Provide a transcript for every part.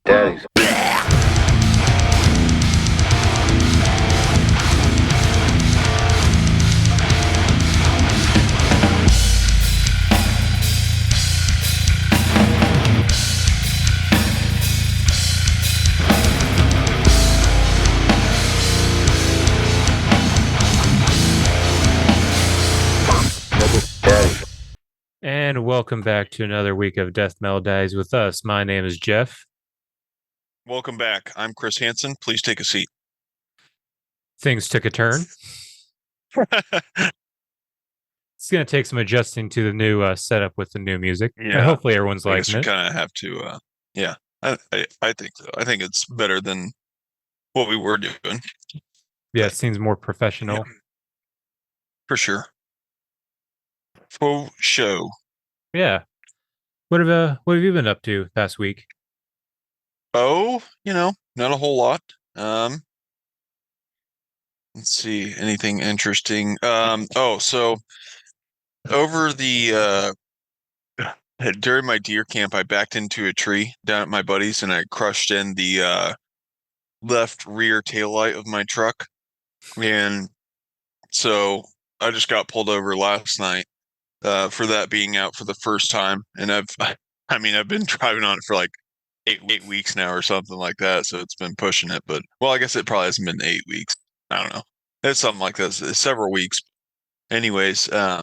Daddy's. Daddy's. And welcome back to another week of Death Metal Dies with us. My name is Jeff. Welcome back. I'm Chris Hansen. Please take a seat. Things took a turn. It's going to take some adjusting to the new setup with the new music, but Yeah, hopefully everyone's I guess liking we it. kind of have to. Yeah, I think so. I think it's better than what we were doing, Yeah, but it seems more yeah, professional. for sure. Faux show. Yeah. What have you been up to past week? Oh, not a whole lot. Um, let's see, anything interesting. So over the during my deer camp, I backed into a tree down at my buddy's and I crushed in the left rear taillight of my truck. And so I just got pulled over last night for that being out for the first time, and I've been driving on it for like eight weeks now or something like that. So it's been pushing it, but well, I guess it probably hasn't been 8 weeks. I don't know. It's something like this. It's several weeks. Anyways, so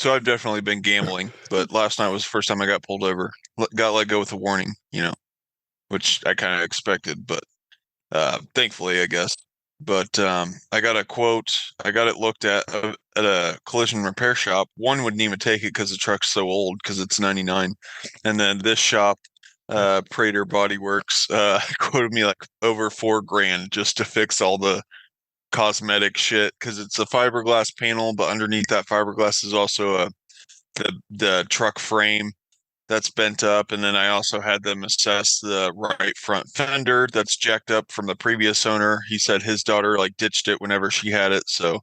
I've definitely been gambling, but last night was the first time I got pulled over. Got let go with a warning, which I kind of expected, but thankfully, I guess. But I got a quote. I got it looked at a collision repair shop. One wouldn't even take it because the truck's so old because it's 99. And then this shop, Prater Body Works, quoted me like over 4 grand just to fix all the cosmetic shit because it's a fiberglass panel, but underneath that fiberglass is also the truck frame that's bent up, and then I also had them assess the right front fender that's jacked up from the previous owner. He said his daughter like ditched it whenever she had it. So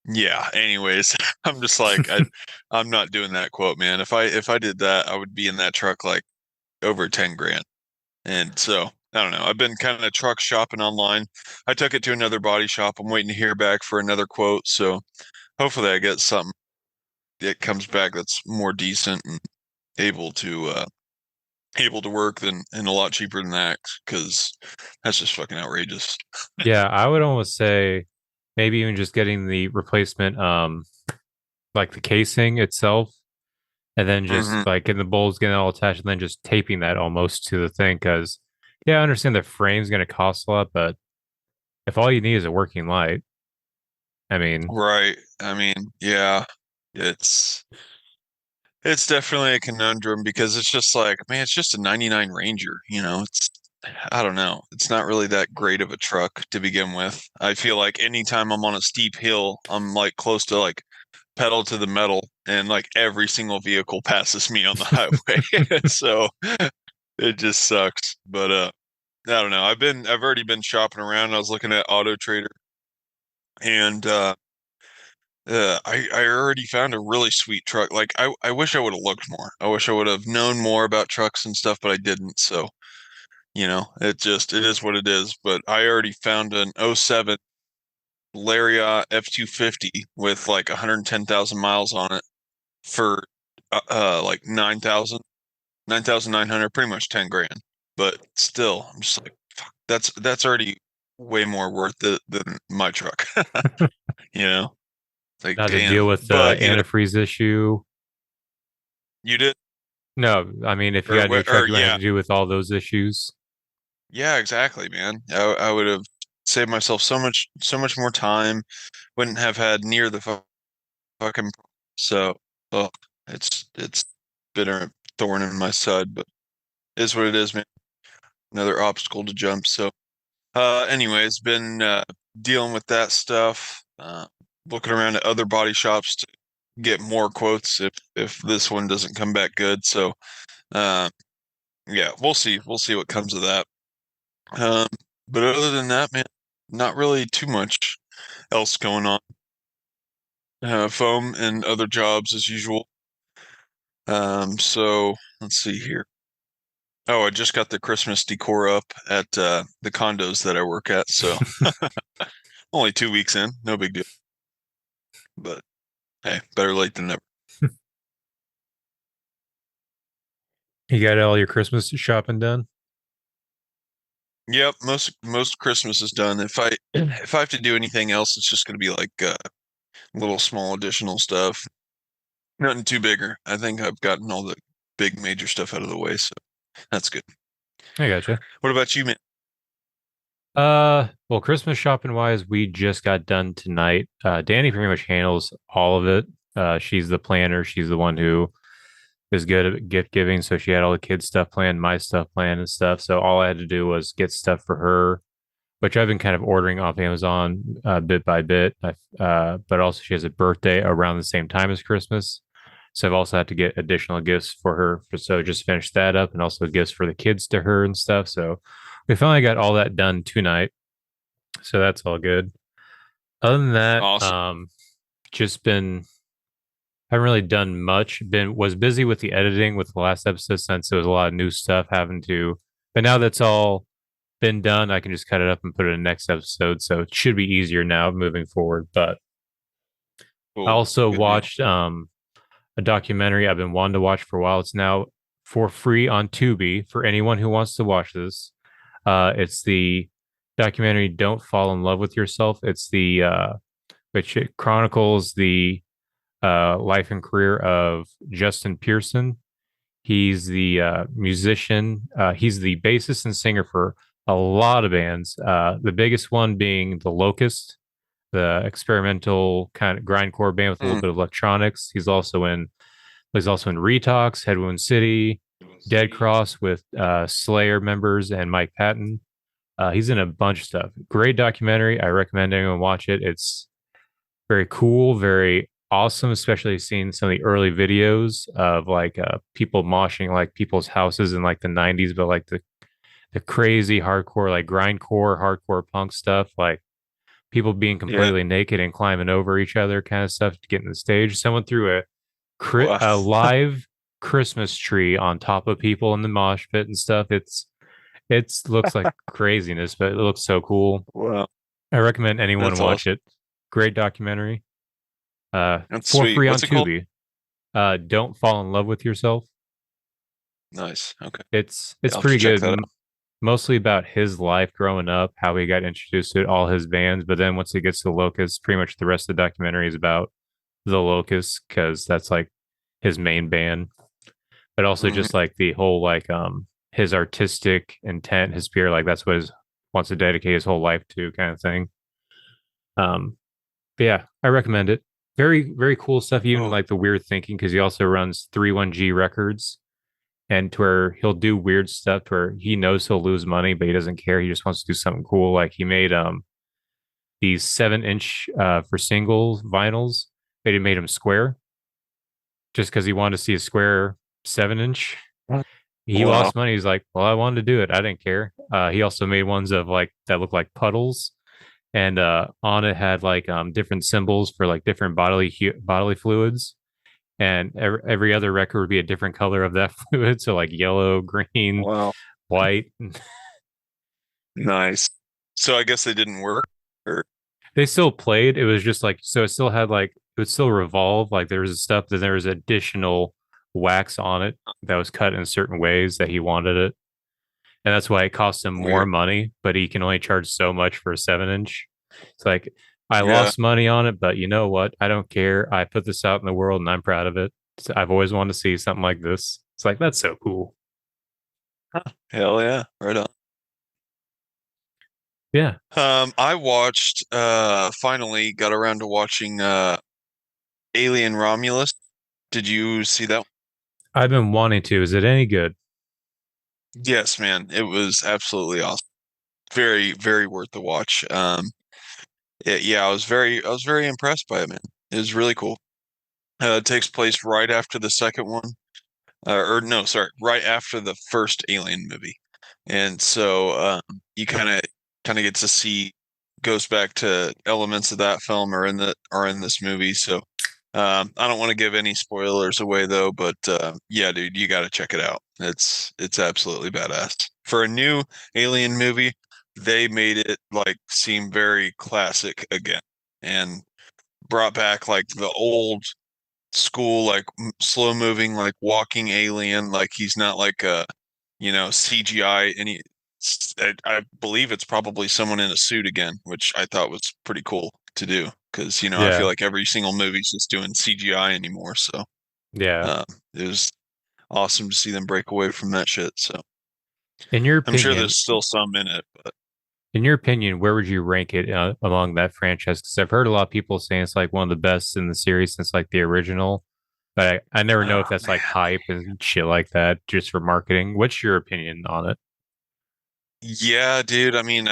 yeah, anyways, I'm just like I'm not doing that quote, man. If I did that, I would be in that truck like over 10 grand. And so I don't know. I've been kind of truck shopping online. I took it to another body shop. I'm waiting to hear back for another quote. So hopefully I get something that comes back that's more decent and able to uh able to work than and a lot cheaper than that because that's just fucking outrageous. Yeah, I would almost say maybe even just getting the replacement like the casing itself and then just Hmm. like getting the bowls getting it all attached and then just taping that almost to the thing cuz yeah, I understand the frame's going to cost a lot, but if all you need is a working light, I mean, Right. I mean, yeah, it's it's definitely a conundrum because it's just like, man, it's just a 99 Ranger, It's I don't know. It's not really that great of a truck to begin with. I feel like anytime I'm on a steep hill, I'm like close to like pedal to the metal and like every single vehicle passes me on the highway. So it just sucks. But I don't know. I've already been shopping around. I was looking at Auto Trader and I already found a really sweet truck. Like I wish I would have looked more. I wish I would have known more about trucks and stuff, but I didn't. So, it is what it is. But I already found an '07 Lariat F250 with like 110,000 miles on it for like 9,900, pretty much 10 grand. But still, I'm just like, fuck, that's already way more worth it than my truck. You know, like, not to damn. deal with the But antifreeze issue. you did, No, I mean, if you got a new truck, or you wouldn't have yeah, to deal with all those issues. yeah, exactly, man. I would have saved myself so much more time. Wouldn't have had near the fucking. So, oh, it's bitter a thorn in my side, but it is what it is, man. Another obstacle to jump. So, anyways, been dealing with that stuff. Looking around at other body shops to get more quotes if this one doesn't come back good. So, uh, yeah, we'll see. We'll see what comes of that. Um, but other than that, man, not really too much else going on. Foam and other jobs as usual. So let's see here. Oh, I just got the Christmas decor up at the condos that I work at, so only 2 weeks in, no big deal. But hey, better late than never. You got all your Christmas shopping done? Yep, most Christmas is done. If I have to do anything else, it's just gonna be like little small additional stuff. Nothing too bigger. I think I've gotten all the big major stuff out of the way, so that's good. I gotcha. What about you, man? Well, Christmas shopping wise, we just got done tonight. Danny pretty much handles all of it. She's the planner. She's the one who is good at gift giving. So she had all the kids' stuff planned, my stuff planned and stuff. So all I had to do was get stuff for her, which I've been kind of ordering off Amazon bit by bit. But also she has a birthday around the same time as Christmas. So I've also had to get additional gifts for her. So just finish that up and also gifts for the kids to her and stuff. So we finally got all that done tonight. So that's all good. Other than that, Awesome. just been haven't really done much. Been was busy with the editing with the last episode since there was a lot of new stuff having to. But now that's all been done, I can just cut it up and put it in the next episode. So it should be easier now moving forward. But I Cool. also Good deal. watched a documentary I've been wanting to watch for a while. It's now for free on Tubi for anyone who wants to watch this. It's the documentary "Don't Fall in Love with Yourself." It's the which it chronicles the life and career of Justin Pearson. He's the musician. He's the bassist and singer for a lot of bands. The biggest one being The Locust, the experimental kind of grindcore band with a little Mm. bit of electronics. He's also in Retox, Head Wound City, Dead Cross with Slayer members and Mike Patton. He's in a bunch of stuff. Great documentary. I recommend anyone watch it. It's very cool, very awesome, especially seeing some of the early videos of like people moshing like people's houses in like the 90s, but like the crazy hardcore, like grindcore, hardcore punk stuff, like people being Yeah. completely naked and climbing over each other kind of stuff to get in the stage. Someone threw Wow. a live Christmas tree on top of people in the mosh pit and stuff. It's looks like craziness, but it looks so cool. Wow. I recommend anyone That's watch awesome. it. Great documentary. That's For sweet. free on What's it called? Tubi. Don't fall in love with yourself. Nice. Okay. It's Yeah, I'll have to pretty check good. that out. Mostly about his life growing up, how he got introduced to all his bands. But then once it gets to the Locust, pretty much the rest of the documentary is about the Locust because that's like his main band. But also Hmm. just like the whole like his artistic intent, his spirit, like that's what his wants to dedicate his whole life to, kind of thing. Um, but yeah, I recommend it. Very very cool stuff. Even Oh, like the weird thinking because he also runs 31G Records and to where he'll do weird stuff to where he knows he'll lose money, but he doesn't care. He just wants to do something cool. Like he made these 7 inch for singles vinyls, but he made them square just because he wanted to see a square 7 inch. He wow. lost money. He's like, well, I wanted to do it. I didn't care. He also made ones of like that look like puddles, and on it had like different symbols for like different bodily fluids. And every other record would be a different color of that fluid, so like yellow, green, Wow. white. Nice. So I guess they didn't work. Or They still played. It was just like so. It still had like it would still revolve. Like there was stuff. Then there was additional wax on it that was cut in certain ways that he wanted it, and that's why it cost him more weird. money. But he can only charge so much for a 7 inch. It's like I Yeah. lost money on it, but you know what? I don't care. I put this out in the world, and I'm proud of it. So I've always wanted to see something like this. It's like that's so cool. Hell yeah. Right on. Yeah, I watched finally got around to watching Alien Romulus. Did you see that? I've been wanting to. Is it any good? Yes, man. It was absolutely awesome. Very, very worth the watch. Yeah, I was very impressed by it, man. It was really cool. It takes place right after the second one, or no, sorry, right after the first Alien movie, and so you kind of get to see goes back to elements of that film are in this movie. So I don't want to give any spoilers away though, but yeah, dude, you got to check it out. It's absolutely badass. For a new Alien movie, they made it like seem very classic again and brought back like the old school, like slow moving, like walking alien. Like he's not like a, CGI. And I believe it's probably someone in a suit again, which I thought was pretty cool to do because, I feel Yeah. like every single movie's just doing CGI anymore. So Yeah. it was awesome to see them break away from that shit. So In your I'm sure opinion, there's still some in it, but where would you rank it among that franchise? Because I've heard a lot of people saying it's like one of the best in the series since like the original, but I never know if oh that's like man. hype and shit like that just for marketing. What's your opinion on it? Yeah, dude. I mean,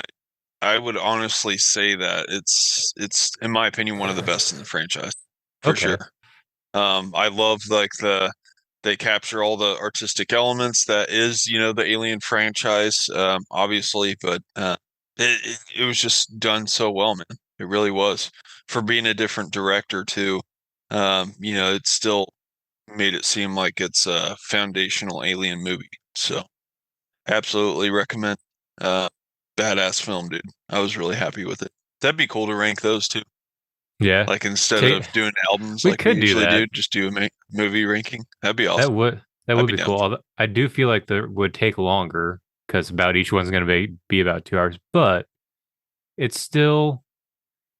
I would honestly say that it's in my opinion one of the best in the franchise for sure. Okay. I love like they capture all the artistic elements that is, the Alien franchise, obviously, but it was just done so well, man. It really was. For being a different director too. It still made it seem like it's a foundational Alien movie. So absolutely recommend. Uh, Badass film, dude. I was really happy with it. That'd be cool to rank those two. Yeah. Like instead Take of doing albums we like we could do usually that. do, just do a movie ranking. That'd be That awesome. would that I'd would be be down cool. for it. Although I do feel like that would take longer because about each one's going to be about 2 hours, but it's still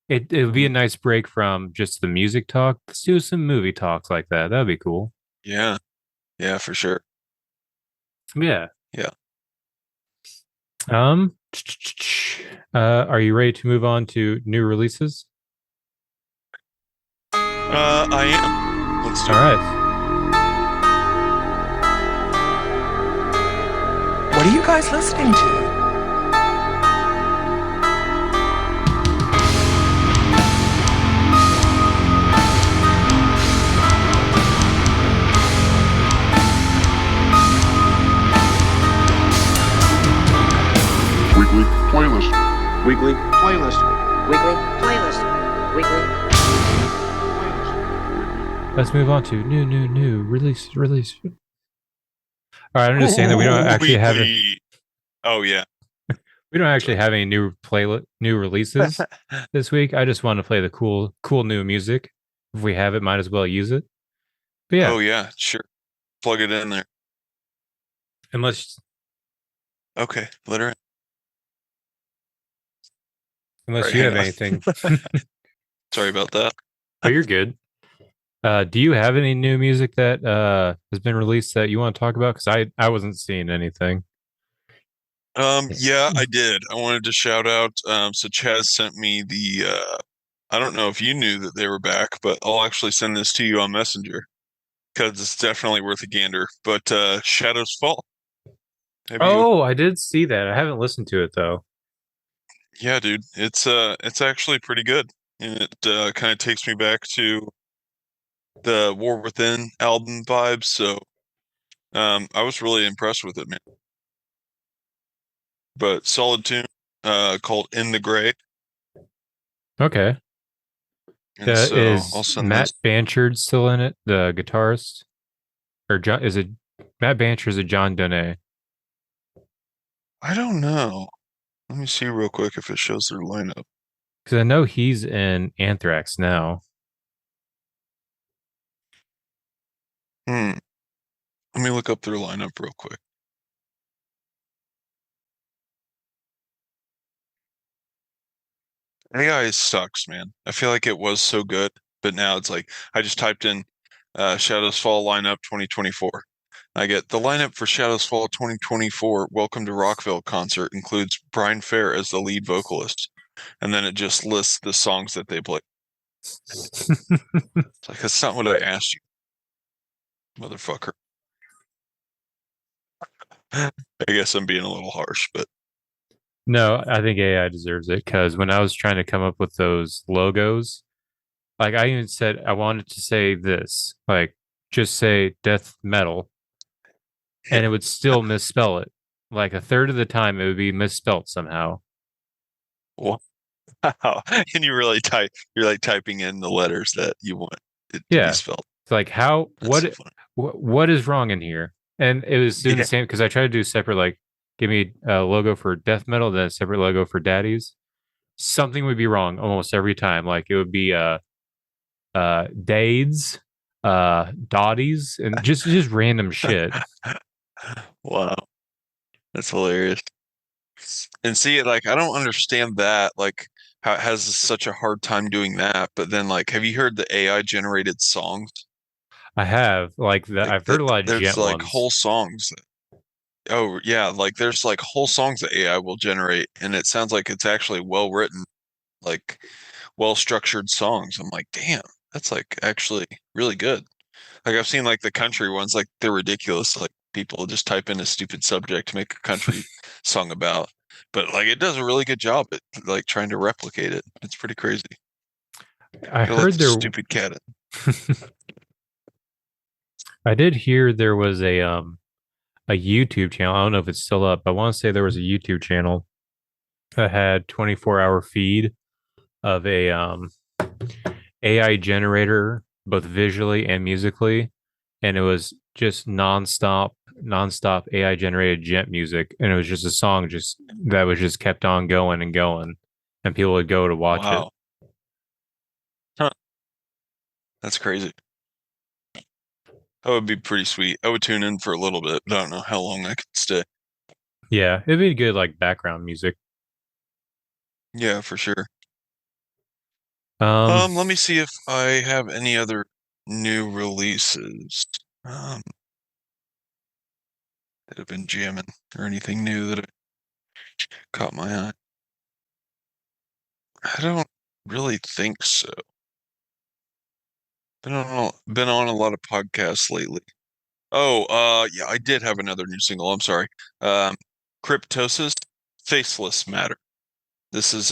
it would be a Mhm. nice break from just the music talk. Let's do some movie talks like that. That'd be cool. Yeah, yeah, for sure. Yeah. Yeah. Um. Are you ready to move on to new releases? I am. Let's do All it. right. What are you guys listening to? Weekly playlist. Weekly Playlist. Weekly playlist. Weekly. Let's move on to new release. All right. I'm just saying that Ooh, weekly. Oh yeah. we don't actually Sorry. have any new releases this week. I just want to play the cool new music. If we have it, might as well use it. But yeah, Oh yeah, sure. Plug it in there. unless Okay, let her in. All unless right, you hang have on. anything, Sorry about that. oh, you're good. Do you have any new music that has been released that you want to talk about? Because I wasn't seeing anything. Yeah, I did. I wanted to shout out. So Chaz sent me I don't know if you knew that they were back, but I'll actually send this to you on Messenger because it's definitely worth a gander. But Shadows Fall. Have you? Oh, I did see that. I haven't listened to it though. Yeah, dude. It's actually pretty good. And it kind of takes me back to the War Within album vibes. So I was really impressed with it, man. But solid tune, called In the Gray. Okay. And so I'll Is send Matt this. Banchard still in it? The guitarist, or John? Is it Matt Banchard? Is it John Donay? I don't know. Let me see real quick if it shows their lineup. Because I know he's in Anthrax now. Hmm. Let me look up their lineup real quick. AI sucks, man. I feel like it was so good, but now it's like I just typed in Shadows Fall lineup 2024. I get the lineup for Shadows Fall 2024 Welcome to Rockville concert includes Brian Fair as the lead vocalist. And then it just lists the songs that they play. It's like that's not what I asked you, motherfucker. I guess I'm being a little harsh, but No, I think AI deserves it because when I was trying to come up with those logos, like I even said I wanted to say this, like just say death metal, and it would still misspell it. Like a third of the time, it would be misspelled somehow. wow. And you're like typing in the letters that you want it to be Yeah, spelled. it's like how That's so funny. what is wrong in here? And it was doing Yeah. the same because I tried to do separate, like, give me a logo for death metal, then a separate logo for daddies. Something would be wrong almost every time. Like it would be Dades, Dotties, and just random shit. Wow, that's hilarious. And see, like, I don't understand that. Like, how it has such a hard time doing that. But then, like, have you heard the AI generated songs? I have like Like, I've heard a lot of there's gent like ones. whole songs. Oh, yeah, like there's like whole songs that AI will generate, and it sounds like it's actually well written, like well structured songs. I'm like, damn, that's like actually really good. Like I've seen like the country ones, like they're ridiculous. Like people just type in a stupid subject to make a country song about. But like it does a really good job at like trying to replicate it. It's pretty crazy. I Gotta let heard the there. stupid cat in. I did hear there was a YouTube channel. I don't know if it's still up. I want to say there was a YouTube channel that had 24-hour feed of a AI generator, both visually and musically, and it was just nonstop AI generated gent music, and it was just a song just that was just kept on going and going, and people would go to watch it. Wow. Huh. That's crazy. That would be pretty sweet. I would tune in for a little bit, but I don't know how long I could stay. Yeah, it'd be good like background music. Yeah, for sure. Um, Let me see if I have any other new releases. Um, that have been jamming or anything new that caught my eye. I don't really think so. Been on a lot of podcasts lately. Oh, yeah, I did have another new single. I'm sorry. Um, Cryptosis, Faceless Matter. This is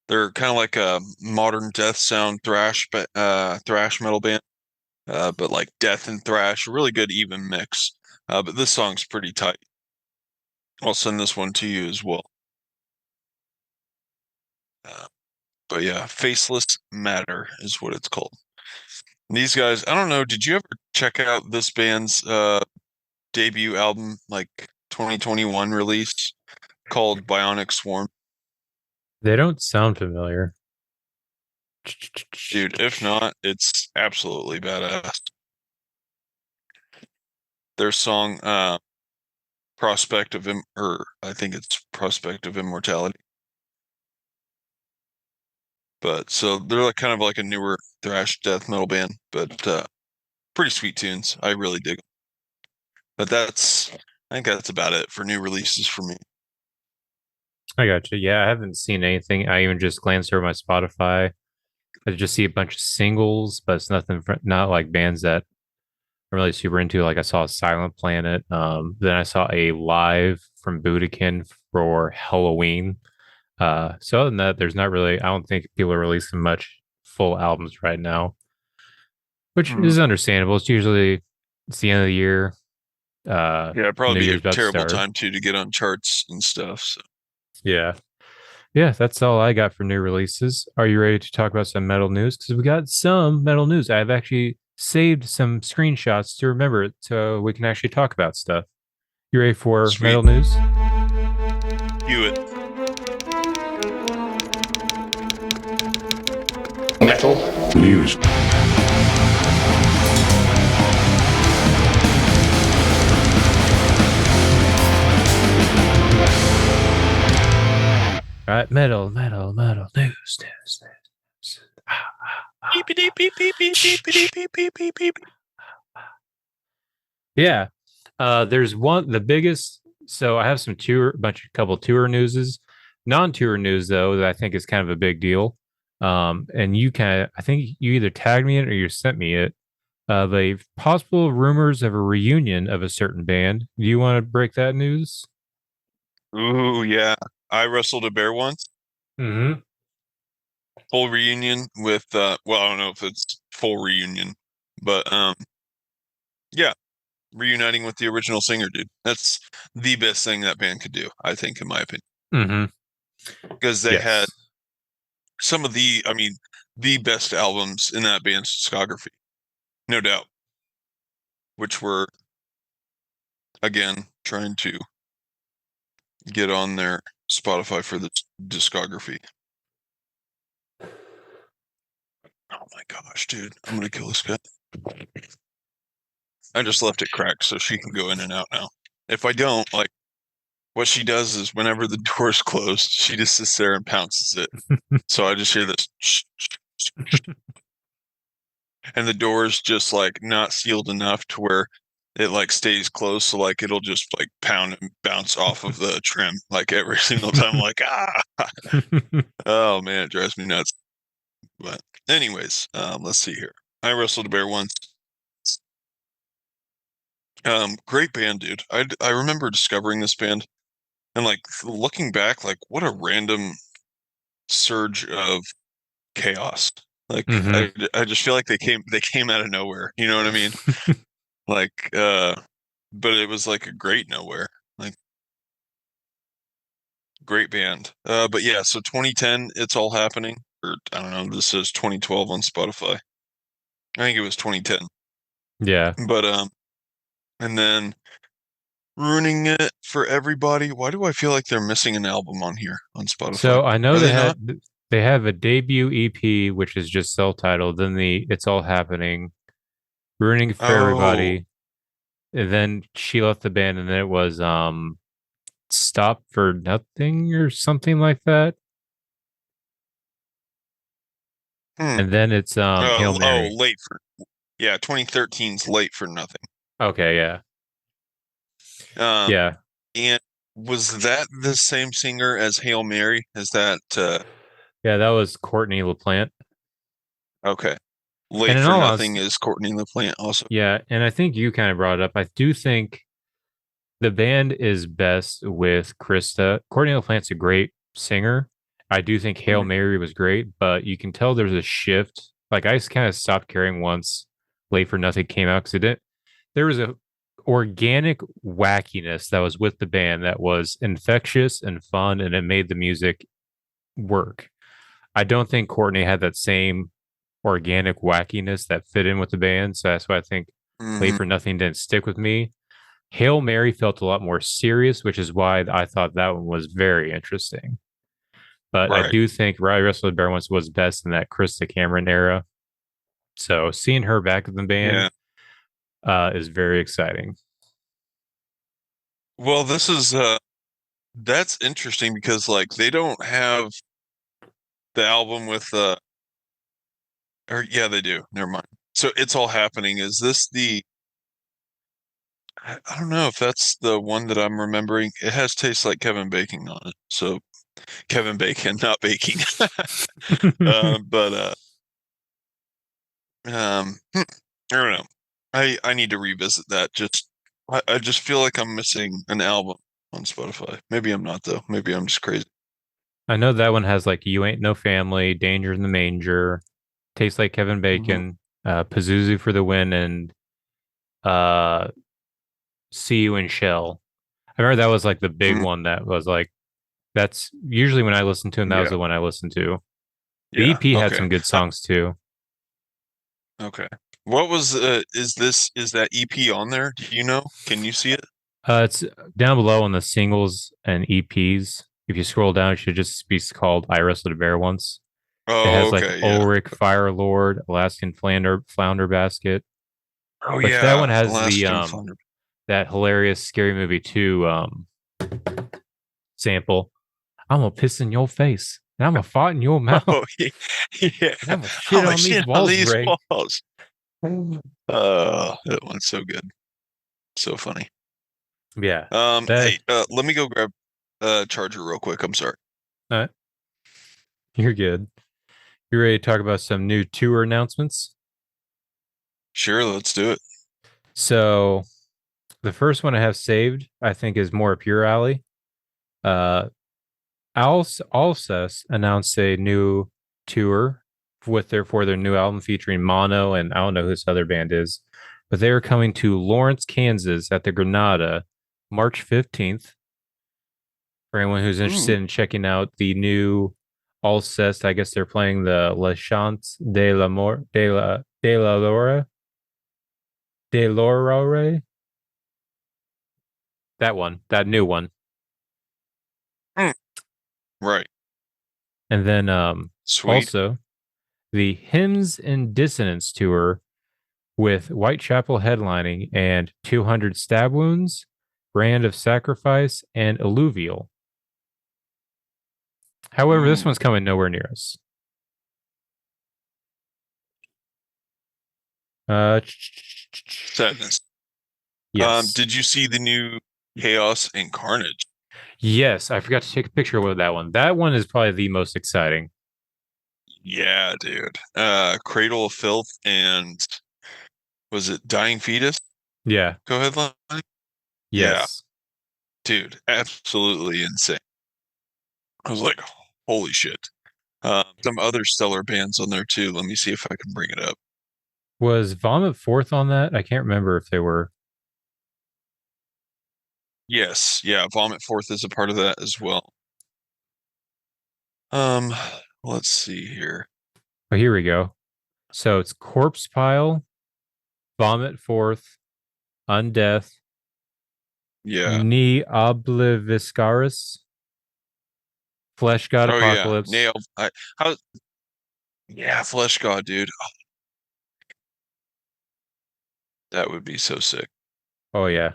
they're kind of like a modern death sound thrash metal band, but like death and thrash, a really good even mix. But this song's pretty tight. I'll send this one to you as well. Uh, but yeah, Faceless Matter is what it's called. These guys, I don't know, did you ever check out this band's debut album, like 2021 release called Bionic Swarm? they don't sound familiar. Dude, if not, it's absolutely badass. Their song Prospect of or I think it's Prospect of Immortality. But so they're like kind of like a newer thrash death metal band, but pretty sweet tunes. I really dig them. But I think that's about it for new releases for me. I got you. Yeah, I haven't seen anything. I even just glanced over my Spotify. I just see a bunch of singles, but it's nothing, not like bands that I'm really super into. Like I saw Silent Planet. Then I saw a live from Budokan for Halloween. So other than that, there's not really. I don't think people are releasing much full albums right now, which Mm. is understandable. It's the end of the year. Yeah, it'd probably New be Year's a about to terrible start. time too to get on charts and stuff. So. Yeah, yeah. That's all I got for new releases. Are you ready to talk about some metal news? Because we got some metal news. I've actually saved some screenshots to remember it, so we can actually talk about stuff. You ready for Sweet. metal news? Hewitt. Metal news. All right, metal news. Beep, beep, beep, beep, beep, beep, beep, beep, beep, beep, beep. Yeah. There's the biggest. So I have couple tour newses, non-tour news though, that I think is kind of a big deal. And I think you either tagged me in or you sent me it. The possible rumors of a reunion of a certain band. Do you want to break that news? Ooh, yeah. I wrestled a bear once. Mm-hmm. Full reunion with well, I don't know if it's full reunion, but yeah, reuniting with the original singer, dude. That's the best thing that band could do, I think, in my opinion. Mm-hmm. Because they had Yes. some of I mean, the best albums in that band's discography, no doubt, which were Again, trying to get on their Spotify for the discography. Oh my gosh, dude. I'm gonna kill this guy. I just left it cracked so she can go in and out now. If I don't, like, what she does is whenever the door's closed, she just sits there and pounces it. So I just hear this, and the door's just like not sealed enough to where it like stays closed. So like it'll just like pound and bounce off of the trim like every single time. I'm like, oh man, it drives me nuts. But anyways, let's see here. I wrestled a bear once. Great band, dude. I remember discovering this band and like looking back, like what a random surge of chaos. Like Mhm. I just feel like they came out of nowhere. You know what I mean? Like but it was like a great nowhere. Like great band. But yeah, so 2010, it's all happening. Or I don't know, this says 2012 on Spotify. I think it was 2010. Yeah. But and then ruining it for everybody. Why do I feel like they're missing an album on here on Spotify? So I know Are they not? they have a debut EP which is just self-titled, then the It's All Happening, Ruining It for Oh, Everybody, and then she left the band, and then it was Stop for Nothing or something like that. hmm. And then it's Hail Oh, Mary. late for yeah, 2013's late for nothing. Okay, yeah. Um, Yeah. and was that the same singer as Hail Mary? Is that Yeah, that was Courtney LaPlante. okay? And Late in for all nothing honesty, is Courtney LaPlante also. yeah, and I think you kind of brought it up. I do think the band is best with Krista. Courtney LaPlante's a great singer. I do think Hail Mhm. Mary was great, but you can tell there's a shift. Like I just kind of stopped caring once Late for Nothing came out because it didn't. There was a organic wackiness that was with the band that was infectious and fun, and it made the music work. I don't think Courtney had that same organic wackiness that fit in with the band, so that's why I think Late Mhm. for Nothing didn't stick with me. Hail Mary felt a lot more serious, which is why I thought that one was very interesting. But I Right. do think Riley Russell Bear once was best in that Krista Cameron era. So seeing her back in the band Yeah. is very exciting. Well, this is that's interesting because like they don't have the album with or yeah, they do. Never mind. So it's all happening. Is this the I don't know if that's the one that I'm remembering. It has tastes like Kevin Bacon on it. So Kevin Bacon, not baking. But I don't know. I need to revisit that. Just I just feel like I'm missing an album on Spotify. Maybe I'm not though. Maybe I'm just crazy. I know that one has like You Ain't No Family, Danger in the Manger, Tastes Like Kevin Mhm. Bacon, Pazuzu for the Win, and uh, See You in Shell. I remember that was like the big Mm, one that was like, that's usually when I listen to him, that was yeah. the one I listened to. The Yeah. EP had Okay. some good songs too. Okay. What was is that EP on there? Do you know? Can you see it? It's down below on the singles and EPs. If you scroll down, it should just be called I Wrestled a Bear Once. It Oh, has like okay, yeah. Ulrich, Fire Lord, Alaskan Flounder Basket, Oh which that one yeah, has the Alaskan Thunder. that hilarious Scary Movie 2 sample. I'm gonna piss in your face, and I'm gonna fart in your mouth, Oh yeah. and I'm gonna shit Oh my on these shit on walls, these Ray. walls. That one's so good. So funny. Yeah, that Hey, let me go grab a charger real quick. I'm sorry. uh, you're good. You ready to talk about some new tour announcements? Sure, let's do it. So the first one I have saved, I think, is more up your alley. Uh, Alcest announced a new tour with their for their new album featuring Mono and I don't know who this other band is, but they are coming to Lawrence, Kansas at the Granada March 15th. For anyone who's Ooh, interested in checking out the new Alcest, I guess they're playing the La Chance de la Mor de la Laura de Lorore. That one, that new one. Right. And then Sweet. also the Hymns and Dissonance tour with Whitechapel headlining and 200 Stab Wounds, Brand of Sacrifice, and Alluvial. However, this Ooh. one's coming nowhere near us. Uh, Sadness. yes. Did you see the new Chaos and Carnage? Yes, I forgot to take a picture with that one. That one is probably the most exciting. Yeah, dude. Cradle of Filth and was it Dying Fetus? Yeah. Co-headline? Yeah, Yes. dude. Absolutely insane. I was like, holy shit. Some other stellar bands on there too. Let me see if I can bring it up. Was Vomit fourth on that? I can't remember if they were. Yes, yeah, Vomit Forth is a part of that as well. Um, let's see here. Oh, here we go. So it's Corpse Pile, Vomit fourth, Undeath, Yeah. Ni Obliviscaris, Flesh God Oh yeah, Apocalypse. Nail. How? Yeah, Flesh God, dude. That would be so sick. Oh yeah.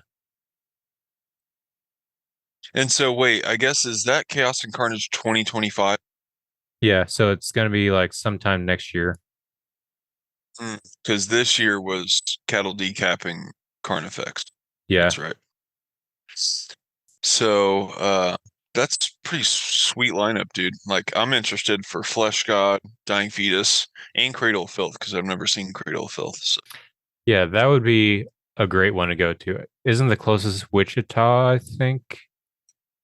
And so wait, I guess is that Chaos and Carnage 2025? Yeah, so it's gonna be like sometime next year. Because this year was Cattle Decapping Carnifex. Yeah. That's right. So that's pretty sweet lineup, dude. Like I'm interested for Flesh God, Dying Fetus, and Cradle of Filth because I've never seen Cradle of Filth. So. Yeah, that would be a great one to go to. Isn't the closest Wichita, I think?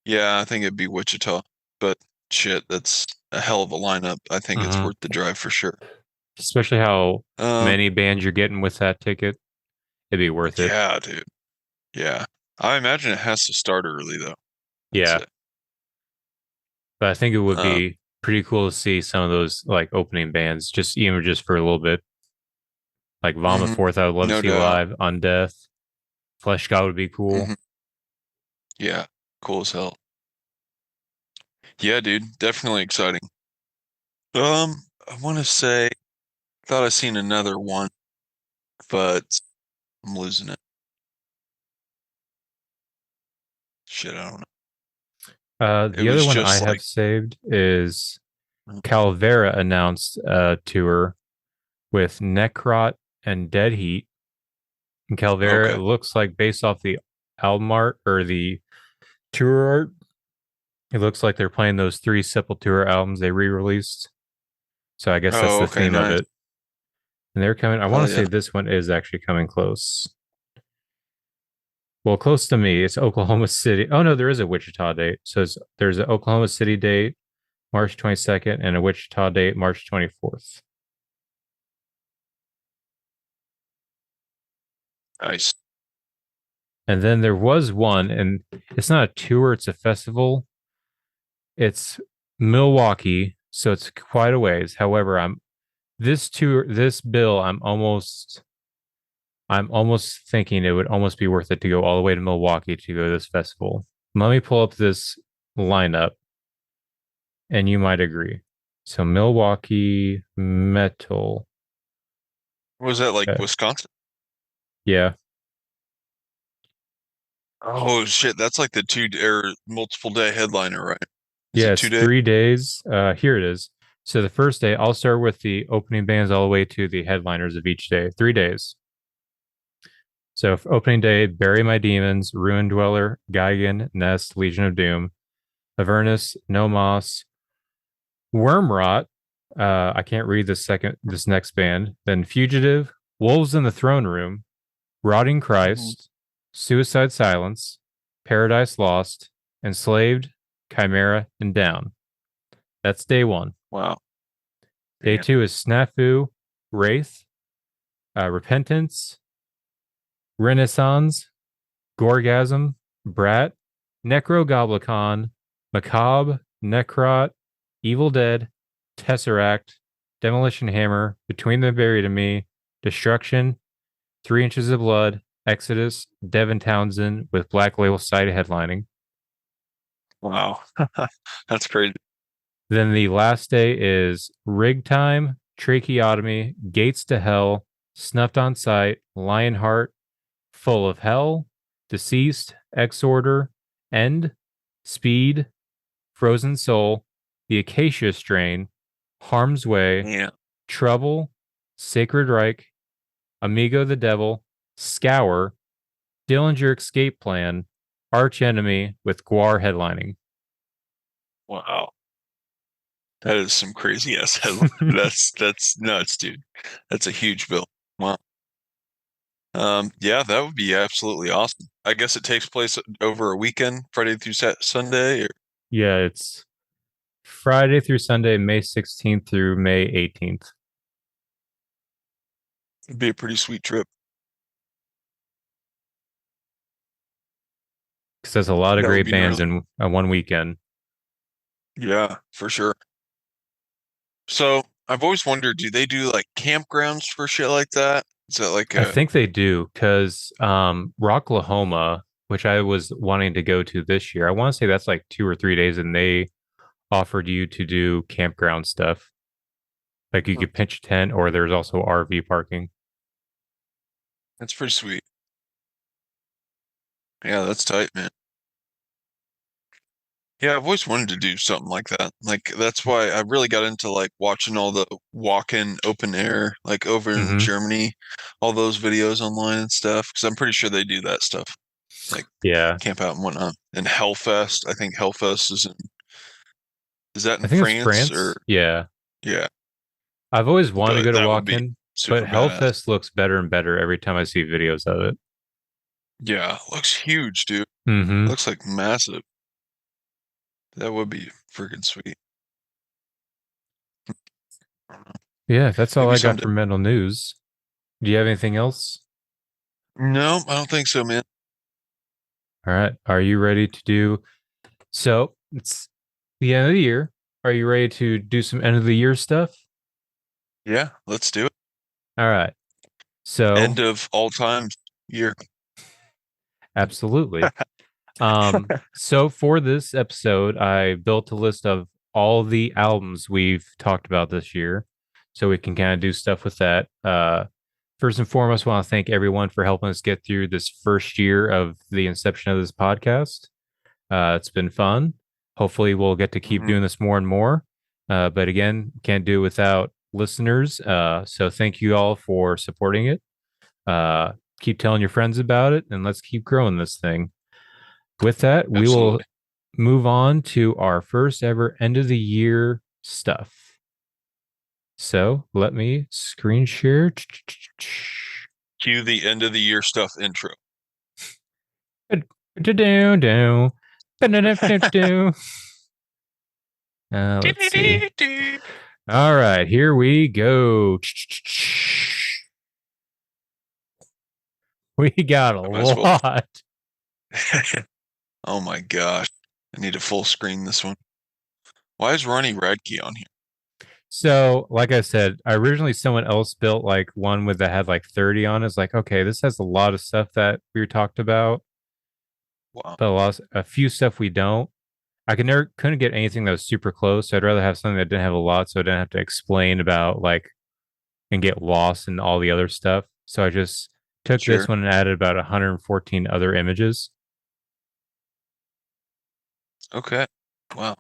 Yeah, I think it'd be Wichita, but shit, that's a hell of a lineup. I think it's Mhm. worth the drive for sure. Especially how Um, many bands you're getting with that ticket. It'd be worth it. yeah, dude. Yeah. I imagine it has to start early though. I'd Yeah. say. But I think it would Um, be pretty cool to see some of those like opening bands, just even just for a little bit. Like Vomit mhm, Fourth, I would love to no see doubt. live. Undeath, Flesh God would be cool. Hmm. Yeah, cool as hell. Yeah, dude, definitely exciting. I want to say, thought I seen another one, but I'm losing it. Shit, I don't know. It The other was one I just have like, saved is mm, Calvera announced a tour with Necrot and Dead Heat. And Calvera, it okay. looks like based off the album art or the tour art, it looks like they're playing those three Sepultura albums they re-released. So I guess that's Oh, the okay, theme of nice. it. And they're coming. I want Hell to say yeah. this one is actually coming close. Well, close to me. It's Oklahoma City. Oh no, there is a Wichita date. So there's an Oklahoma City date, March 22nd, and a Wichita date, March 24th. Nice. And then there was one, and it's not a tour; it's a festival. It's Milwaukee, so it's quite a ways. However, this bill. I'm almost thinking it would almost be worth it to go all the way to Milwaukee to go to this festival. Let me pull up this lineup, and you might agree. So Milwaukee Metal. Was that like Uh, Wisconsin? yeah. Oh shit, that's like the or multiple day headliner, right? Is Yeah, it it's 2 day? 3 days. Here it is. So the first day, I'll start with the opening bands all the way to the headliners of each day. 3 days. So for opening day, Bury My Demons, Ruin Dweller, Geigen, Nest, Legion of Doom, Avernus, No Moss, Wormrot. I can't read this next band. Then Fugitive, Wolves in the Throne Room, Rotting Mhm. Christ, Suicide Silence, Paradise Lost, Enslaved, Chimera, and Down. That's day one. Wow. Day Damn. two is Snafu, Wraith, Repentance, Renaissance, Gorgasm, Brat, Necrogoblicon, Macabre, Necrot, Evil Dead, Tesseract, Demolition Hammer, Between the Buried and Me, Destruction, 3 Inches of Blood, Exodus, Devin Townsend with Black Label Society headlining. Wow. That's crazy. Then the last day is Rig Time, Tracheotomy, Gates to Hell, Snuffed on Sight, Lionheart, Full of Hell, Deceased, Exorder, End, Speed, Frozen Soul, The Acacia Strain, Harm's Way, Yeah. Trouble, Sacred Reich, Amigo the Devil, Scour, Dillinger Escape Plan, Arch Enemy with Guar headlining. Wow. That is some crazy ass headline. That's nuts, dude. That's a huge bill. Wow. Yeah, that would be absolutely awesome. I guess it takes place over a weekend, Friday through Sunday, or Yeah, it's Friday through Sunday, May 16th through May 18th. it'd be a pretty sweet trip. Because there's a lot of That would great be bands really, in one weekend. yeah, for sure. So I've always wondered, do they do like campgrounds for shit like that? Is that like I a think they do because Rocklahoma, which I was wanting to go to this year, I want to say that's like 2 or 3 days, and they offered you to do campground stuff. Like you could pitch a tent, or there's also RV parking. that's pretty sweet. Yeah, that's tight, man. Yeah, I've always wanted to do something like that. Like that's why I really got into like watching all the walk-in open air, like over in Hmm. Germany, all those videos online and stuff. Because I'm pretty sure they do that stuff, like Yeah, camp out and whatnot. And Hellfest, I think Hellfest is that I in think it's France France. or Yeah, yeah, I've always wanted to but go to that would be walk-in, but super badass. Hellfest looks better and better every time I see videos of it. Yeah, looks huge, dude. Hmm. Looks like massive. That would be freaking sweet. I don't know. Yeah, that's all Maybe I got someday. for metal news. Do you have anything else? No, I don't think so, man. All right. Are you ready to do so? It's the end of the year. Are you ready to do some end of the year stuff? Yeah, let's do it. All right. So, End of all time year. absolutely. So for this episode, I built a list of all the albums we've talked about this year, so we can kind of do stuff with that. First and foremost, I want to thank everyone for helping us get through this first year of the inception of this podcast. It's been fun. Hopefully, we'll get to keep Mhm. doing this more and more. But again, can't do it without listeners. So thank you all for supporting it. Keep telling your friends about it, and let's keep growing this thing. With that, we will Absolutely. move on to our first ever end of the year stuff. So let me screen share. Cue the end of the year stuff intro. Let's see. All right, here we go. We got a I might as well. lot. Oh my gosh. I need to full screen this one. Why is Ronnie Radke on here? So, like I said, originally someone else built like one with that had like 30 on it. It's like, okay, this has a lot of stuff that we talked about, Wow. but a few stuff we don't. Couldn't get anything that was super close. So I'd rather have something that didn't have a lot, so I didn't have to explain about like and get lost in all the other stuff. So I just took this Sure. one and added about 114 other images. Okay. Wow.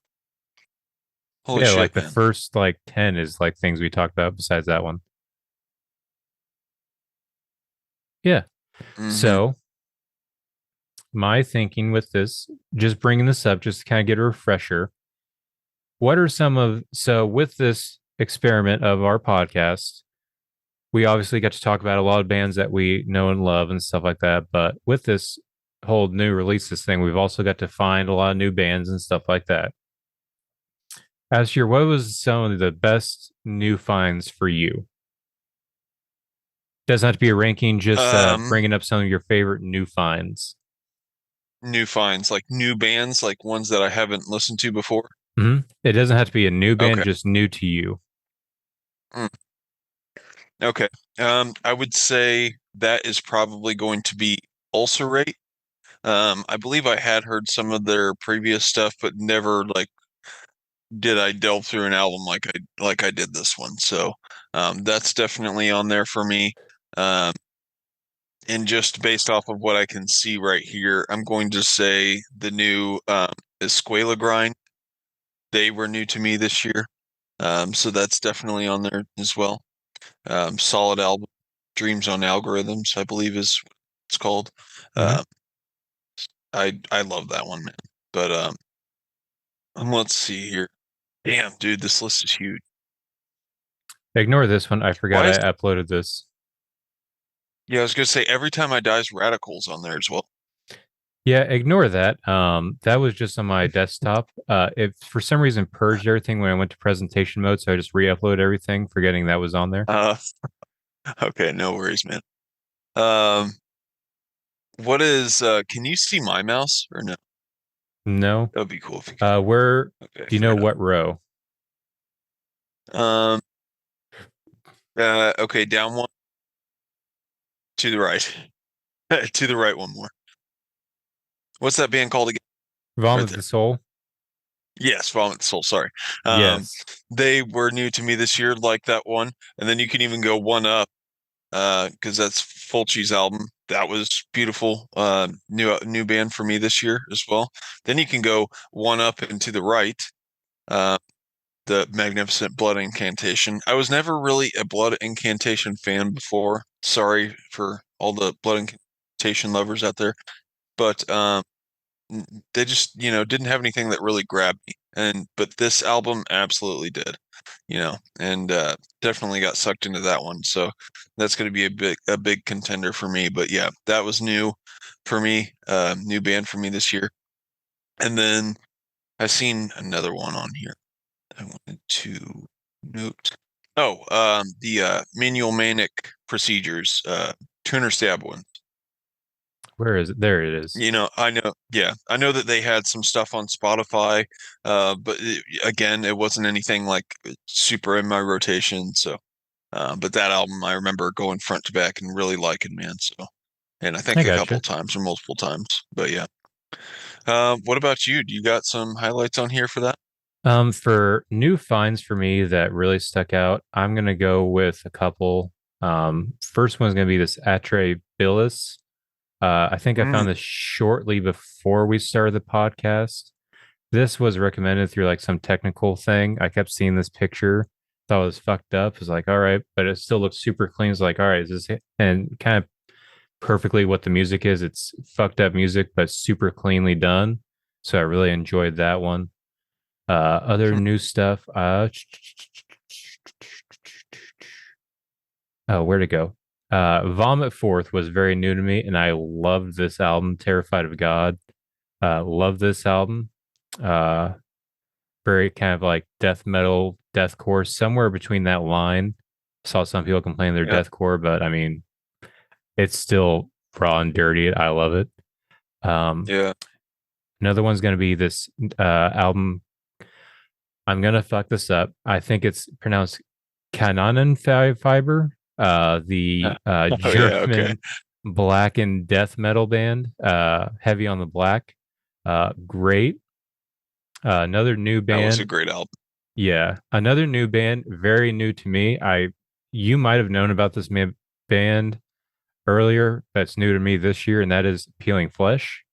Holy Yeah, like shit, the man. first like 10 is like things we talked about besides that one. Yeah. Mm-hmm. So my thinking with this, just bringing this up, just to kind of get a refresher. What are some of, so with this experiment of our podcast, we obviously got to talk about a lot of bands that we know and love and stuff like that. But with this whole new releases thing, we've also got to find a lot of new bands and stuff like that. As your, what was some of the best new finds for you? Doesn't have to be a ranking, just Um, bringing up some of your favorite new finds. New finds, like new bands, like ones that I haven't listened to before. It doesn't have to be a new band, Okay. just new to you. Mm, okay. I would say that is probably going to be Ulcerate. I believe I had heard some of their previous stuff, but never like did I delve through an album like I did this one. So that's definitely on there for me. Um, and just based off of what I can see right here, I'm going to say the new Escuela Grind. They were new to me this year. So that's definitely on there as well. Solid album. Dreams on Algorithms, I believe is what it's called. Mhm. I love that one, man. But let's see here. Damn, dude, this list is huge. Ignore this one. I forgot Why I is uploaded this. Yeah, I was gonna say Every Time I Die's Radicals on there as well. Yeah, ignore that. That was just on my desktop. If for some reason purged everything when I went to presentation mode, so I just re-upload everything, forgetting that was on there. Okay, no worries, man. Um, what is can you see my mouse or no? No. That'd be cool if you could. Where Okay, do you fair know enough. what row? Um, okay, down one to the right. To the right one more. What's that band called again? Vomit Right of there. the Soul. Yes, Vomit the Soul, sorry. Yes. They were new to me this year, like that one. And then you can even go one up, because that's Fulci's album. That was beautiful. New band for me this year as well. Then you can go one up and to the right, uh, the Magnificent Blood Incantation. I was never really a Blood Incantation fan before. Sorry for all the Blood Incantation lovers out there, but they just didn't have anything that really grabbed me. But this album absolutely did, and definitely got sucked into that one. So that's going to be a big contender for me. But yeah, that was new for me, new band for me this year. And then I've seen another one on here I wanted to note. Oh, the manual manic procedures, tuner stab one. Where is it? There it is. I know that they had some stuff on Spotify, but again, it wasn't anything like super in my rotation. So, but that album I remember going front to back and really liking, man. So, and I I think a couple gotcha. times or multiple times, but yeah. What about you? Do you got some highlights on here for that? For new finds for me that really stuck out, I'm gonna go with a couple. First one's gonna be this Atre Billis. I think I found Mm, this shortly before we started the podcast. This was recommended through like some technical thing. I kept seeing this picture, thought it was fucked up. I was like, all right, but it still looks super clean. It's like, all right, is this it? And kind of perfectly what the music is. It's fucked up music, but super cleanly done. So I really enjoyed that one. Other hmm, new stuff. Oh, where to go? Vomit Forth was very new to me, and I loved this album. Terrified of God. Love this album. Uh, Very kind of like death metal, deathcore, somewhere between that line. Saw some people complain they're yeah, deathcore, but I mean, it's still raw and dirty. I love it. Um, yeah. Another one's going to be this album. I'm going to fuck this up. I think it's pronounced Kanonenfiber, the Oh yeah, okay. German black and death metal band, heavy on the black. Great. Another new That was a band. great album. Yeah, another new band, very new to me. You might have known about this band earlier. That's new to me this year, and that is Peeling Flesh.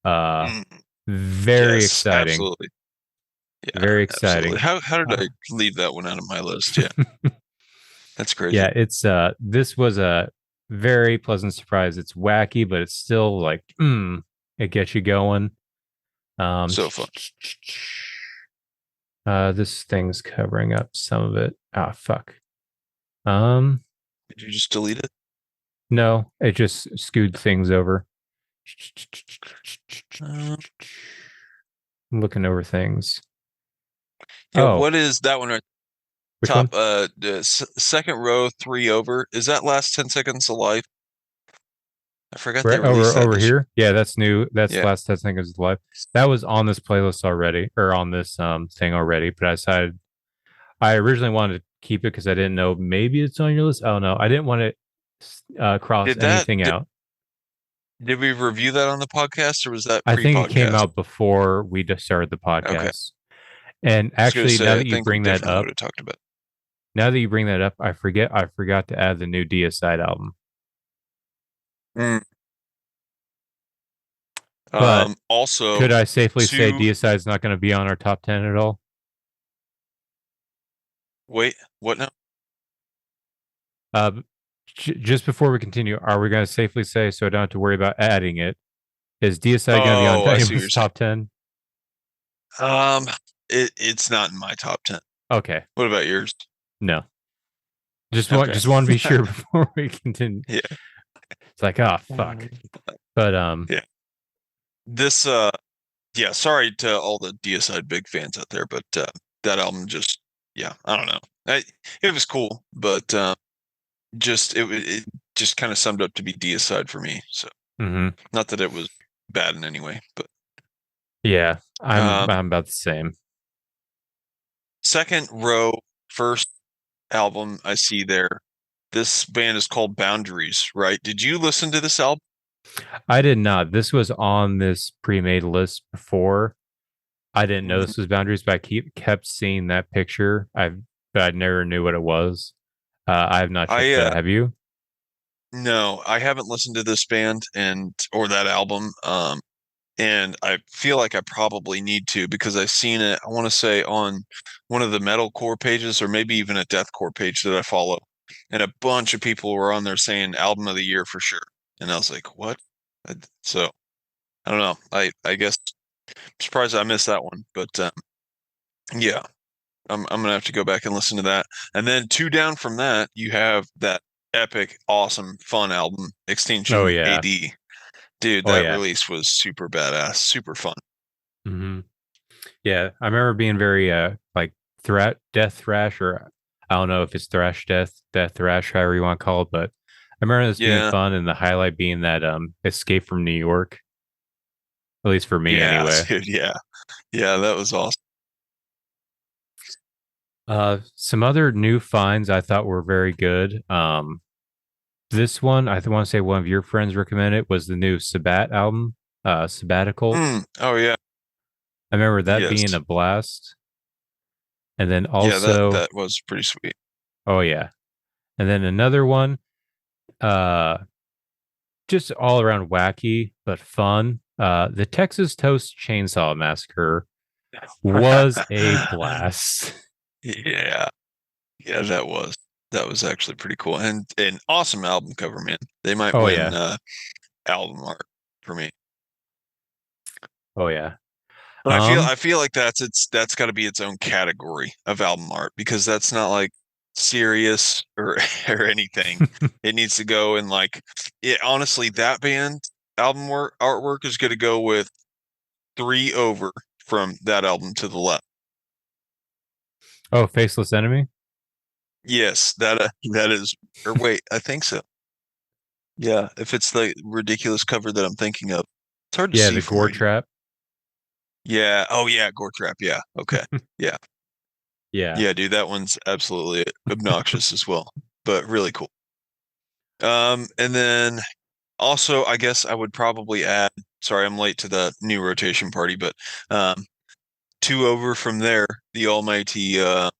Uh, Mm, very yes, exciting. absolutely. Yeah, Very absolutely. exciting. How did Uh, I leave that one out of my list? Yeah, that's crazy. yeah, it's this was a very pleasant surprise. It's wacky, but it's still like it gets you going. Um So fun. this thing's covering up some of it. Ah, fuck. Um Did you just delete it? no, it just scooted things over. Uh, I'm looking over things. yeah, Oh, what is that one right which top? one? The second row, three over. Is that Last 10 Seconds of Life? I forgot they Right released that over this year. here. Yeah, that's new. That's Yeah. last testing is live. That was on this playlist already, or on this thing already. But I decided I originally wanted to keep it because I didn't know maybe it's on your list. Oh no, I didn't want it. cross Did that anything out. did we review that on the podcast or was that I think it came pre-podcast? out before we just started the Okay. podcast. And I was gonna actually, now say I that you think we bring that definitely up, would have talked about I forgot to add the new Deicide album. it. Mm. But Also could I safely say two Deicide's not going to be on our top 10 at all? wait, what now? Uh, just before we continue, are we going to safely say, so I don't have to worry about adding it, is Deicide going to be on Oh, I see what you're anyone's saying. top 10? It's not in my top 10. Okay. What about yours? No. Okay. Just want to be sure before we continue. Yeah. It's like, oh fuck. But Yeah. This yeah, sorry to all the Deicide big fans out there, but that album just yeah, I don't know. It was cool, but it just kind of summed up to be Deicide for me. So mhm. not that it was bad in any way, but Yeah, um I'm about the same. second row, first album I see there. This band is called Boundaries, right? Did you listen to this album? I did not. This was on this pre-made list before. I didn't know Mhm. this was Boundaries, but I kept seeing that picture. But I never knew what it was. I have not checked I it out. Have you? No, I haven't listened to this band or that album. And I feel like I probably need to because I've seen it, I want to say on one of the metalcore pages or maybe even a deathcore page that I follow. And a bunch of people were on there saying album of the year for sure. And I was like, what? So I don't know. I guess I'm surprised I missed that one. But yeah, I'm gonna have to go back and listen to that. And then two down from that, you have that epic, awesome, fun album, Oh Extinction yeah. AD. Dude, Oh that yeah. release was super badass, super fun. hmm Yeah, I remember being very like death thrash, or I don't know if it's death thrash, however you want to call it, but I remember this being Yeah, fun, and the highlight being that Escape from New York, at least for me yeah, anyway. dude, yeah, yeah, that was awesome. Some other new finds I thought were very good. This one I want to say one of your friends recommended was the new Sabat album, Sabbatical. Oh yeah, I remember that yes, being a blast. And then yeah, that also, that was pretty sweet. oh yeah, and then another one, uh, just all around wacky but fun. The Texas Toast Chainsaw Massacre was a blast. Yeah, yeah, that was actually pretty cool and an awesome album cover, man. They might Oh win yeah, album art for me. oh yeah. But I feel Um, I feel like that's got to be its own category of album art because that's not like serious or or anything. It needs to go in like it honestly that band album artwork is going to go with three over from that album to the left. oh, Faceless Enemy. Yes, that is or wait, I think so. Yeah, if it's the ridiculous cover that I'm thinking of. It's hard to Yeah, see the from Gore right here. Trap. Yeah. Oh yeah, Gore Trap. Yeah. Okay. Yeah. Yeah. Yeah, dude, that one's absolutely obnoxious as well, but really cool. And then also, I guess I would probably add, sorry, I'm late to the new rotation party, but um, two over from there, the almighty to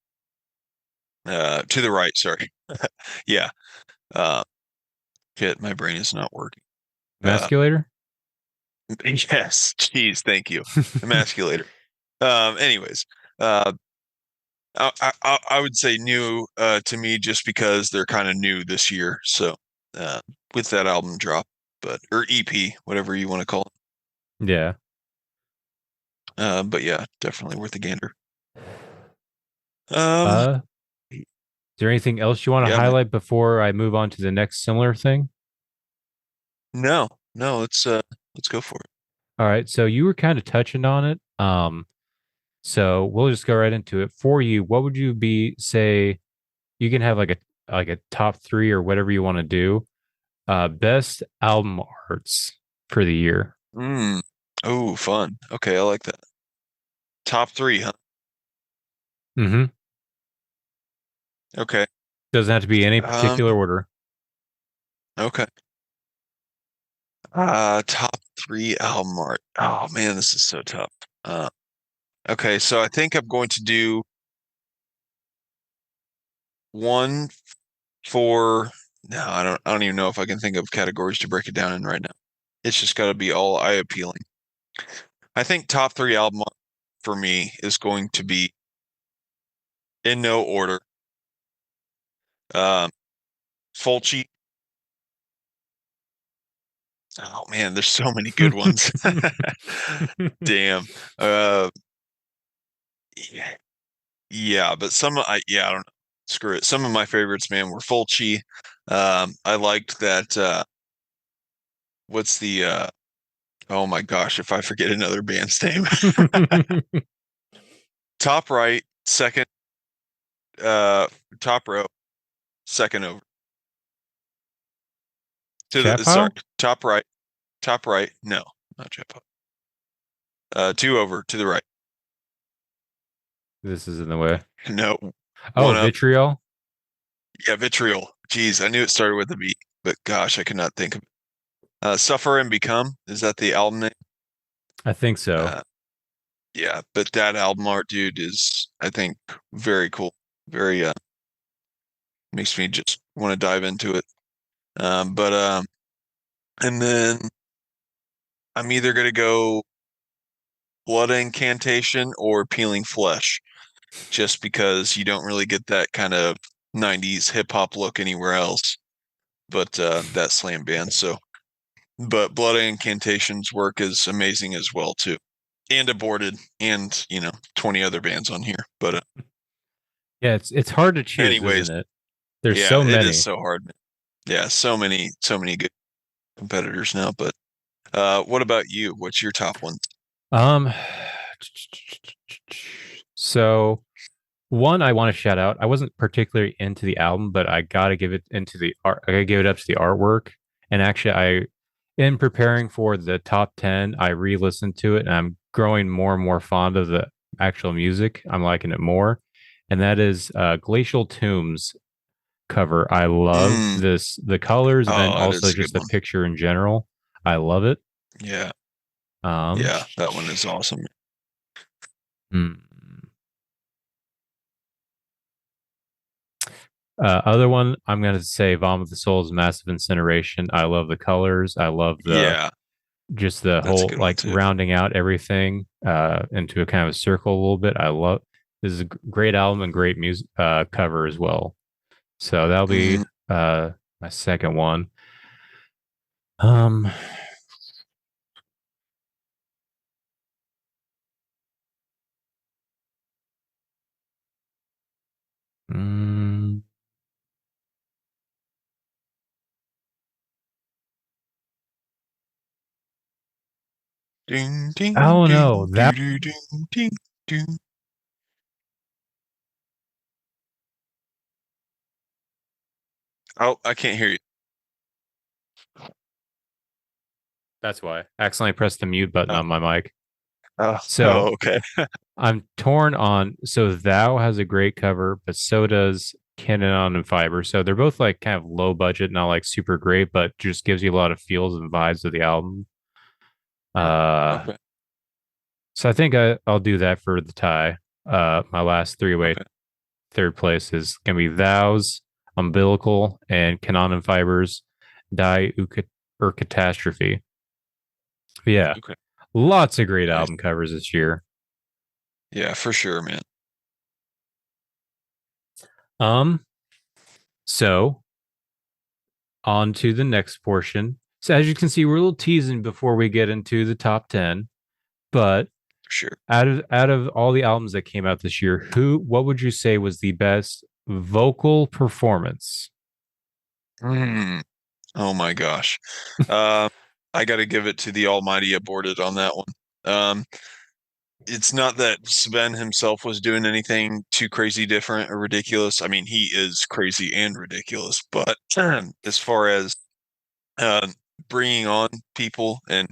the right, sorry. Yeah. Uh, shit, my brain is not working. Uh, Emasculator. yes, geez, thank you. Emasculator. Anyways, uh, I would say new to me just because they're kind of new this year. So uh, with that album drop, but or EP, whatever you want to call Yeah. it. But yeah, definitely worth a gander. Um, Is there anything else you want to yeah, man. highlight before I move on to the next similar thing? No, no, let's go for it. All right. So you were kind of touching on it. So we'll just go right into it. For you, what would you be say you can have like a top three or whatever you want to do. Best album arts for the year. Mm. Oh, fun. Okay, I like that. Top three, huh? Mm-hmm. Okay. Doesn't have to be any Um, particular order. Okay. Top three album art. Oh man, this is so tough. Okay, so I think I'm going to do one for no, I don't even know if I can think of categories to break it down in right now. It's just gotta be all eye appealing. I think top three album art for me is going to be in no order. Um Fulci. Oh man, there's so many good ones. Damn. Uh yeah, yeah, but I don't know. Screw it. Some of my favorites, man, were Fulci. I liked that what's the oh my gosh, if I forget another band's name. Top right, second uh top row, second over. To Chat the sorry, pile? top right, no, not Jeff. Two over to the right. This is in the way. No, Oh, one up. vitriol. Yeah, Vitriol. Jeez, I knew it started with a B, but gosh, I could not think of it. Suffer and Become, is that the album name? I think so. Uh, yeah, but that album art, dude, is I think very cool. Very makes me just want to dive into it. But and then I'm either gonna go Blood Incantation or Peeling Flesh, just because you don't really get that kind of 90s hip hop look anywhere else. But that slam band. So but Blood Incantation's work is amazing as well too. And Aborted and 20 other bands on here. But Yeah, it's hard to choose, anyways, isn't it? There's yeah, so it is many. so hard. Yeah, so many good competitors now. But what about you? What's your top one? Um, so one I want to shout out. I wasn't particularly into the album, but I gotta give it into the art. I gotta give it up to the artwork. And actually, in preparing for the top 10, I re-listened to it, and I'm growing more and more fond of the actual music. I'm liking it more, and that is Glacial Tombs cover. I love Mm, the colors, and then oh, that also is a good just the one. picture in general. I love it. Yeah, Um, yeah, that one is awesome. hmm. Other one, I'm gonna say Vomit of the Soul's Massive Incineration. I love the colors. I love the Yeah, just the that's a whole good one like too. rounding out everything into a kind of a circle a little bit. I love this is a great album and great music cover as well. So that'll be Mm, my second one. Um, mm, ding, I ding, don't know ding, doo, that. doo, ding, ding, ding. Oh, I can't hear you. That's why I accidentally pressed the mute button Oh, on my mic. oh, So oh, okay. I'm torn on. So Thou has a great cover, but so does Canon and Fiber. So they're both like kind of low budget, not like super great, but just gives you a lot of feels and vibes of the album. Right. Uh, Okay. so I think I'll do that for the tie. My last three-way Okay. third place is gonna be Thou's, Umbilical, and Canon and Fibers, Die or Catastrophe. But yeah, Okay. lots of great Nice. album covers this year. Yeah, for sure, man. Um, so on to the next portion. So as you can see, we're a little teasing before we get into the top 10, but For sure. out of all the albums that came out this year, what would you say was the best vocal performance? Mm. Oh my gosh. Uh, I got to give it to the Almighty Aborted on that one. It's not that Sven himself was doing anything too crazy different or ridiculous. I mean, he is crazy and ridiculous, but as far as uh, bringing on people and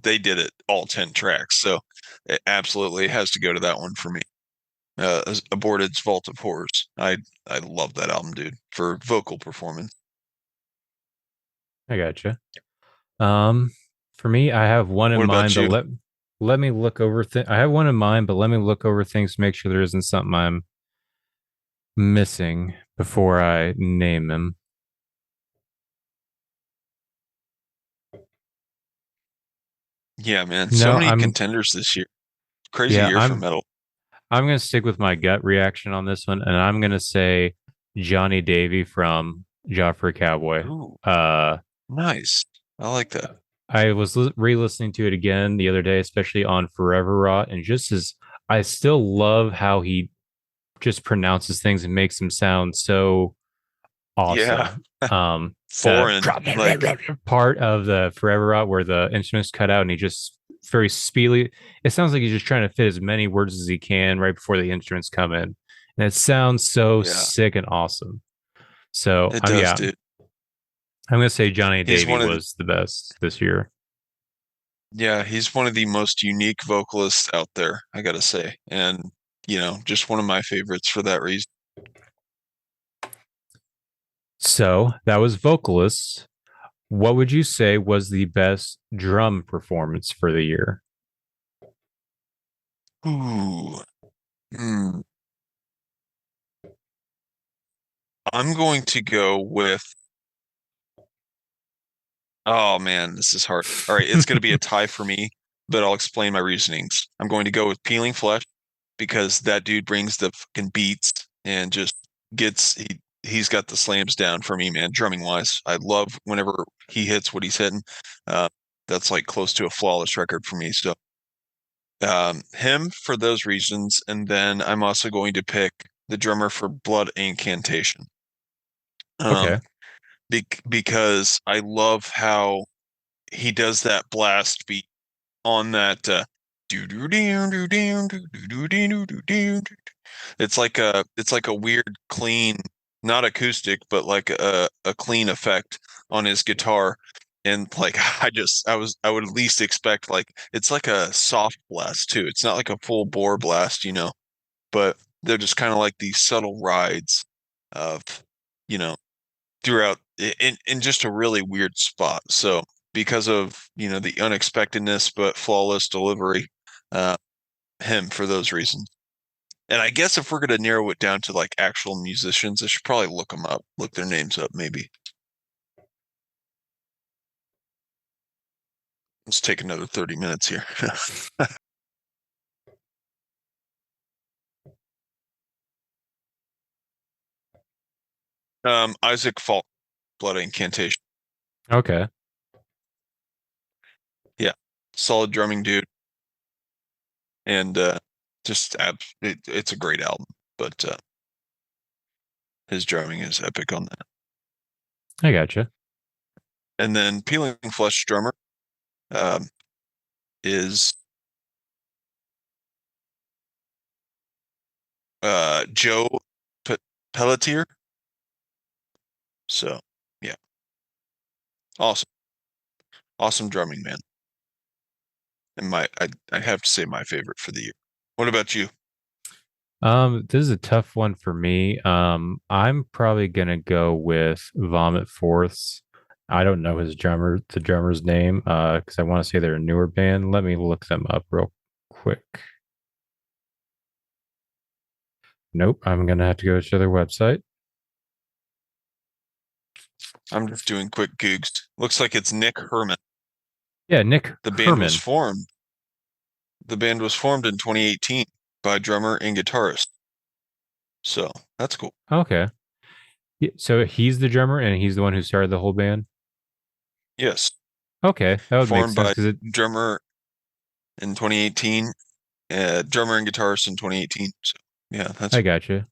they did it all 10 tracks, so it absolutely has to go to that one for me. Aborted's Vault of Horrors. I love that album, dude, for vocal performance. I gotcha. Um, for me, I have one in What mind, about but you? let me look over. I have one in mind, but let me look over things to make sure there isn't something I'm missing before I name them. Yeah, man. So No, many I'm contenders this year. Crazy yeah, year for metal. I'm gonna stick with my gut reaction on this one, and I'm gonna say Johnny Davy from Joffrey Cowboy. Ooh, Uh, nice. I like that. I was re-listening to it again the other day, especially on Forever Rot, and just as I still love how he just pronounces things and makes them sound so Yeah, awesome. The foreign. Like, part of the Forever Rot where the instruments cut out and he just very speedily. It sounds like he's just trying to fit as many words as he can right before the instruments come in, and it sounds so yeah, sick and awesome. So it does, yeah, dude. I'm gonna say Johnny He's Davy one of was the best this year. Yeah, he's one of the most unique vocalists out there, I gotta say. And, just one of my favorites for that reason. So that was vocalists. What would you say was the best drum performance for the year? Ooh. Hmm. I'm going to go with, oh man, this is hard. All right, it's going to be a tie for me, but I'll explain my reasonings. I'm going to go with Peeling Flesh because that dude brings the fucking beats and just he's got the slams down for me, man, drumming wise. I love whenever he hits what he's hitting. Uh, that's like close to a flawless record for me. So him for those reasons, and then I'm also going to pick the drummer for Blood Incantation. Um, Okay. because I love how he does that blast beat on that do do do do do do do do do. It's like a weird clean, not acoustic, but like a clean effect on his guitar. And like I would at least expect like it's like a soft blast too. It's not like a full bore blast, but they're just kind of like these subtle rides of, you know, throughout in just a really weird spot. So because of, the unexpectedness but flawless delivery, uh, him for those reasons. And I guess if we're gonna narrow it down to like actual musicians, I should probably look them up, look their names up, maybe. Let's take another 30 minutes here. Isaac Falk, Blood Incantation. Okay. Yeah, solid drumming dude, and it's a great album. But his drumming is epic on that. I gotcha. And then Peeling Flesh drummer um, is Joe P Pelletier. So yeah, awesome, awesome drumming, man. And I have to say my favorite for the year. What about you? This is a tough one for me. I'm probably gonna go with Vomit Force. I don't know the drummer's name, because I want to say they're a newer band. Let me look them up real quick. Nope, I'm gonna have to go to their website. I'm just doing quick googs. Looks like it's Nick Herman. Yeah, Nick The band was Herman. formed. The band was formed in 2018 by drummer and guitarist. So that's cool. Okay. Yeah, so he's the drummer and he's the one who started the whole band. Yes, Okay, that would make formed sense by because it. drummer in 2018, drummer and guitarist in 2018. So yeah, that's I gotcha.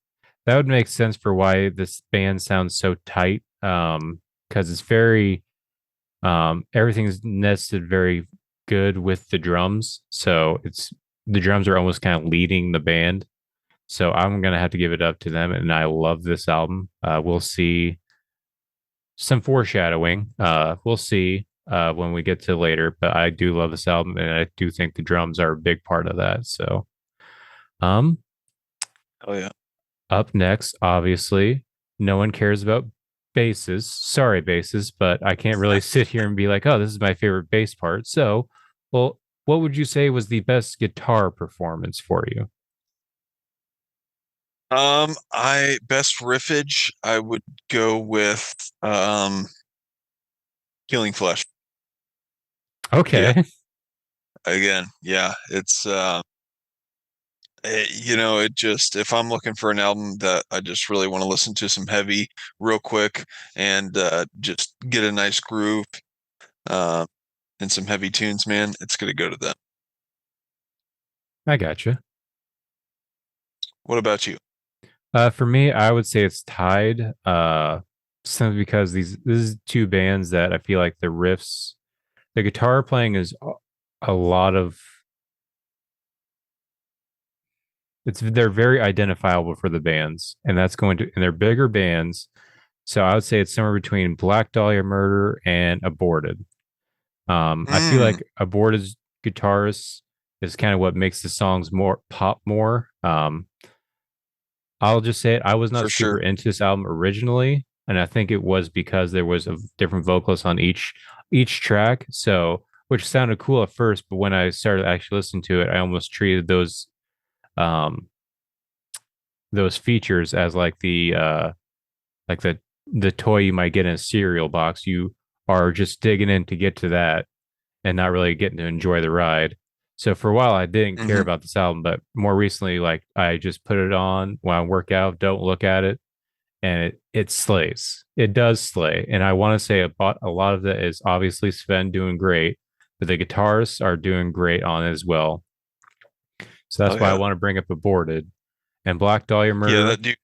That would make sense for why this band sounds so tight. Because it's very everything's nested very good with the drums. So it's the drums are almost kind of leading the band. So I'm gonna have to give it up to them, and I love this album. We'll see some foreshadowing. We'll see when we get to later, but I do love this album, and I do think the drums are a big part of that. So, um, oh yeah. up next, obviously, no one cares about basses. Sorry, basses, but I can't really sit here and be like, oh, this is my favorite bass part. So, well, what would you say was the best guitar performance for you? I best riffage, I would go with Healing Flesh. Yeah, Okay. again, yeah, it's you know, it just if I'm looking for an album that I just really want to listen to some heavy real quick and just get a nice groove uh, and some heavy tunes, man, it's gonna go to them. I gotcha. What about you? For me, I would say it's tied. Simply because this is two bands that I feel like the riffs, the guitar playing is a lot of they're very identifiable for the bands, and that's going to and they're bigger bands. So I would say it's somewhere between Black Dahlia Murder and Aborted. I feel Mm, like Aborted's guitarist is kind of what makes the songs more pop more. I'll just say it. I was not for super sure. into this album originally, and I think it was because there was a different vocalist on each track. So, which sounded cool at first, but when I started actually listening to it, I almost treated um those features as like the toy you might get in a cereal box. You are just digging in to get to that and not really getting to enjoy the ride. So for a while I didn't care Hmm. about this album, but more recently, like I just put it on when I work out, don't look at it, and it slays. It does slay. And I want to say a lot of that is obviously Sven doing great, but the guitarists are doing great on it as well. So Oh that's why I yeah, want to bring up Aborted and Black Dahlia yeah. Murder. That dude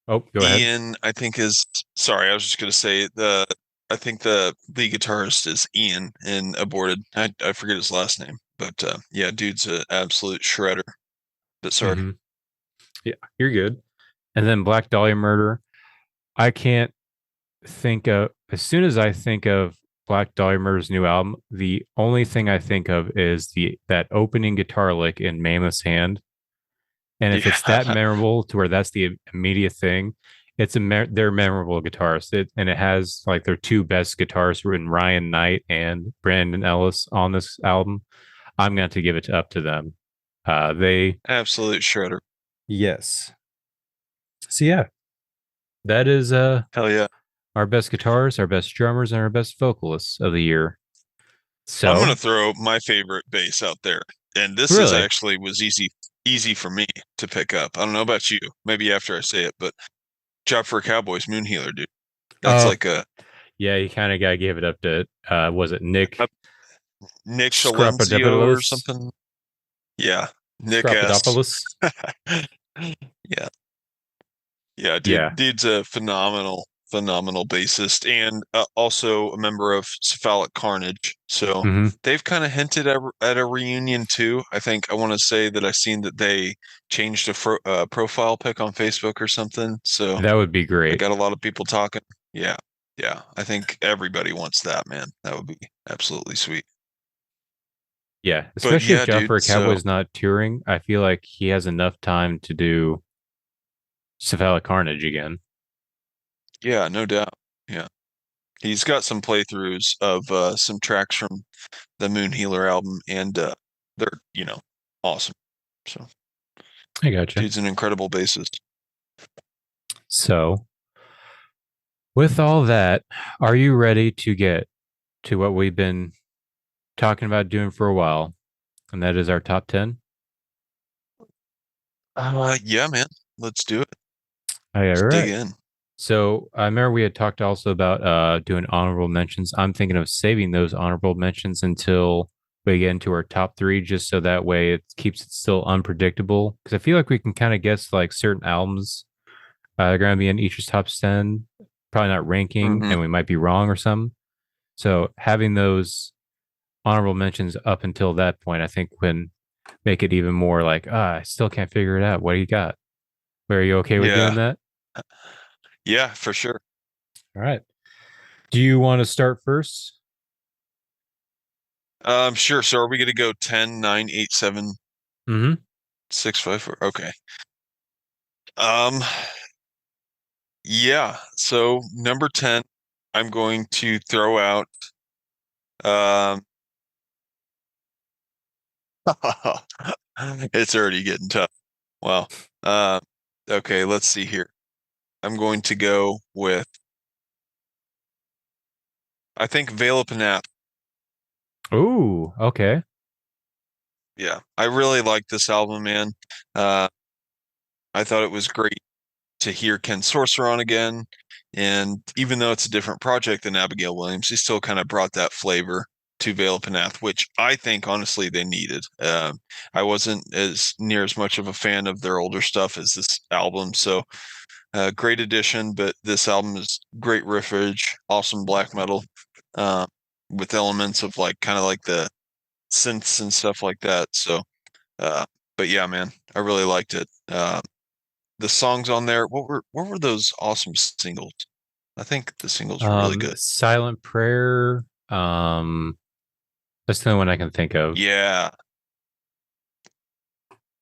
Oh, go ahead. Ian, I think is sorry. I was just gonna say I think the lead guitarist is Ian in Aborted. I forget his last name, but yeah, dude's an absolute shredder. But sorry. Hmm. Yeah, you're good. And then Black Dahlia Murder. I can't think of as soon as I think of Black Dahlia Murder's new album, the only thing I think of is the that opening guitar lick in Mammoth's Hand. And if it's that Yeah, memorable to where that's the immediate thing, it's they're memorable guitarists. And it has like their two best guitarists written Ryan Knight and Brandon Ellis on this album. I'm going to give it up to them. They absolute shredder. yes. So yeah, that is Hell yeah. our best guitarists, our best drummers, and our best vocalists of the year. I'm So gonna throw my favorite bass out there, and this is really, actually was easy for me to pick up. I don't know about you, maybe after I say it, but Job for a Cowboy's Moon Healer, dude. That's oh like a, yeah, you kind of got to give it up to was it Nick a Nick Shalenzio or Scrapadopoulos? something. Yeah, Nick S. Scrapadopoulos? Yeah, yeah, Yeah. dude's a phenomenal bassist and also a member of Cephalic Carnage. So Hmm. they've kind of hinted at a reunion too. I think I want to say that I seen that they changed a profile pic on Facebook or something. So That would be I great. got a lot of people talking. Yeah, yeah. I think everybody wants that, man. That would be absolutely sweet. Yeah, But especially if yeah, Job for dude. a So Cowboy's not touring, I feel like he has enough time to do Cephalic Carnage again. yeah, no doubt. Yeah. He's got some playthroughs of some tracks from the Moon Healer album, and they're, awesome. So, I gotcha. dude's an incredible bassist. So, with all that, are you ready to get to what we've been talking about doing for a while? And that is our top 10. Yeah, man. Let's do it. All Let's dig right. in. So I remember we had talked also about doing honorable mentions. I'm thinking of saving those honorable mentions until we get into our top three, just so that way it keeps it still unpredictable. Because I feel like we can kind of guess like certain albums are going to be in each's top 10, probably not ranking, Hmm. and we might be wrong or something. So having those honorable mentions up until that point, I think can make it even more like, I still can't figure it out. What do you got? Are you okay with doing Yeah. that? Yeah, for sure. All right. Do you want to start first? Sure. So are we gonna go 10, 9, 8, 7, Mm-hmm. 6, 5, 4? Okay. Um, Yeah. So number 10, I'm going to throw out um it's already getting tough. Wow. Uh okay, let's see here. I'm going to go with I think Veil of Panath. Ooh, okay. Yeah. I really like this album, man. Uh I thought it was great to hear Ken Sorcerer on again. And even though it's a different project than Abigail Williams, he still kind of brought that flavor to Veil of Panath, which I think honestly they needed. I wasn't as near as much of a fan of their older stuff as this album, so great addition. But this album is great riffage, awesome black metal, uh, with elements of like kind of like the synths and stuff like that. So, uh, but yeah, man, I really liked it. The songs on there, what were those awesome singles? I think the singles were really good. Silent Prayer. That's the only one I can think of. Yeah,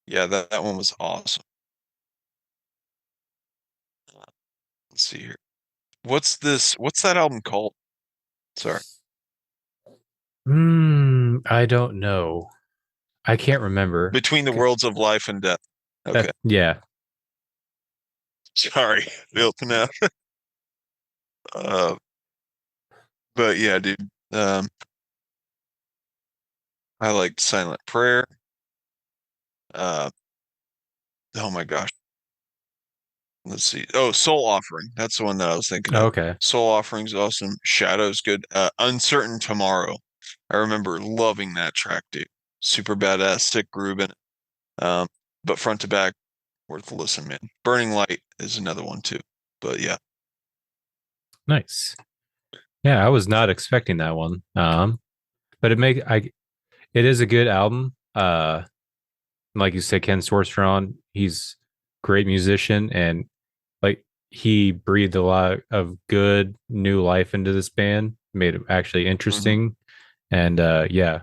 yeah, that one was awesome. Let's see here. What's that album called? Sorry. I don't know. I can't remember. Between the Worlds of Life and Death. Okay. Yeah. Sorry. Built now. Uh, but yeah, dude. I liked Silent Prayer. Uh, oh my gosh. Let's see. Oh, Soul Offering. That's the one that I was thinking of. Okay. Soul Offering's awesome. Shadow's good. Uncertain Tomorrow. I remember loving that track, dude. Super badass, sick groove in it. But front to back, worth a listen, man. Burning Light is another one too. But yeah, Nice. Yeah, I was not expecting that one. But it is a good album. Like you said, Ken Sorceron, he's great musician and like he breathed a lot of good new life into this band, made it actually interesting. And yeah,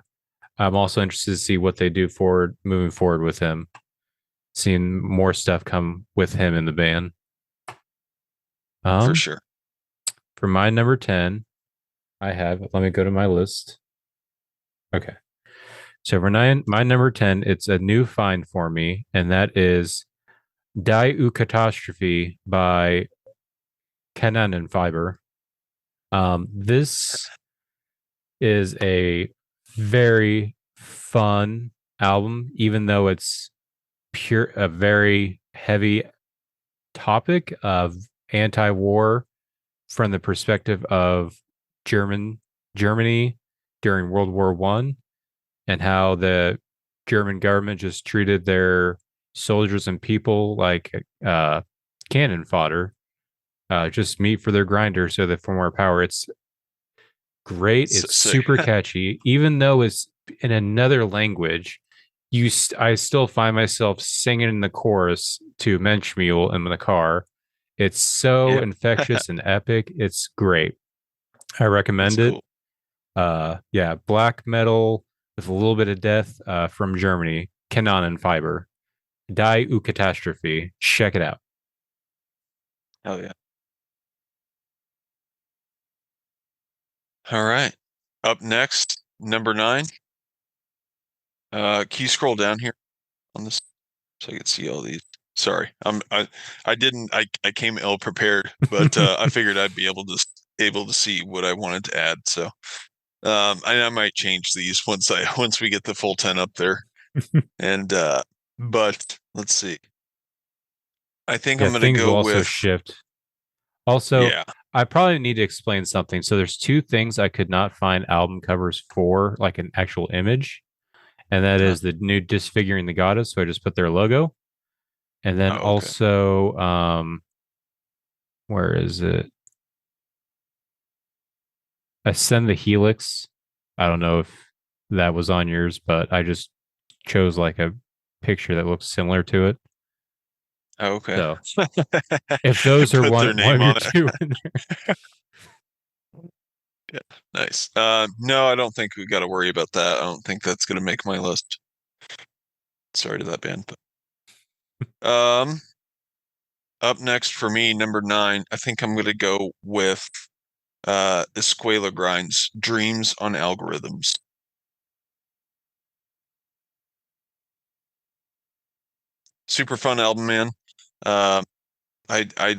I'm also interested to see what they do forward moving forward with him, seeing more stuff come with him in the band. for Um, sure. for my number 10, I have, let me go to my list. Okay. So for my number 10, it's a new find for me, and that is Die U Catastrophe by Kenan and Fiber. This is a very fun album, even though it's a very heavy topic of anti-war from the perspective of Germany during World War One, and how the German government just treated their soldiers and people like cannon fodder, just meat for their grinder, so that for more power. It's great. So It's sick. super catchy, even though it's in another language. I still find myself singing in the chorus to Menschmule in the car. It's so Yeah, infectious and epic. It's great. I that's recommend it. cool. Yeah, black metal with a little bit of death from Germany. Canon and Fiber. Die U Catastrophe. Check it out. Oh yeah. All right. Up next, number 9. Can you scroll down here on this so I can see all these? Sorry, I didn't I came ill prepared, but I figured I'd be able to see what I wanted to add. So I might change these once we get the full 10 up there. And but let's see. I think Yeah, I'm gonna things will go also with shift. Also, yeah. I probably need to explain something. So there's two things I could not find album covers for, like an actual image, and that Uh, is the new Disfiguring the Goddess. So I just put their logo, and then oh, okay. also, where is it? Ascend the Helix. I don't know if that was on yours, but I just chose like a picture that looks similar to it. Oh, okay. So if those are Put their one name of your on it. two in Yeah, nice. No, I don't think we got to worry about that. I don't think that's gonna make my list. Sorry to that band, but Up next for me, number 9, I think I'm gonna go with Escuela Grinds, Dreams on Algorithms. Super fun album, man. I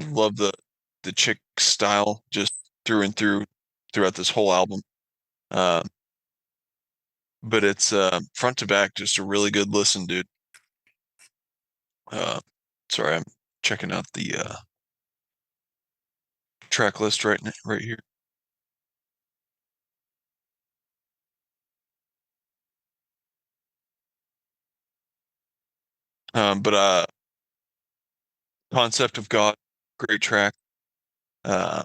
love the chick style just through and through throughout this whole album. Uh, but it's front to back just a really good listen, dude. Sorry, I'm checking out the track list right here. But Concept of God, great track. Uh,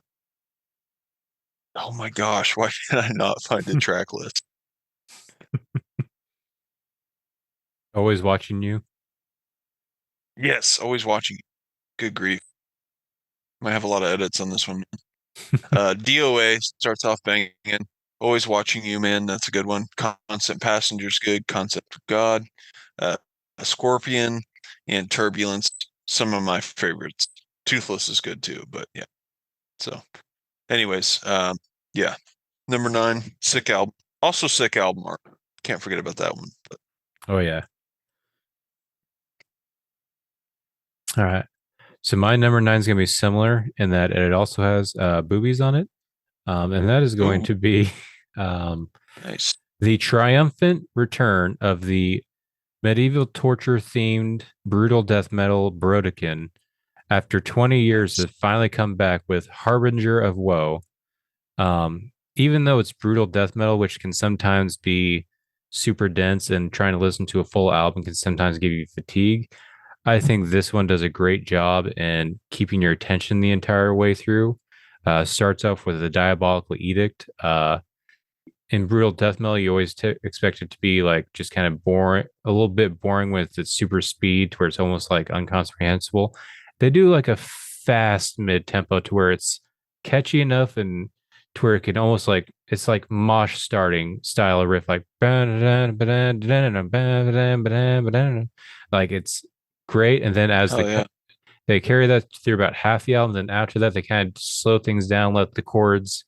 oh my gosh, why can I not find the track list? Always watching you. Yes, always watching. Good grief. Might have a lot of edits on this one. DOA starts off banging. Always watching you, man. That's a good one. Constant Passenger's good. Concept of God. A Scorpion and Turbulence. Some of my favorites. Toothless is good too, but yeah. So, anyways, yeah. Number 9, sick album. Also sick album art. Can't forget about that one. But Oh yeah. All right. So my number 9 is gonna be similar in that it also has boobies on it. And that is going ooh, to be um, nice. the triumphant return of the medieval torture themed brutal death metal Brodekin. After 20 years, Nice. has finally come back with Harbinger of Woe. Even though it's brutal death metal, which can sometimes be super dense and trying to listen to a full album can sometimes give you fatigue, I think this one does a great job in keeping your attention the entire way through. Starts off with a diabolical edict. In brutal death metal, you always expect it to be like just kind of boring, a little bit boring with its super speed, to where it's almost like incomprehensible. They do like a fast mid tempo to where it's catchy enough and to where it can almost like it's like mosh starting style of riff, like it's great. And then as Oh yeah. they carry that through about half the album, then after that they kind of slow things down, let the chords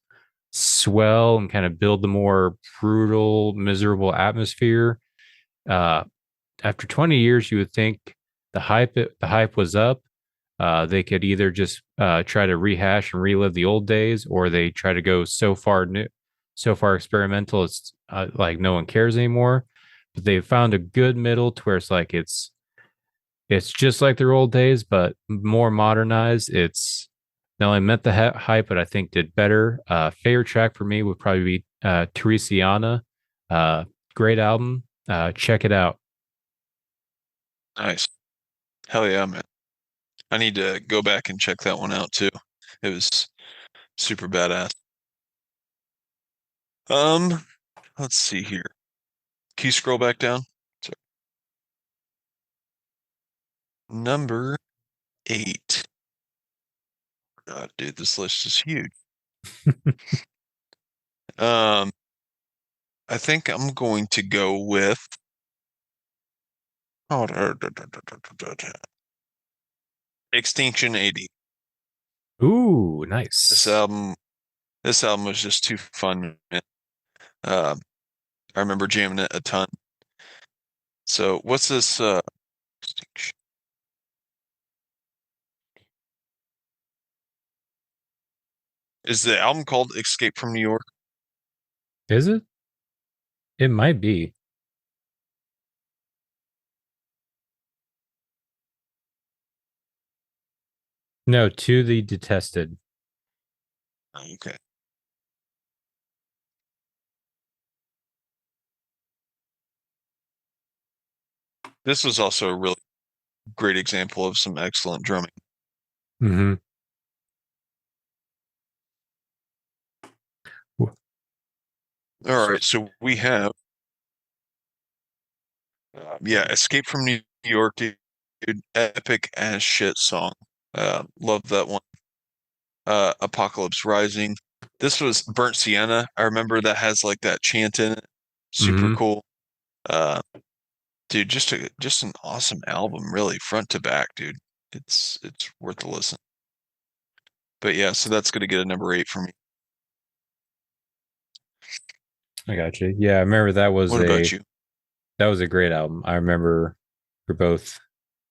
swell and kind of build the more brutal, miserable atmosphere. Uh, After 20 years, you would think the hype was up. They could either just try to rehash and relive the old days, or they try to go so far new, so far experimental. It's like no one cares anymore. But they found a good middle to where it's just like their old days, but more modernized. It's not only met the hype, but I think did better. Favorite track for me would probably be Teresiana. Uh, Great album. Check it out. Nice. Hell yeah, man. I need to go back and check that one out too. It was super badass. Um, let's see here. Can you scroll back down? Sorry. Number 8. God, dude, this list is huge. Um, I think I'm going to go with oh, Extinction 80. Ooh, This nice. album, this album was just too fun, man. Um, I remember jamming it a ton. So what's this? Extinction? Is the album called Escape from New York? Is it? It might be. No, To the Detested. Okay. This was also a really great example of some excellent drumming. Mm-hmm. All right, so we have yeah, Escape from New York, dude, epic as shit song. Love that one. Apocalypse Rising. This was Burnt Sienna. I remember that has like that chant in it. Super Mm-hmm. cool. Uh, dude, just an awesome album, really, front to back, dude. It's worth a listen. But yeah, so that's gonna get a number 8 for me. I got you. Yeah, I remember that was What about you? that was a great album. I remember we're both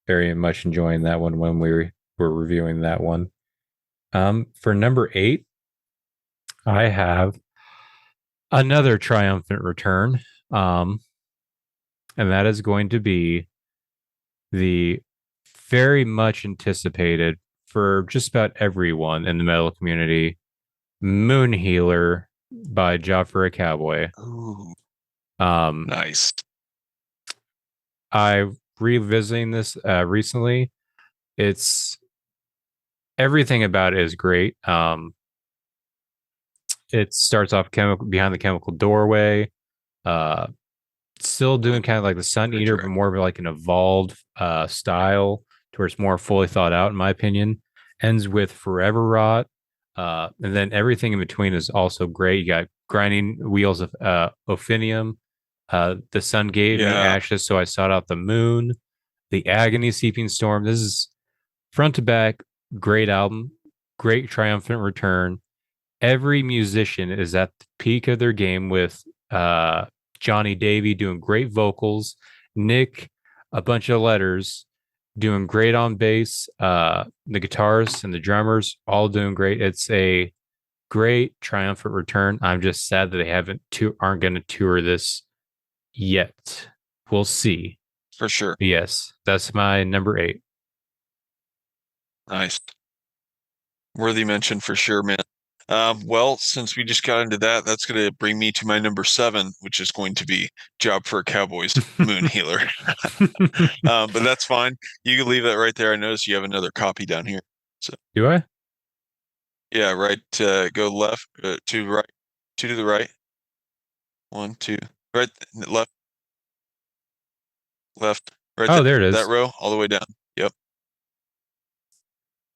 very much enjoying that one when were reviewing that one. For number 8, I have another triumphant return. Um, and that is going to be the very much anticipated for just about everyone in the metal community, Moon Healer by Job for a Cowboy. Ooh, Um, nice. I revisiting this recently. It's everything about it is great. It starts off chemical behind the chemical doorway. Uh, Still doing kind of like the Sun Good Eater, but track. more of like an evolved style to where it's more fully thought out, in my opinion. Ends with Forever Rot. And then everything in between is also great. You got Grinding Wheels of Ophinium. The Sun Gave Me Yeah, Ashes, so I sought out the moon. The Agony Seeping Storm. This is front to back, great album, great triumphant return. Every musician is at the peak of their game with Johnny Davy doing great vocals, Nick, a bunch of letters, doing great on bass, the guitarists and the drummers all doing great. It's a great triumphant return. I'm just sad that they aren't going to tour this yet. We'll see. for sure. Yes, that's my number 8. Nice. Worthy mention for sure, man. Well, since we just got into that, that's going to bring me to my number 7, which is going to be Job for a Cowboy's Moon Healer. But that's fine. You can leave that right there. I notice you have another copy down here. So Do I? yeah, right. Go left, to right, 2 to the right. 1, 2, right, left, left, right Oh, there. there it That is. row all the way down. Yep.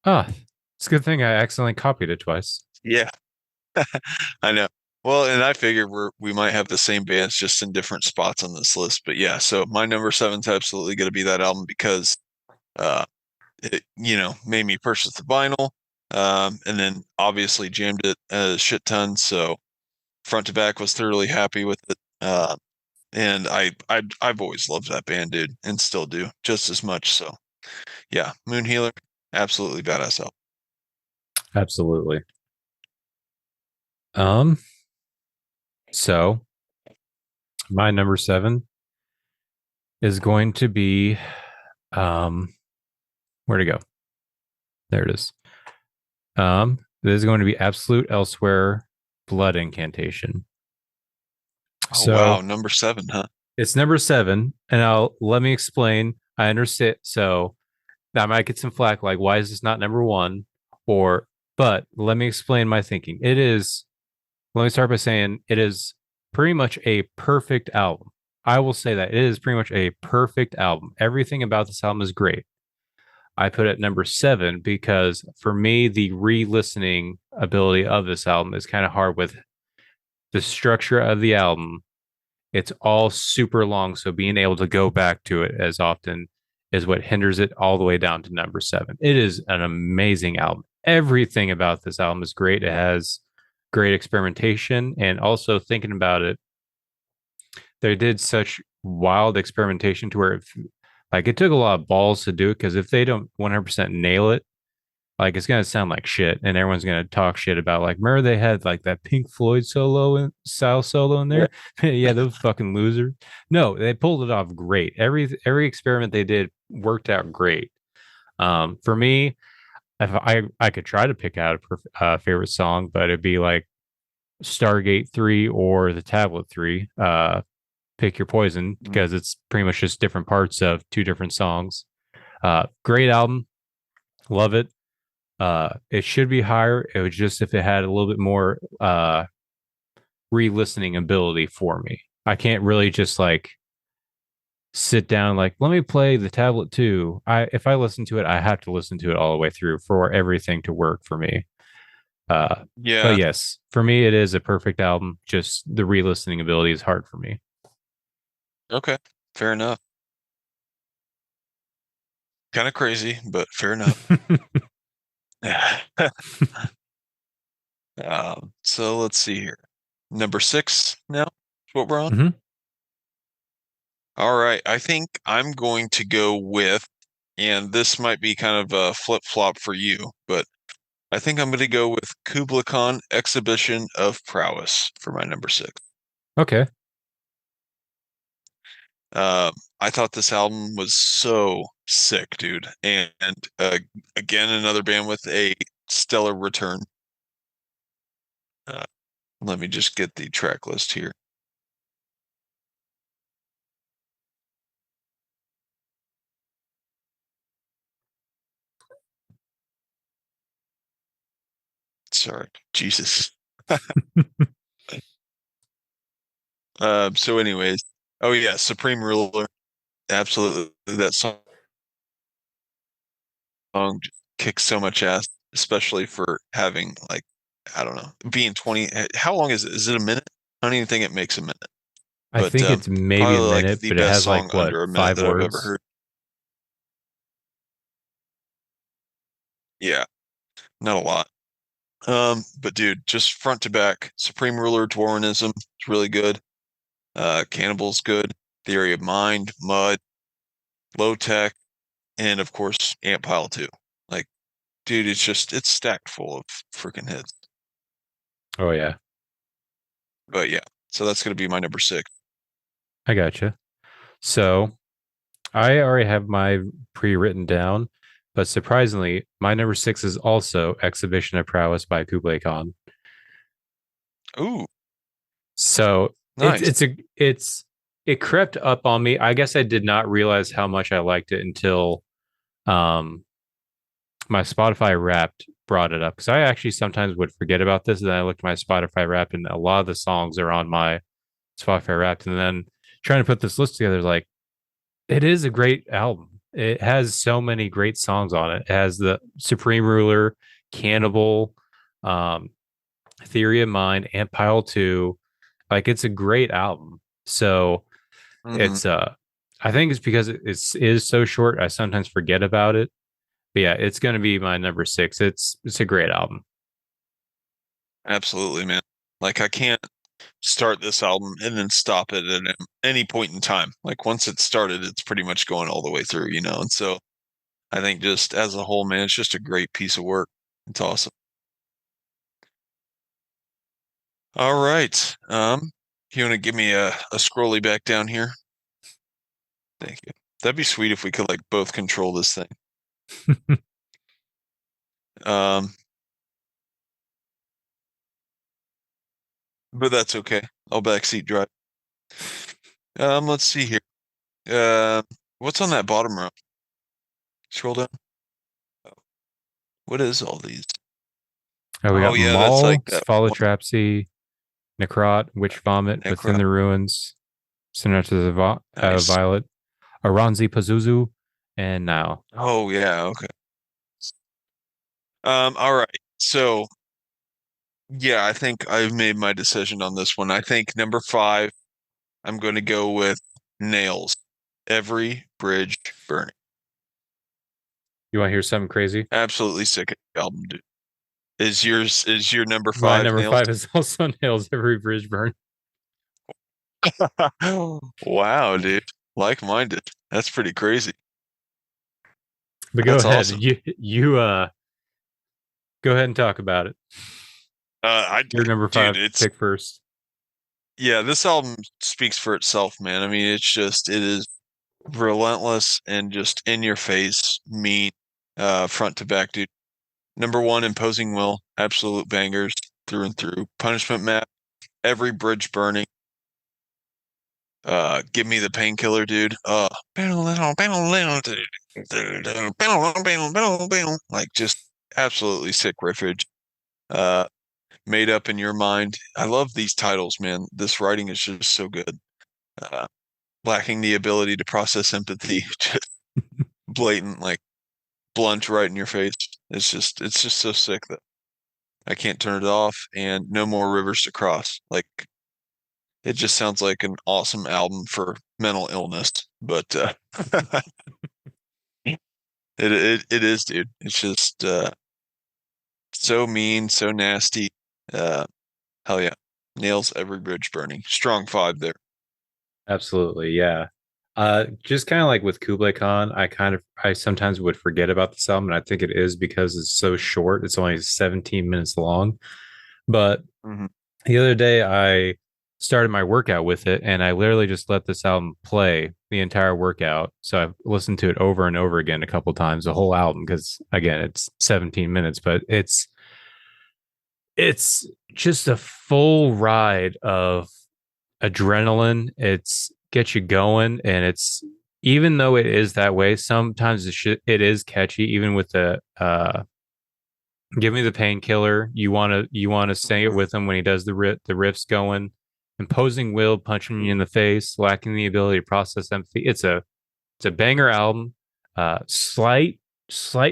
Ah, it's a good thing I accidentally copied it twice. Yeah, I know. Well, and I figured we might have the same bands just in different spots on this list. But yeah, so my number 7's absolutely going to be that album because it, made me purchase the vinyl, and then obviously jammed it a shit ton. So front to back was thoroughly happy with it. And I've always loved that band, dude, and still do just as much. So yeah, Moon Healer, absolutely badass album. Absolutely. Um, so my number 7 is going to be where to go? There it is. This is going to be Absolute Elsewhere Blood Incantation. Oh So wow, number 7, huh? it's number 7, and let me explain. I understand. So I might get some flack, like, why is this not number 1? But let me explain my thinking. Let me start by saying it is pretty much a perfect album. I will say that it is pretty much a perfect album. Everything about this album is great. I put it number 7 because for me, the re-listening ability of this album is kind of hard with the structure of the album. It's all super long, so being able to go back to it as often is what hinders it all the way down to number 7. It is an amazing album. Everything about this album is great. It has great experimentation, and also thinking about it, they did such wild experimentation to where it took a lot of balls to do it, because if they don't 100% nail it, like it's gonna sound like shit, and everyone's gonna talk shit about, like, remember they had like that Pink Floyd style solo in there. Yeah, those fucking losers. No, they pulled it off great. Every experiment they did worked out great. For me, if I could try to pick out a favorite song, but it'd be like Stargate 3 or the Tablet 3. Pick your poison, because it's pretty much just different parts of two different songs. Great album, love it. It should be higher. It was just if it had a little bit more re-listening ability for me. I can't really just like sit down like, let me play the Tablet 2. If I listen to it, I have to listen to it all the way through for everything to work for me. But Yeah. yes, for me it is a perfect album. Just the re-listening ability is hard for me. Okay. Fair enough. Kind of crazy, but fair enough. So let's see here. Number 6 now is what we're on. Mhm. All right. I think I'm going to go with, and this might be kind of a flip-flop for you, but I think I'm going to go with Kubla Khan Exhibition of Prowess for my number 6. Okay. I thought this album was so sick, dude. And again, another band with a stellar return. Uh, Let me just get the track list here. Sorry, Jesus. So anyways, oh yeah, Supreme Ruler, absolutely. That song just kicks so much ass, especially for having like, I don't know, being 20. How long is it? Is it a minute? I don't even think it makes a minute. I But think it's maybe a probably like minute, the but it best has song like what, under a minute 5 that I've ever words? heard. Yeah, not a lot. But dude, just front to back, Supreme Ruler, Dwarvenism, it's really good. Cannibal's good. Theory of Mind, Mud, Low Tech, and of course Ant Pile 2. Like, dude, it's stacked full of freaking hits. Oh yeah, But yeah, so that's gonna be my number 6. I gotcha. So I already have my pre-written down, but surprisingly, my number 6 is also Exhibition of Prowess by Kublai Khan. Ooh, So nice. it crept up on me. I guess I did not realize how much I liked it until um my Spotify Wrapped brought it up, because I actually sometimes would forget about this, and then I looked at my Spotify Wrapped, and a lot of the songs are on my Spotify Wrapped, and then trying to put this list together, like it is a great album. It has so many great songs on it. It has the Supreme Ruler, Cannibal, um, Theory of Mind, and Pile 2. Like it's a great album. So Hmm. it's I think it's because is so short. I sometimes forget about it. But yeah, it's gonna be my number 6. It's a great album. Absolutely, man. Like I can't start this album and then stop it at any point in time. Like once it's started, it's pretty much going all the way through, you know? And so I think just as a whole, man, it's just a great piece of work. It's awesome. All right. You want to give me a scrolly back down here? Thank you. That'd be sweet if we could like both control this thing. Um, but that's okay. I'll backseat drive. Let's see here. Uh, what's on that bottom row? Scroll down. What is all these? Oh, we Oh got yeah, that's like Maul, that one. Spalatrapsy, Necrot, Witch Vomit, Within Necro. the Ruins, Sinner to the Nice. Violet, Aranzi Pazuzu, and now. Oh yeah, okay. All right. So yeah, I think I've made my decision on this one. I think number 5, I'm going to go with Nails. Every Bridge Burning. You want to hear something crazy? Absolutely sick album, dude. Is your number My 5 number Nails? 5 is also Nails Every Bridge Burn. Wow, dude. Like-minded. That's pretty crazy. But go That's ahead. awesome. You go ahead and talk about it. I Your number dude, 5 it's pick first. yeah, this album speaks for itself, man. I mean, it is relentless and just in your face, mean, front to back, dude. Number 1, Imposing Will, absolute bangers through and through. Punishment Map, Every Bridge Burning. Give Me the Painkiller, dude. Like just absolutely sick riffage. Uh, Made Up in Your Mind. I love these titles, man. This writing is just so good. Uh, Lacking the ability to process empathy, just blatant, like blunt right in your face. It's just so sick that I can't turn it off. And No More Rivers to Cross. Like it just sounds like an awesome album for mental illness. But It is, dude. It's just so mean, so nasty. Uh, hell yeah, nails every bridge burning. Strong five there. Absolutely, yeah. Just kind of like with Kublai Khan, I sometimes would forget about this album, and I think it is because it's so short. It's only 17 minutes long. But Mhm. the other day I started my workout with it, and I literally just let this album play the entire workout. So I've listened to it over and over again a couple times, the whole album, because again, it's 17 minutes, but it's just a full ride of adrenaline. It's gets you going, and it's even though it is that way, sometimes it is catchy. Even with the give me the painkiller, you want to sing it with him when he does the riffs going, imposing will, punching you in the face, lacking the ability to process empathy. It's a banger album. Slight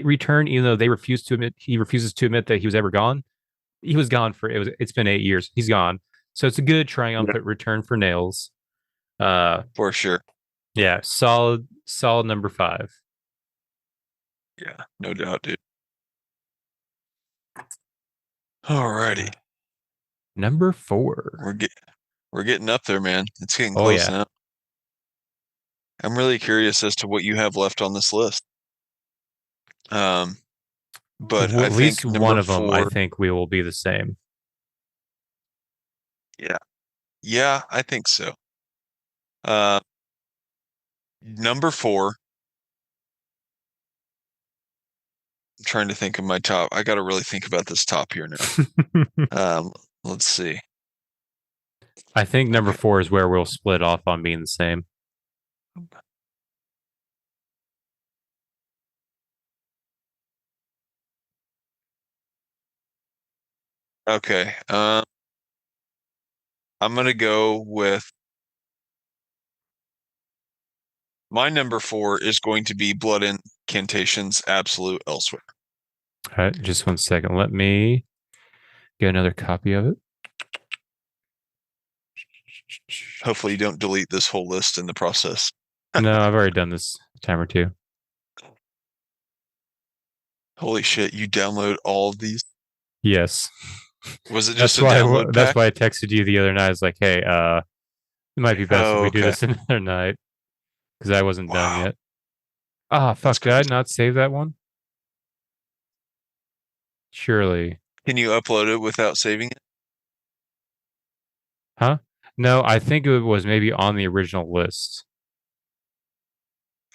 return, even though he refuses to admit that he was ever gone. He was gone for it's been 8 years. He's gone. So it's a good Yeah, triumphant return for Nails. Uh for sure. yeah, solid number five. Yeah, no doubt, dude. Alrighty, Number four. we're get we're getting up there, man. It's getting Oh close yeah. now. I'm really curious as to what you have left on this list. Um, but I At least think one number of them I four, think we will be the same. yeah, yeah, I think so. Uh, number four, I'm trying to think of my top. I got to really think about this top here now. Um, let's see. I think number Okay. 4 is where we'll split off on being the same. Okay. I'm gonna go with my number four is going to be Blood Incantations Absolute Elsewhere. All right, just 1 second. Let me get another copy of it. Hopefully you don't delete this whole list in the process. No, I've already done this a time or two. Holy shit, you download all of these? Yes. Was it just That's a why download that's pack? why I texted you the other night. I was like, "Hey, it might be best if Oh, we do okay. this another night because I wasn't done Wow, yet." Ah, that's fuck! Did I crazy. not save that one? Surely, Can you upload it without saving it? huh? No, I think it was maybe on the original list.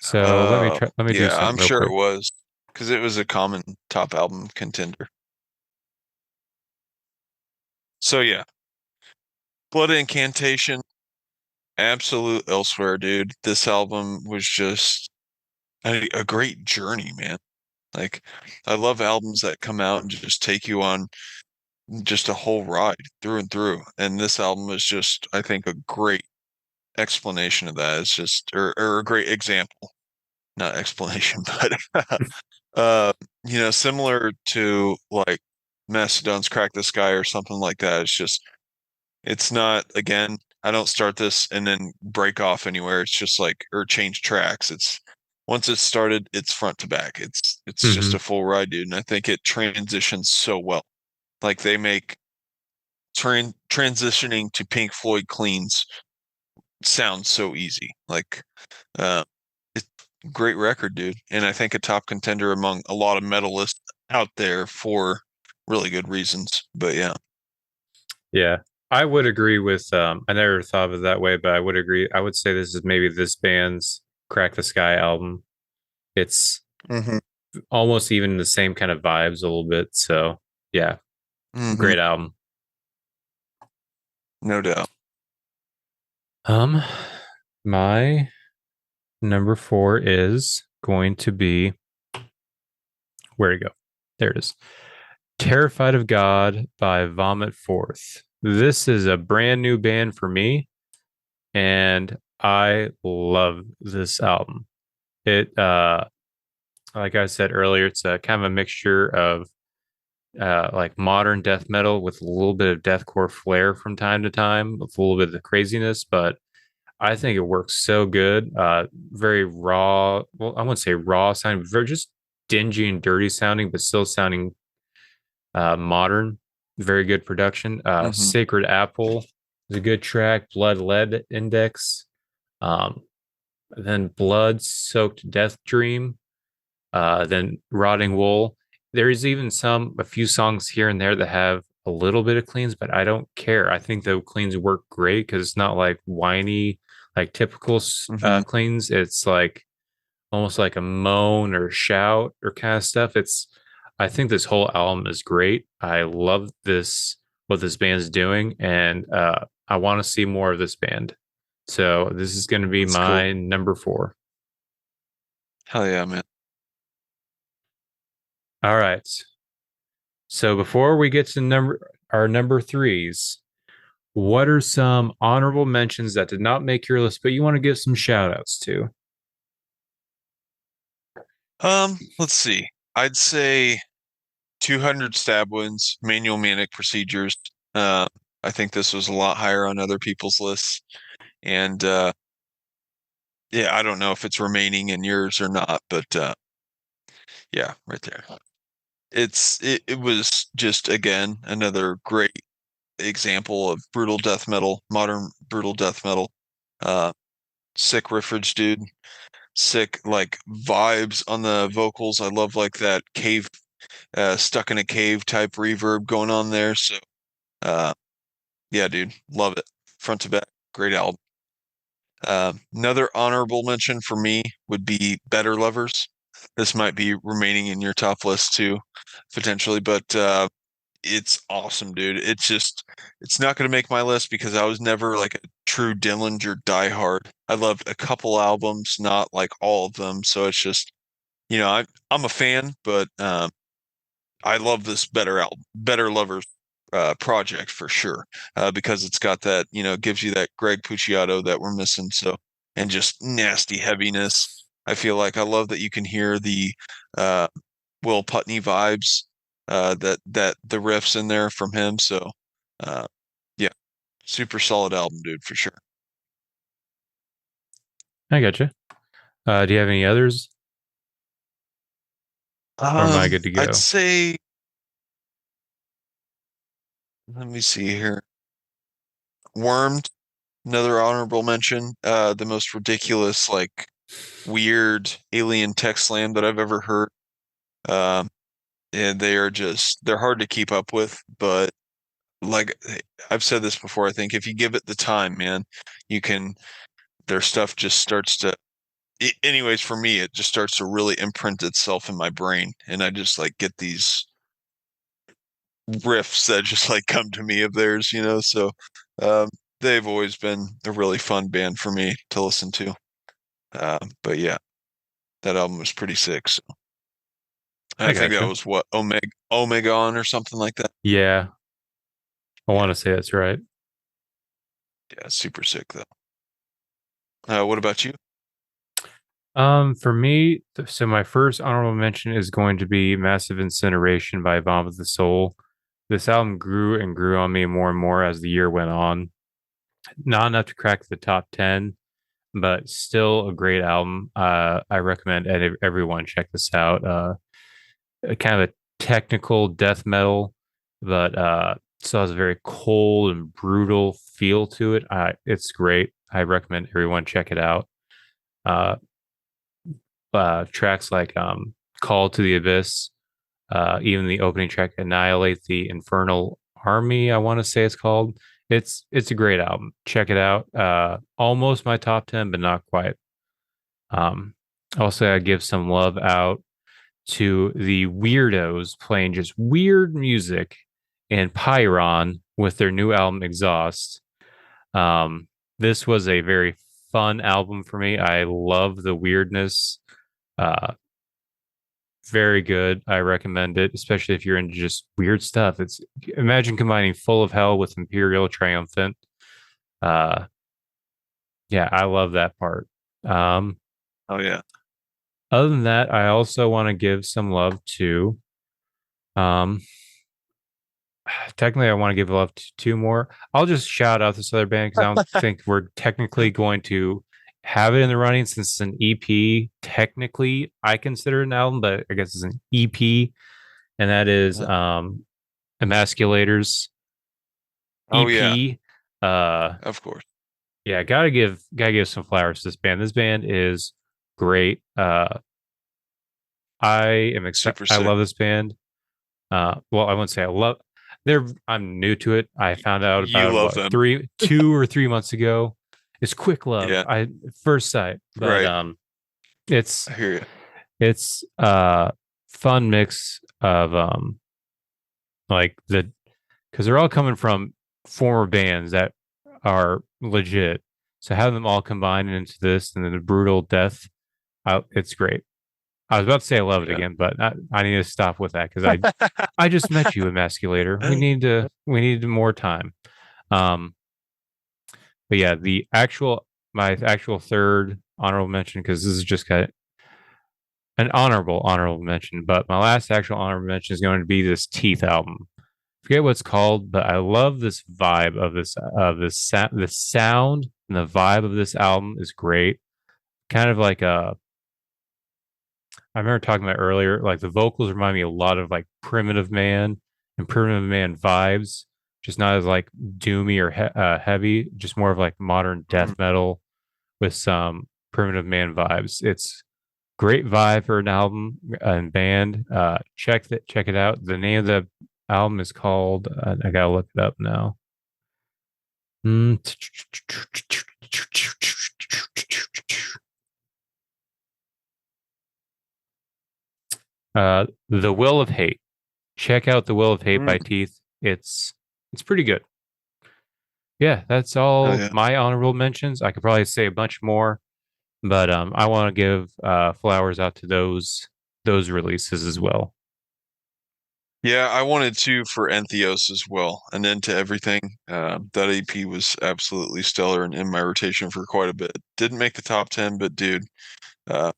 So let me Oh, try. Let me do yeah, something I'm real sure it quick. was because it was a common top album contender. So yeah, Blood Incantation, Absolute Elsewhere, dude. This album was just a great journey, man. Like, I love albums that come out and just take you on just a whole ride through and through. And this album is just, I think, a great explanation of that. It's just, or a great example, not explanation, but uh, similar to like Mastodon's Crack the Sky or something like that. It's just, it's not, again, I don't start this and then break off anywhere. It's just like, or change tracks. It's once it's started, it's front to back. It's just a Hmm. full ride, dude. And I think it transitions so well. Like they make transitioning to Pink Floyd cleans sound so easy. Like uh it's great record, dude. And I think a top contender among a lot of metalists out there for really good reasons. But yeah. Yeah, I would agree with. I never thought of it that way, but I would agree. I would say this is maybe this band's "Crack the Sky" album. It's Hmm. almost even the same kind of vibes a little bit. So yeah, Hmm. great album. No doubt. Um, my number 4 is going to be where to go. There it is. Terrified of God by Vomit Forth. This is a brand new band for me, and I love this album. It like I said earlier, it's a kind of a mixture of like modern death metal with a little bit of deathcore flair from time to time, with a little bit of the craziness, but I think it works so good. Very raw. Well, I wouldn't say raw sound, very just dingy and dirty sounding, but still sounding modern. Very good production. Mhm. Sacred Apple is a good track. Blood Lead Index. Um, then Blood Soaked Death Dream. Then Rotting Wool. There's even a few songs here and there that have a little bit of cleans, but I don't care. I think the cleans work great because it's not like whiny, like typical Mhm. cleans. It's like almost like a moan or shout or kind of stuff. I think this whole album is great. I love what this band's doing, and I want to see more of this band. So this is going to be That's cool. my number 4. Hell yeah, man. All right. So before we get to our number 3s, what are some honorable mentions that did not make your list, but you want to give some shout outs to? Let's see. I'd say 200 stab wounds, manual manic procedures. Uh, I think this was a lot higher on other people's lists. And yeah, I don't know if it's remaining in yours or not, but yeah, right there. It was just again another great example of brutal death metal, modern brutal death metal. Uh, sick riffage, dude. Sick like vibes on the vocals. I love like that cave, stuck in a cave type reverb going on there. So yeah, dude, love it. Front to back, great album. Another honorable mention for me would be Better Lovers. This might be remaining in your top list too, potentially, but it's awesome, dude. It's not going to make my list because I was never like a true Dillinger diehard. I loved a couple albums, not like all of them. So it's just, I'm a fan, but I love this Better Lovers project for sure, because it's got that, gives you that Greg Puciato that we're missing. So, and just nasty heaviness. I feel like I love that you can hear the uh, Will Putney vibes, that the riffs in there from him. So, uh, yeah, super solid album, dude, for sure. I gotcha. Do you have any others, or am I good to I'd go? say, let me see here. Wormed, another honorable mention. The most ridiculous, like weird alien text slam that I've ever heard. Um, and they're hard to keep up with, but like I've said this before, I think if you give it the time, man, you can, their stuff just starts to, anyways, for me, it just starts to really imprint itself in my brain. And I just like get these riffs that just like come to me of theirs, so, um, they've always been a really fun band for me to listen to. But yeah, that album was pretty sick. So I I think that gotcha. was what Omegon or something like that. Yeah, I Yeah, want to say that's right. yeah, super sick though. What about you? For me, so my first honorable mention is going to be Massive Incineration by Vomit of the Soul. This album grew and grew on me more and more as the year went on. Not enough to crack the top 10, but still a great album. I recommend everyone check this out. Kind of a technical death metal, but still has a very cold and brutal feel to it. It's great. I recommend everyone check it out. Uh, Tracks like Call to the Abyss, even the opening track Annihilate the Infernal Army, I want to say it's called. It's a great album. Check it out. Almost my top 10, but not quite. Also, I give some love out to the weirdos playing just weird music and Pyron with their new album Exhaust. Um, this was a very fun album for me. I love the weirdness. Uh, very good. I recommend it, especially if you're into just weird stuff. It's imagine combining Full of Hell with Imperial Triumphant. Uh, yeah, I love that part. Um, Oh yeah. Other than that, I also want to give some love to um technically I want to give love to two more. I'll just shout out this other band because I don't think we're technically going to have it in the running since it's an EP. Technically, I consider it an album, but I guess it's an EP, and that is Emasculators Oh yeah, EP. of course. Yeah, gotta give some flowers to this band. This band is great. I am excited. Super I sick. love this band. Well, I wouldn't say I love. I'm new to it. I found out You about love what them. 2 or 3 months ago. It's quick love. Yeah, I first sight, but right. it's I hear you. it's fun mix of like because they're all coming from former bands that are legit. So having them all combined into this and then the brutal death, it's great. I was about to say I love it Yeah. again, but I need to stop with that because I just met you, Emasculator. We need more time. Um, but yeah, my actual third honorable mention, because this is just got an honorable mention, but my last actual honorable mention is going to be this Teeth album. Forget what it's called, but I love this vibe the sound and the vibe of this album is great. Kind of like I remember talking about earlier, like the vocals remind me a lot of like Primitive Man and Primitive Man vibes, just not as like doomy or heavy, just more of like modern Mhm. death metal with some Primitive Man vibes. It's great vibe for an album and band. Check it out. The name of the album is called. I gotta look it up now. Mm. The Will of Hate. Check out The Will of Hate by Mm. Teeth. It's pretty good. Yeah, that's Oh all yeah. my honorable mentions. I could probably say a bunch more, but I want to give flowers out to those releases as well. Yeah, I wanted to for Entheos as well, and then to everything. That EP was absolutely stellar and in my rotation for quite a bit. Didn't make the top 10, but dude, uh,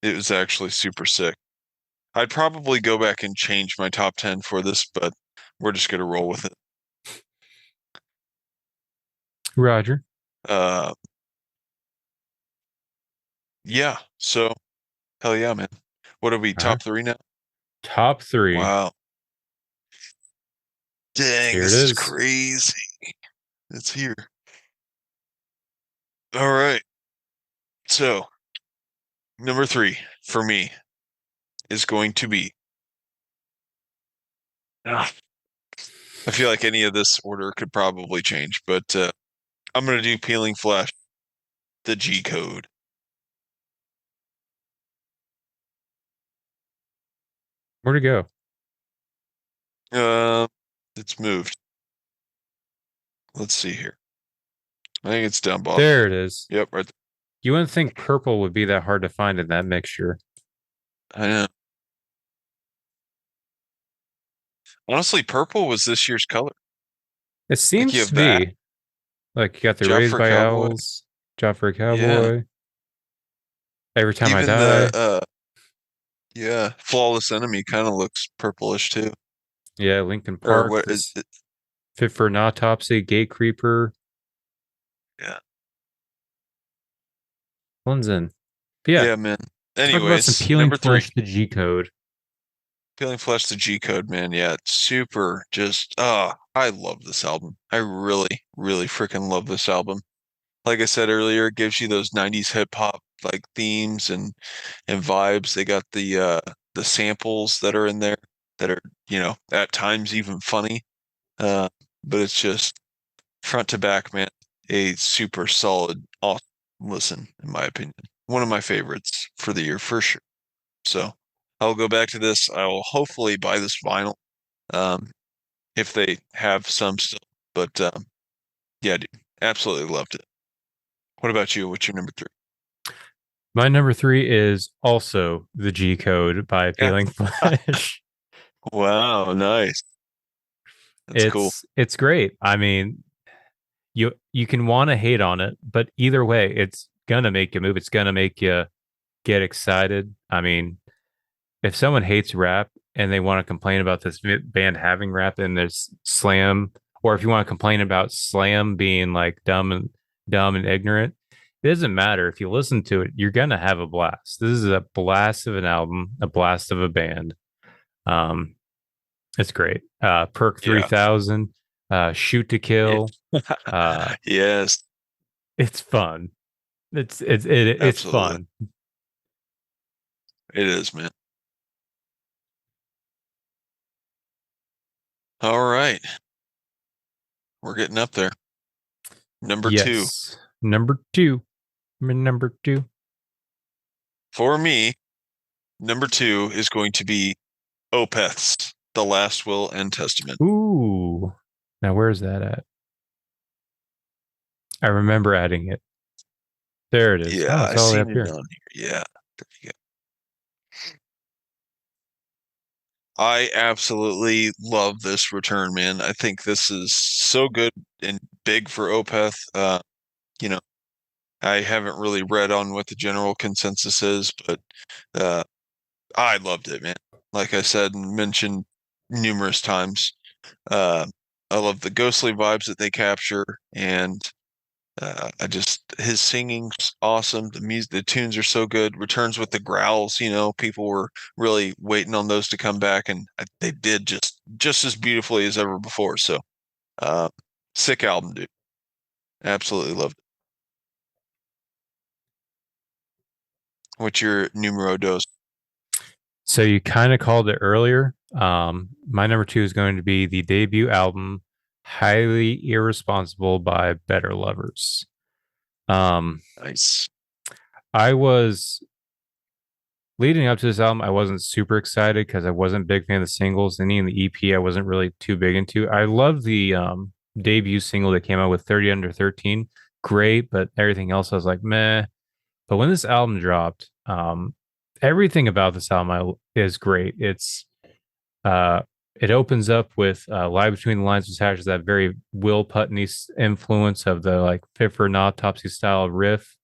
it was actually super sick. I'd probably go back and change my top 10 for this, but we're just gonna roll with it. Roger. Uh, yeah. So hell yeah, man. What are we, All right. top three now? Top three. Wow. Dang, Here it this is is. crazy. It's here. All right. So number 3 for me is going to be. Ah, I feel like any of this order could probably change, but I'm gonna do Peeling Flesh, the G code. Where'd it go? Uh, it's moved. Let's see here. I think it's down bottom. There it is. Yep, right. You wouldn't think purple would be that hard to find in that mixture. I know. Honestly, purple was this year's color. It Like you seems have to that, be. Like you got the Job Raised for by Cowboy. Owls, Job for a Yeah. Cowboy, Every Time I Even Die. yeah, Flawless Enemy kind of looks purplish too. Yeah, Lincoln Or Park. what is This it? Fit for an Autopsy, Gate Creeper. Yeah. One's in. But yeah, Yeah, man. talk about some Anyways, Peeling number 3. Flesh, the G code. Peeling Flesh, the G code, man. Yeah, it's super just I love this album. I really, really freaking love this album. Like I said earlier, it gives you those 90s hip hop like themes and vibes. They got the samples that are in there that are, at times even funny. Uh, but it's just front to back, man, a super solid, awesome listen, in my opinion. One of my favorites for the year for sure. So I'll go back to this. I will hopefully buy this vinyl, um, if they have some still. But yeah, dude, absolutely loved it. What about you? What's your number 3? My number 3 is also the G code by Yeah. Peeling Flesh. Wow, nice. That's cool. It's great. I mean, you can want to hate on it, but either way, it's gonna make you move. It's gonna make you get excited. I mean, if someone hates rap and they want to complain about this band having rap and there's slam, or if you want to complain about slam being like dumb and ignorant, It doesn't matter if you listen to it, you're gonna have a blast. This is a blast of an album, a blast of a band. Um, it's great. Perk Yeah. 3000, Shoot to Kill. Yes, It's fun. It's absolutely. fun. It is, man. All right. We're getting up there. Number two. Yes. Number two. Number two. For me, number two is going to be Opeth's The Last Will and Testament. Ooh. Now where's that at? I remember adding it. There it is. Yeah, Oh, I it's all the way seen up it here. on here. Yeah. There you go. I absolutely love this return, man. I think this is so good and big for Opeth. You know, I haven't really read on what the general consensus is, but uh, I loved it, man. Like I said and mentioned numerous times, uh, I love the ghostly vibes that they capture, and I just his singing's awesome. The music, the tunes are so good. Returns with the growls, people were really waiting on those to come back, and they did just as beautifully as ever before. So, uh, sick album, dude. Absolutely loved it. What's your numero dos? So you kind of called it earlier. My number two is going to be the debut album, Highly Irresponsible by Better Lovers. Nice. I was leading up to this album, I wasn't super excited because I wasn't a big fan of the singles. And even the EP, I wasn't really too big into. I love the debut single that came out with 30 Under 13. Great, but everything else I was like, meh. But when this album dropped, everything about this album is great. Uh, it opens up with "Lie Between the Lines," which has that very Will Putney influence of the like Fit for an Autopsy style riff.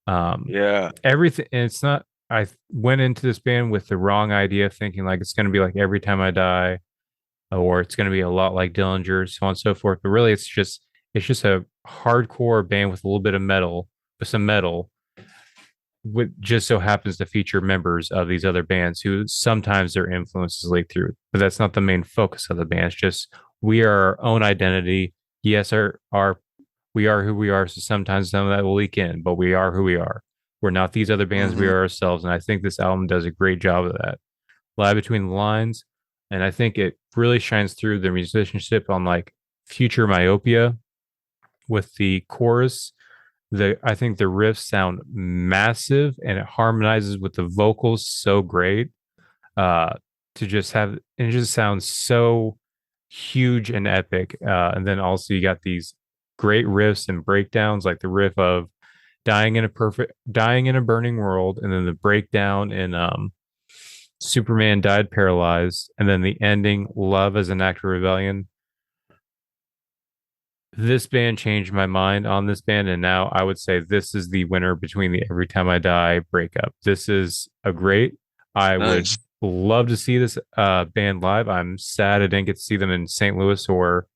Yeah. Everything. And it's not. I went into this band with the wrong idea, thinking like it's going to be like Every Time I Die, or it's going to be a lot like Dillinger, so on and so forth. But really, it's just a hardcore band with a little bit of metal, with some metal, with just so happens to feature members of these other bands who sometimes their influences leak through, but that's not the main focus of the band. It's just we are our own identity. Yes, our we are who we are. So sometimes some of that will leak in, but we are who we are. We're not these other bands. We Hmm. are ourselves, and I think this album does a great job of that. Lie Between the Lines, and I think it really shines through the musicianship on like Future Myopia with the chorus. I think the riffs sound massive and it harmonizes with the vocals so great. To just have it just sounds so huge and epic. And then also you got these great riffs and breakdowns, like the riff of dying in a burning world, and then the breakdown in Superman died paralyzed, and then the ending, Love as an Act of Rebellion. This band changed my mind on this band, and now I would say this is the winner between the Every Time I Die breakup. This is a great. I would Nice. love to see this band live. I'm sad I didn't get to see them in St. Louis or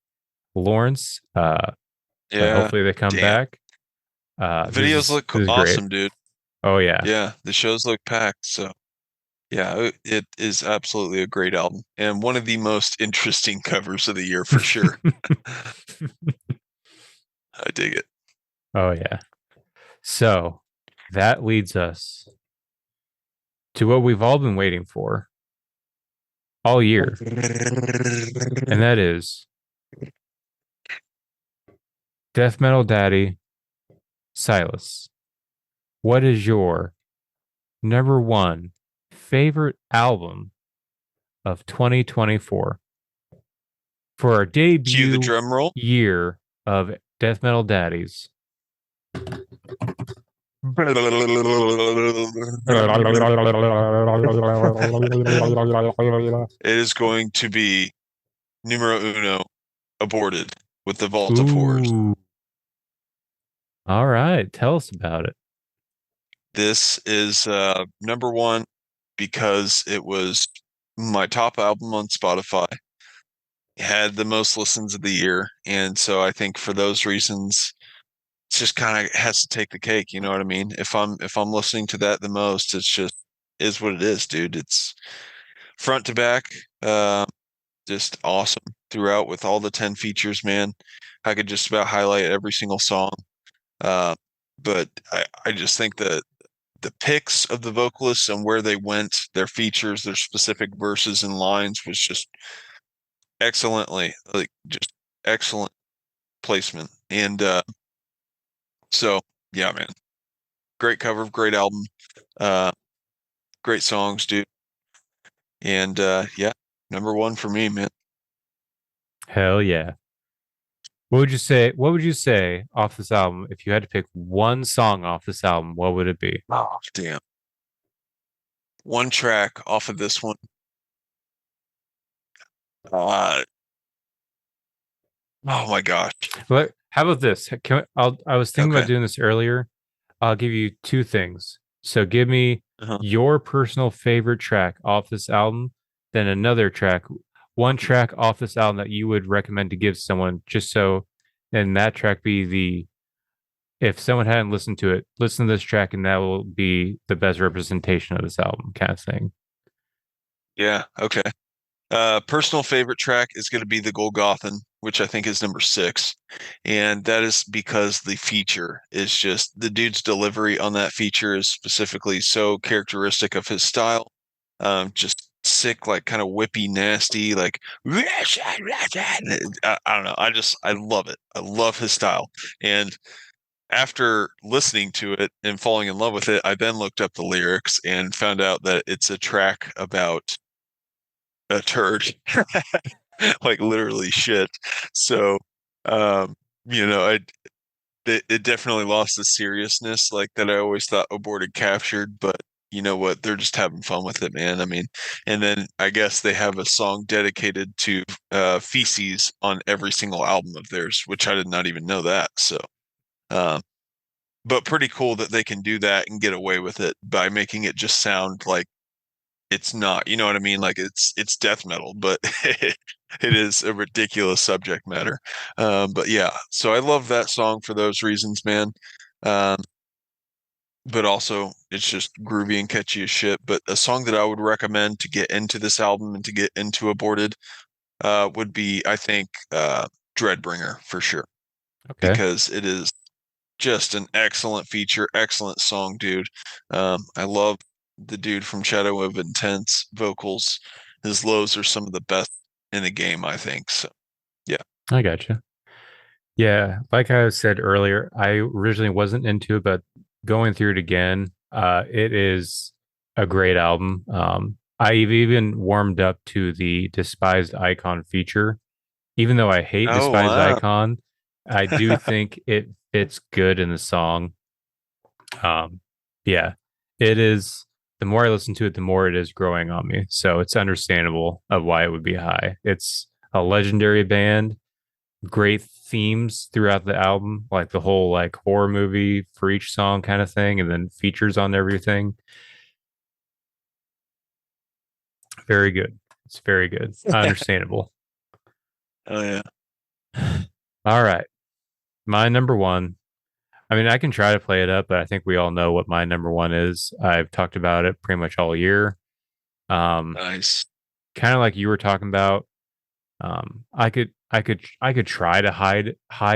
Lawrence, but Yeah. hopefully they come Damn. back. Videos look This is great. awesome, dude. Oh yeah. Yeah, the shows look packed. So yeah, it is absolutely a great album and one of the most interesting covers of the year for sure. I dig it. Oh yeah. So that leads us to what we've all been waiting for all year, and that is Death Metal Daddy Silas. What is your number one favorite album of 2024 for our Cue the debut drum roll. year of Death Metal Daddies? It is going to be numero uno, Aborted with the Vault of Horrors. Ooh. All right. Tell us about it. This is number one because it was my top album on Spotify. It had the most listens of the year, and so I think for those reasons, it's just kind of has to take the cake. You know what I mean? If I'm listening to that the most, it's just is what it is, dude. It's front to back, uh, just awesome throughout with all the 10 features, man. I could just about highlight every single song. Uh, but I just think that the picks of the vocalists and where they went, their features, their specific verses and lines was just excellently, like just excellent placement. And so yeah, man, great cover, great album, uh, great songs, dude. And yeah, number one for me, man. Hell yeah. What would you say? What would you say off this album if you had to pick one song off this album? What would it be? Oh, damn. One track off of this one. Uh, oh my gosh. How about this? I was thinking Okay. about doing this earlier. I'll give you two things. So give me Uh-huh. your personal favorite track off this album, then another track, one track off this album that you would recommend to give someone, just so, and that track be the, if someone hadn't listened to it, listen to this track and that will be the best representation of this album, kind of thing. Yeah. Okay. Personal favorite track is going to be the Golgothan, which I think is number 6. And that is because the feature is just the dude's delivery on that feature is specifically so characteristic of his style. Just sick, like kind of whippy, nasty, like I don't know. I love it. I love his style. And after listening to it and falling in love with it, I then looked up the lyrics and found out that it's a track about a turd, like literally shit. So, um, you know, it definitely lost the seriousness like that I always thought Aborted captured, but you know what? They're just having fun with it, man. I mean, and then I guess they have a song dedicated to feces on every single album of theirs, which I did not even know that. So, um, but pretty cool that they can do that and get away with it by making it just sound like it's not, you know what I mean? Like it's death metal, but it is a ridiculous subject matter. But yeah, so I love that song for those reasons, man. Um, but also it's just groovy and catchy as shit. But a song that I would recommend to get into this album and to get into Aborted would be, I think, Dreadbringer for sure, Okay. because it is just an excellent feature, excellent song, dude. I love the dude from Shadow of Intense vocals. His lows are some of the best in the game, I think. So, yeah. I gotcha. Yeah, like I said earlier, I originally wasn't into it, but going through it again, it is a great album. I've even warmed up to the Despised Icon feature. Even though I hate Oh, Despised wow. Icon, I do think it fits good in the song. Um, yeah, it is. The more I listen to it, the more it is growing on me. So it's understandable of why it would be high. It's a legendary band, great themes throughout the album, like the whole like horror movie for each song kind of thing, and then features on everything. Very good. It's very good. Understandable. Oh, yeah. All right. My number one. I mean, I can try to play it up, but I think we all know what my number one is. I've talked about it pretty much all year. Um, Nice. Kind of like you were talking about. I could try to hide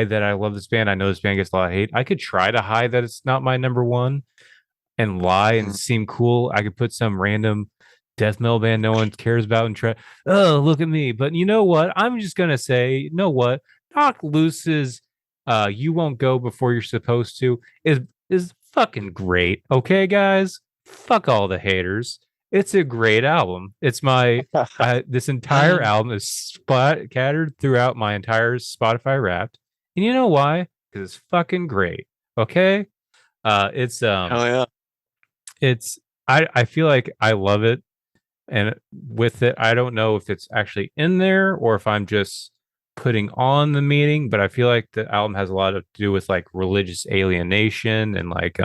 that I love this band. I know this band gets a lot of hate. I could try to hide that it's not my number one and lie and Mhm. seem cool. I could put some random death metal band no one cares about and try, oh, look at me. But you know what? I'm just gonna say, you know what? Knock Loose's You Won't Go Before You're Supposed to is fucking great. Okay, guys? Fuck all the haters. It's a great album. It's my this entire album is scattered throughout my entire Spotify Wrapped. And you know why? Because it's fucking great. Okay? It's Hell yeah. it's I feel like I love it, and with it I don't know if it's actually in there or if I'm just putting on the meaning, but I feel like the album has a lot to do with like religious alienation and like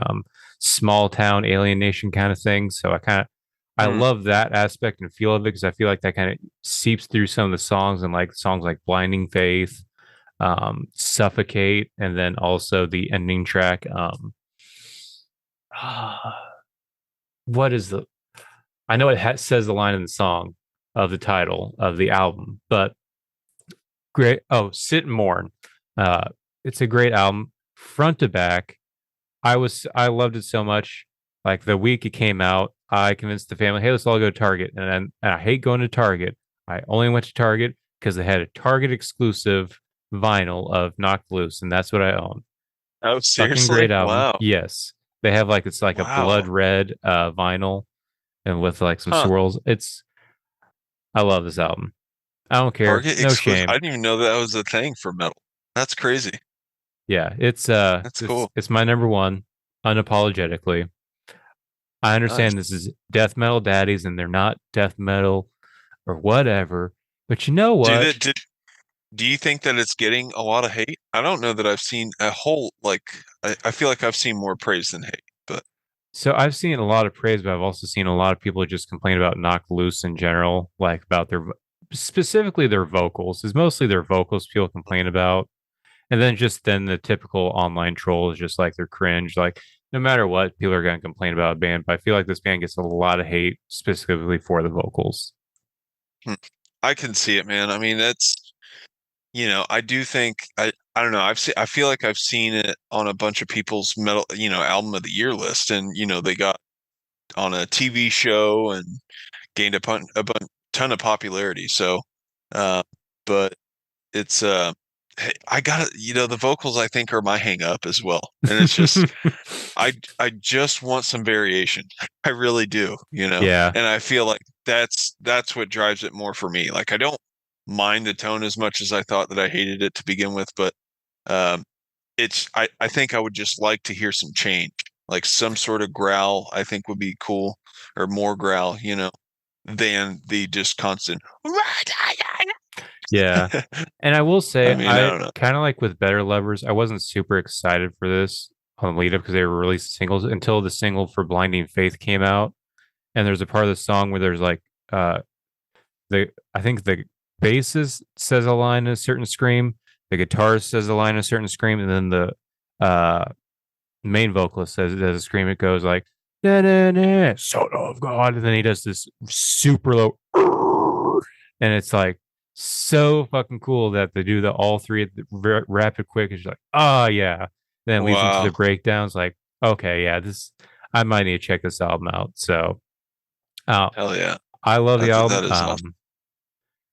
small town alienation kind of thing. So I Mm. love that aspect and feel of it because I feel like that kind of seeps through some of the songs, and like songs like Blinding Faith, Suffocate, and then also the ending track. What is the? I know it says the line in the song of the title of the album, but great. Oh, Sit and Mourn. Uh, it's a great album, front to back. I loved it so much. Like the week it came out, I convinced the family, hey, let's all go to Target. And I hate going to Target. I only went to Target because they had a Target exclusive vinyl of Knocked Loose, and that's what I own. Oh, Fucking seriously? great album. Wow. Yes. They have like it's like a blood Wow. red vinyl and with like some Huh. swirls. I love this album. I don't care. Target No exclusive. I shame. didn't even know that was a thing for metal. That's crazy. Yeah, That's it's cool. it's my number one, unapologetically. I Nice. understand this is death metal daddies and they're not death metal or whatever. But you know Do what? that do you think that it's getting a lot of hate? I don't know that I've seen a whole like I feel like I've seen more praise than hate, but So I've seen a lot of praise, but I've also seen a lot of people just complain about Knock Loose in general, like about specifically their vocals. Is mostly their vocals people complain about. And then the typical online troll is just like they're cringe. Like no matter what, people are gonna complain about a band. But I feel like this band gets a lot of hate specifically for the vocals. hmm, I can see it, man. I mean, that's I do think I don't know. I feel like I've seen it on a bunch of people's metal, album of the year list, and they got on a TV show and gained ton of popularity. So, uh, but it's hey, I got the vocals I think are my hang up as well, and it's just I just want some variation. I really do, Yeah. and I feel like that's what drives it more for me. Like I don't mind the tone as much as I thought that I hated it to begin with, but um, I think I would just like to hear some change, like some sort of growl. I think would be cool, or more growl, than the just constant. Yeah. And I will I say, mean, I I don't know. kind of like with Better Lovers, I wasn't super excited for this on the lead up because they were releasing singles until the single for Blinding Faith came out. And there's a part of the song where there's like uh I think the bassist says a line in a certain scream, the guitarist says a line in a certain scream, and then the uh main vocalist says it does a scream. It goes like "Da, da, da, son of God," and then he does this super low, and it's like so fucking cool that they do the all three at the rapid quick. It's like, oh yeah, then it leads into the Wow. breakdowns. Like, okay, yeah, this I might need to check this album out. So, uh, Hell yeah. I love the That album. is awesome.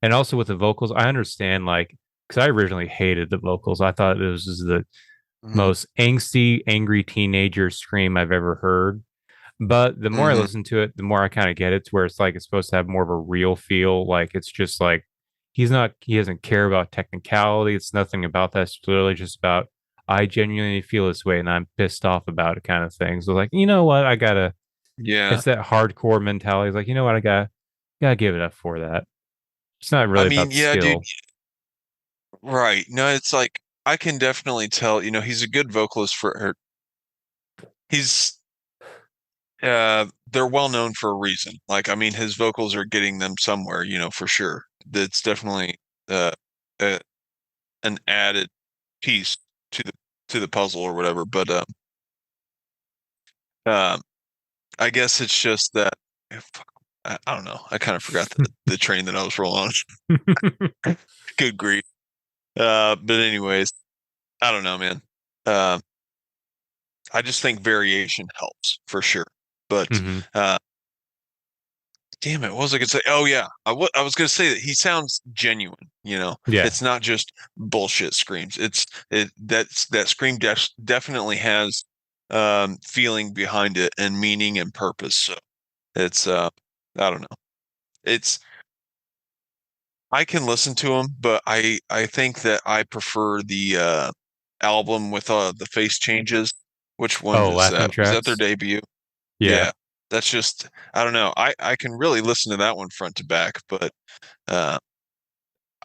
And also with the vocals, I understand like because I originally hated the vocals. I thought it was just the Mm-hmm. most angsty, angry teenager scream I've ever heard. But the more I Mm-hmm. listen to it, the more I kind of get it to where it's like it's supposed to have more of a real feel. Like it's just like he doesn't care about technicality. It's nothing about that. It's literally just about I genuinely feel this way and I'm pissed off about it kind of thing. So like, you know what? Yeah. It's that hardcore mentality. It's like, you know what? Gotta give it up for that. It's not I really about mean, the yeah, dude. skill. Right. No, it's like I can definitely tell, he's a good vocalist for her. He's they're well known for a reason. Like, I mean, his vocals are getting them somewhere, for sure. That's definitely uh, uh an added piece to the puzzle or whatever. But um I guess it's just that fuck, I don't know. I kind of forgot the train that I was rolling on. Good grief. But anyways, I don't know, man. Um I just think variation helps for sure. But Hmm. uh, damn it, what was I gonna say? Oh yeah, I was gonna say that he sounds genuine. Yeah. It's not just bullshit screams. That scream definitely has feeling behind it and meaning and purpose. So it's I don't know. It's I can listen to him, but I think that I prefer the album with the face changes. Which one Oh, is laughing that? Was that their tracks. debut? Yeah. Yeah, that's just I don't know. I can really listen to that one front to back, but uh,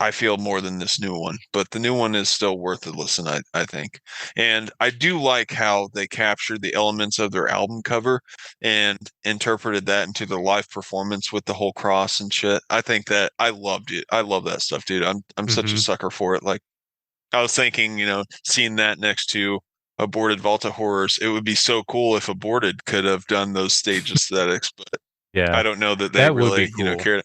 I feel more than this new one. But the new one is still worth a listen, I think. And I do like how they captured the elements of their album cover and interpreted that into the live performance with the whole cross and shit. I think that I loved it. I love that stuff, dude. I'm such a Hmm. sucker for it. Like I was thinking, seeing that next to Aborted Volta Horrors, it would be so cool if Aborted could have done those stage aesthetics, but I Yeah, don't know that they that would be really, cool. cared.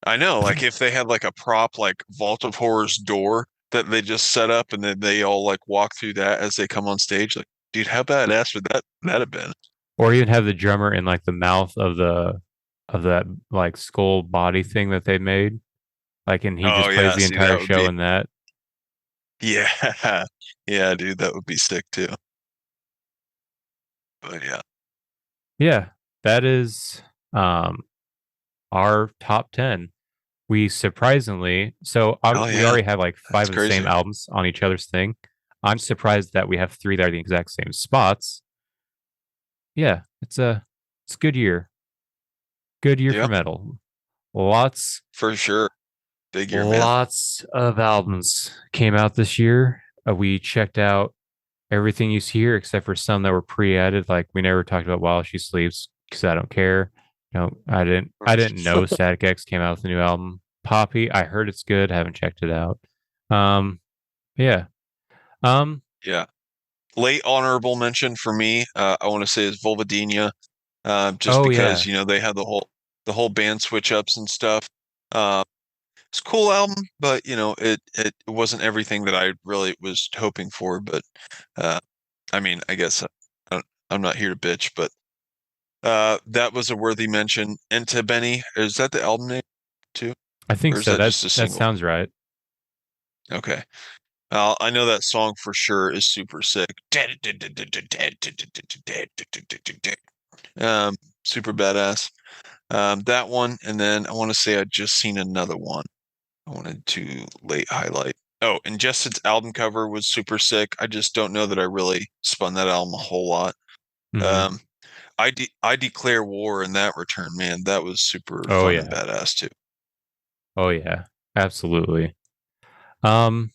I know, like if they had like a prop like Vault of Horrors door that they just set up and then they all like walk through that as they come on stage, like, dude, how badass would that have been? Or even have the drummer in like the mouth of that like skull body thing that they made. Like, and he Oh just plays yeah, the see entire that would show be in that. yeah. Yeah, dude, that would be sick too. But yeah. Yeah, that is um our top 10. We surprisingly, Oh we yeah. already have like five That's of the same crazy. albums on each other's thing. I'm surprised that we have three that are the exact same spots. Yeah, it's a good year. Good year for Yep, metal. Lots for sure. Big year, man. lots of albums came out this year. We checked out everything you see here except for some that were pre-added. Like we never talked about While She Sleeps because I don't care. I didn't know Static X came out with a new album. Poppy, I heard it's good. Haven't checked it out. Um, yeah. Um, Yeah. Late honorable mention for me, I want to say is Vulvodynia, just oh because yeah. they had the whole band switch ups and stuff. Uh, it's a cool album, but it wasn't everything that I really was hoping for. But uh, I mean, I guess I'm not here to bitch, but that was a worthy mention. Enta Benny, is that the album name too, I think or is so. that That just a that single? sounds right. Okay. I know that song for sure is super sick. Um, Super badass. That one, and then I want to say I just seen another one. I wanted to late highlight. Oh, Ingested's album cover was super sick. I just don't know that I really spun that album a whole lot. Hmm. Um, I declare war in that return, man. That was super Oh fun and yeah. badass too. Oh yeah. Absolutely. Um,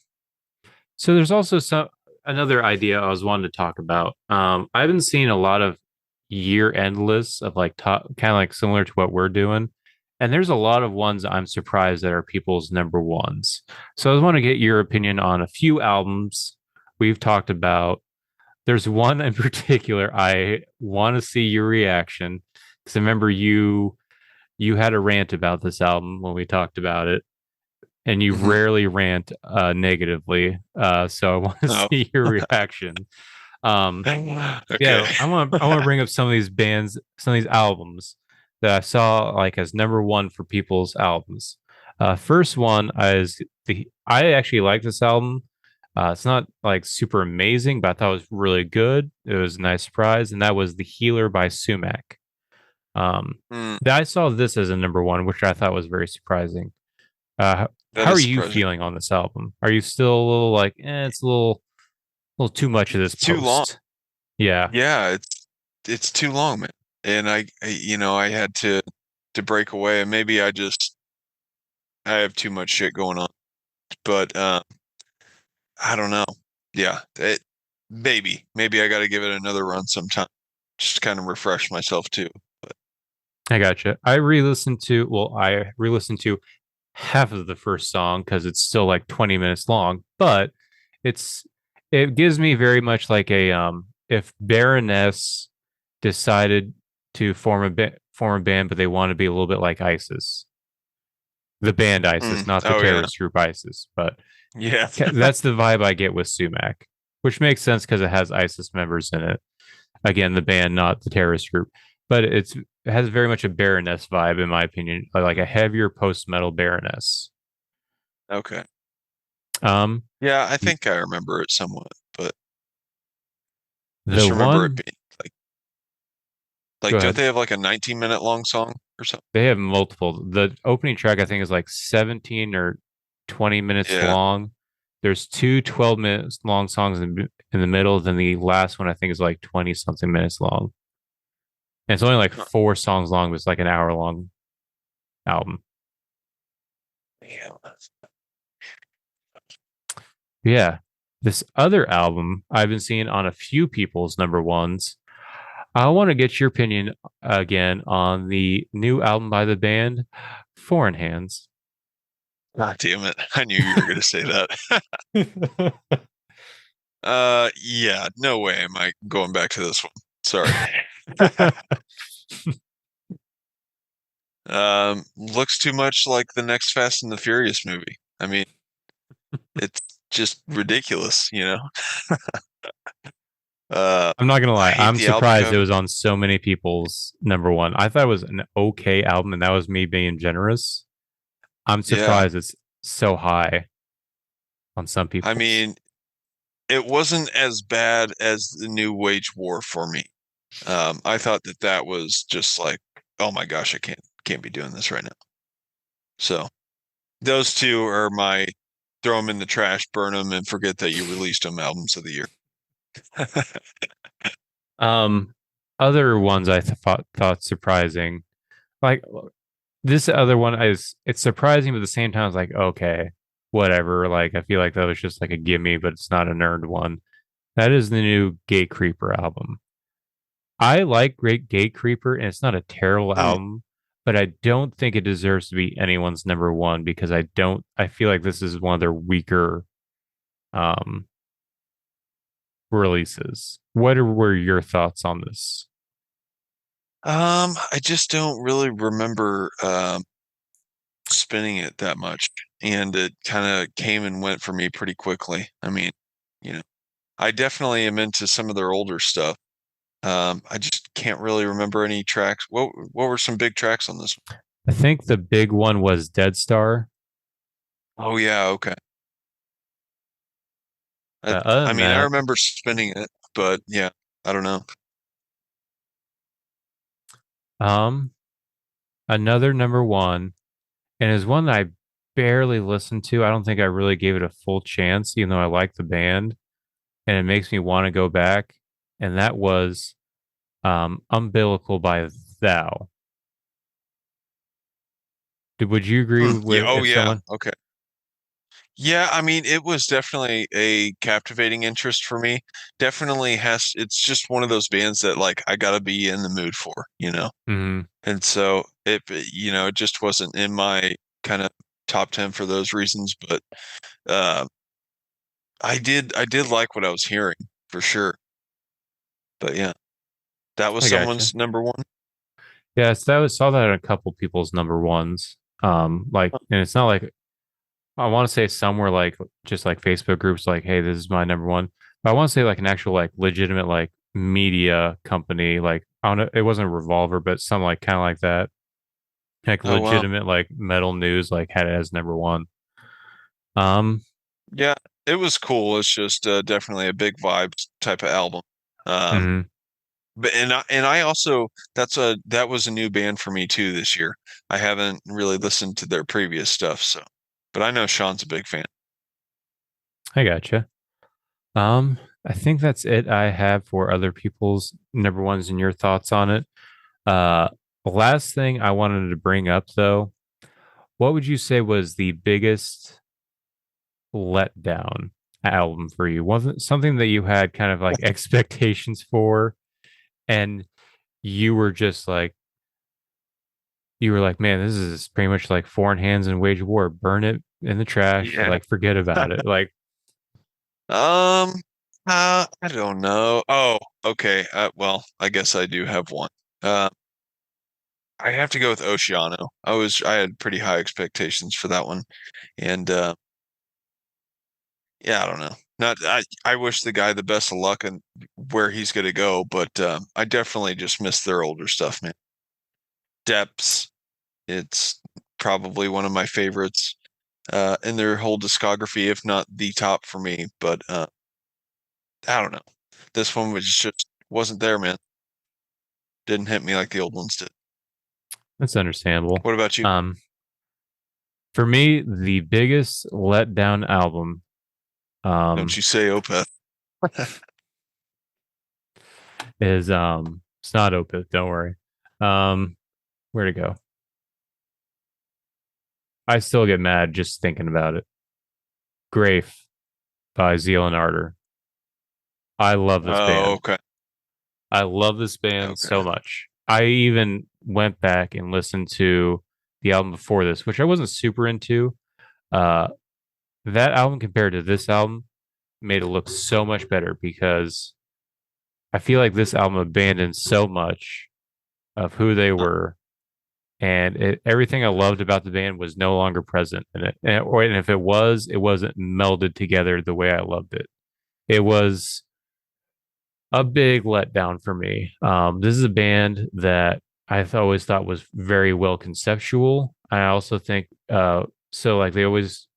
so there's also some another idea I was wanting to talk about. I've been seeing a lot of year-end lists of like top, kind of like similar to what we're doing, and there's a lot of ones I'm surprised that are people's number ones. So I want to get your opinion on a few albums we've talked about. There's one in particular I want to see your reaction because I remember you had a rant about this album when we talked about it and you Hmm. rarely rant negatively. So I want to Oh, see your reaction. Um, okay. yeah, I want to bring up some of these bands, some of these albums that I saw like as number one for people's albums. First one is I actually like this album. It's not like super amazing, but I thought it was really good. It was a nice surprise, and that was The Healer by Sumac. Um, Mm, I saw this as a number one, which I thought was very surprising. that How are is you surprising. feeling on this album? Are you still a little like, it's a little too much of this It's too long. post? Yeah, Yeah, it's too long, man. And I had to break away, and maybe I have too much shit going on. But I don't know. Yeah, maybe I got to give it another run sometime, just to kind of refresh myself too. I gotcha. I re-listened to half of the first song because it's still like 20 minutes long, but it's it gives me very much like a if Baroness decided to form a band, but they want to be a little bit like ISIS, the band ISIS, not the Oh yeah, terrorist group ISIS, but yeah. that's the vibe I get with Sumac, which makes sense because it has ISIS members in it. Again, the band, not the terrorist group, but it has very much a Baroness vibe, in my opinion, like a heavier post metal Baroness. Okay. Um, Yeah, I think I remember it somewhat, but the just remember it one, being go like, don't ahead. they have like a 19-minute long song or something? They have multiple. The opening track, I think, is like 17 or 20 minutes Yeah. long. There's two 12 minutes long songs in the middle. Then the last one, I think, is like 20 something minutes long. And it's only like Huh. four songs long, but it's like an hour long album. Yeah. Yeah. This other album I've been seeing on a few people's number ones. I want to get your opinion again on the new album by the band, Foreign Hands. God damn it. I knew you were going to say that. Yeah, no way am I going back to this one. Sorry. Looks too much like the next Fast and the Furious movie. I mean, it's just ridiculous, you know? I'm not gonna I lie. hate I'm the album surprised it cover. was on so many people's number one. I thought it was an okay album, and that was me being generous. I'm Yeah. surprised it's so high on some I people's. mean, it wasn't as bad as the New Wage War for me. I thought that was just like, oh my gosh, I can't be doing this right now. So those two are my throw them in the trash, burn them, and forget that you released them albums of the year. Um, Other ones I thought surprising, like this other one is it's surprising, but at the same time, it's like okay, whatever. Like I feel like that was just like a gimme, but it's not an earned one. That is the new Gate Creeper album. I like Great Gate Creeper, and it's not a terrible Mm. album, but I don't think it deserves to be anyone's number one because I feel like this is one of their weaker um releases. Were your thoughts on this? I just don't really remember spinning it that much, and it kind of came and went for me pretty quickly. I mean, you know, I definitely am into some of their older stuff. I just can't really remember any tracks. What were some big tracks on this one? I think the big one was Dead Star. Oh yeah, okay. Other I than mean, I that, remember spinning it, but yeah, I don't know. um, another number one, and is one that I barely listened to. I don't think I really gave it a full chance, even though I like the band, and it makes me want to go back. And that was Umbilical by Thou. Would you agree Yeah, with oh if yeah, someone? okay. Yeah, I mean, it was definitely a captivating interest for me. Definitely has, it's just one of those bands that like I gotta be in the mood for, you know? Mhm. And so it just wasn't in my kind of top 10 for those reasons, but uh I did like what I was hearing for sure. But yeah, that was I gotcha. someone's number one. Yes, that was saw that in a couple people's number ones. Like, and it's not like I want to say somewhere like just like Facebook groups, like, hey, this is my number one. But I want to say like an actual like legitimate like media company, like I don't know, it wasn't Revolver, but some like kind of like that, like Oh wow. legitimate like metal news, like had it as number one. Um, Yeah, it was cool. It's just definitely a big vibes type of album. Um mhm. But and I also that was a new band for me too this year. I haven't really listened to their previous stuff, so but I know Sean's a big fan. I gotcha. I think that's it I have for other people's number ones and your thoughts on it. Uh, Last thing I wanted to bring up though, what would you say was the biggest letdown album for you? Wasn't something that you had kind of like expectations for, and you were just like, you were like, man, this is pretty much like Foreign Hands and Wage War. Burn it in the trash. Yeah. Like, forget about it. Like, Um, I don't know. Oh, okay. Well, I guess I do have one. Uh, I have to go with Oceano. I had pretty high expectations for that one, and yeah, I don't know. Not I wish the guy the best of luck and where he's gonna go, but I definitely just miss their older stuff, man. Depths. It's probably one of my favorites in their whole discography, if not the top for me. But I don't know. This one was just wasn't there, man. Didn't hit me like the old ones did. that's understandable. What about you? Um, for me, the biggest letdown album, Don't um, you say Opeth? is it's not Opeth, don't worry. Um, where to go? I still get mad just thinking about it. Grafe by Zeal and Ardor. I love this Oh, band. okay. I love this band so Okay. much. I even went back and listened to the album before this, which I wasn't super into. Uh, that album compared to this album made it look so much better because I feel like this album abandoned so much of who they were, and everything I loved about the band was no longer present in it. And if it was, it wasn't melded together the way I loved it. It was a big letdown for me. This is a band that always thought was very well conceptual. I also think so like they always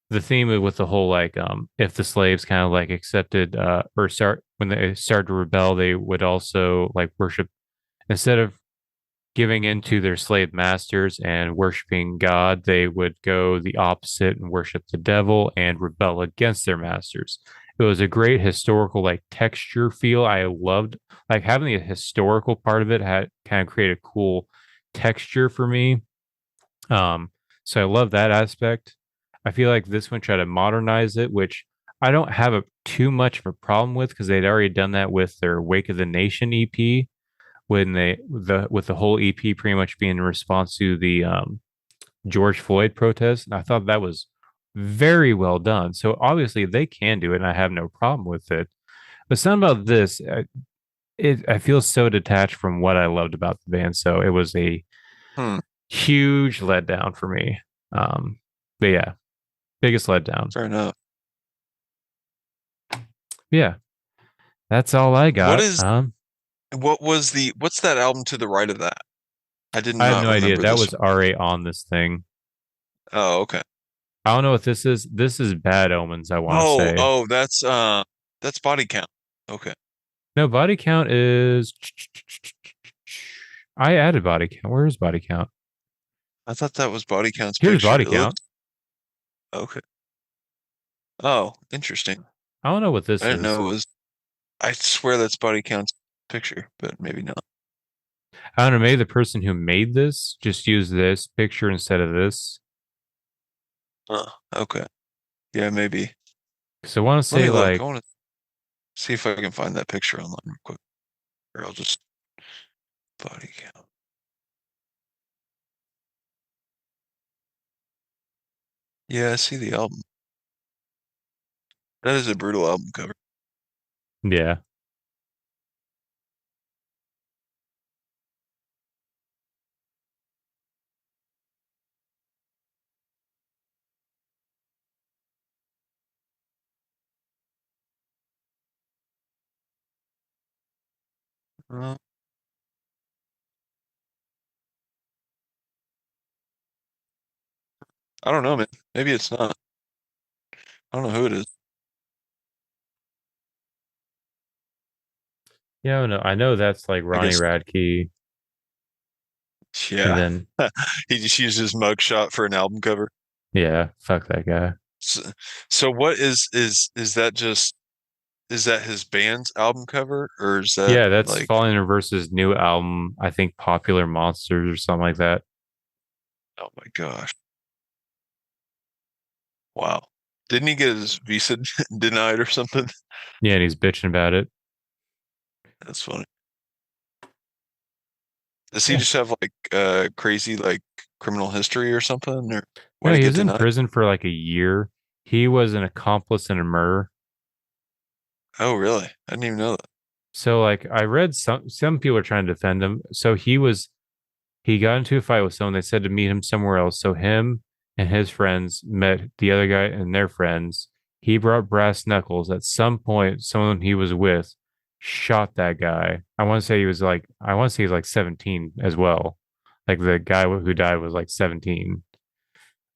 the theme with the whole like if the slaves kind of like accepted or start when they started to rebel, they would also like worship instead of giving into their slave masters and worshiping God, they would go the opposite and worship the devil and rebel against their masters. It was a great historical like texture feel. I loved like having the historical part of it had kind of created a cool texture for me. Um, so I love that aspect. I feel like this one tried to modernize it, which I don't have too much of a problem with because they'd already done that with their Wake of the Nation EP when with the whole EP pretty much being in response to the George Floyd protest. And I thought that was very well done. So obviously they can do it, and I have no problem with it. But something about this, I feel so detached from what I loved about the band. So it was a Hmm. huge letdown for me. But yeah, biggest letdown. Fair enough. Yeah, that's all I What got. is what's that album to the right of that? I did I have not no idea. remember That this was one. RA on this thing. Oh, okay. I don't know what this is. This is Bad Omens, I want to Oh, say. oh, that's Body Count. Okay. No, body count is. I added body count. Where is body count? I thought that was Body Count's Here's picture. body It count. looked okay. Oh, interesting. I don't know what I this didn't is. know it was. I swear that's Body Count's picture, but maybe not. I don't know. Maybe the person who made this just used this picture instead of this. Okay. Yeah, maybe. So I want to Let me say look. I like, want to see if I can find that picture online real quick. Or I'll just Body Count. Yeah, I see the album. That is a brutal album cover. yeah, Uh, I don't know, man. Maybe it's not. I don't know who it is. yeah. I don't know. I know that's like I Ronnie guess, Radke, and yeah. then He just used his mugshot for an album cover. yeah, fuck that guy. So, so what is that just is that his band's album cover or is that Yeah, that's like Falling in Reverse's new album. I think Popular Monsters or something like that. oh my gosh. Wow. Didn't he get his visa denied or something? Yeah, and he's bitching about it. That's funny. Does he Yeah. just have like crazy like criminal history or something? Or why No, did he he get was in denied? prison for like a year. He was an accomplice in a murder. Oh, really? I didn't even know that. So like I read some people are trying to defend him. So he got into a fight with someone. They said to meet him somewhere else. So him and his friends met the other guy and their friends. He brought brass knuckles. At some point, someone he was with shot that guy. I want to say he was like 17 as well. Like the guy who died was like 17.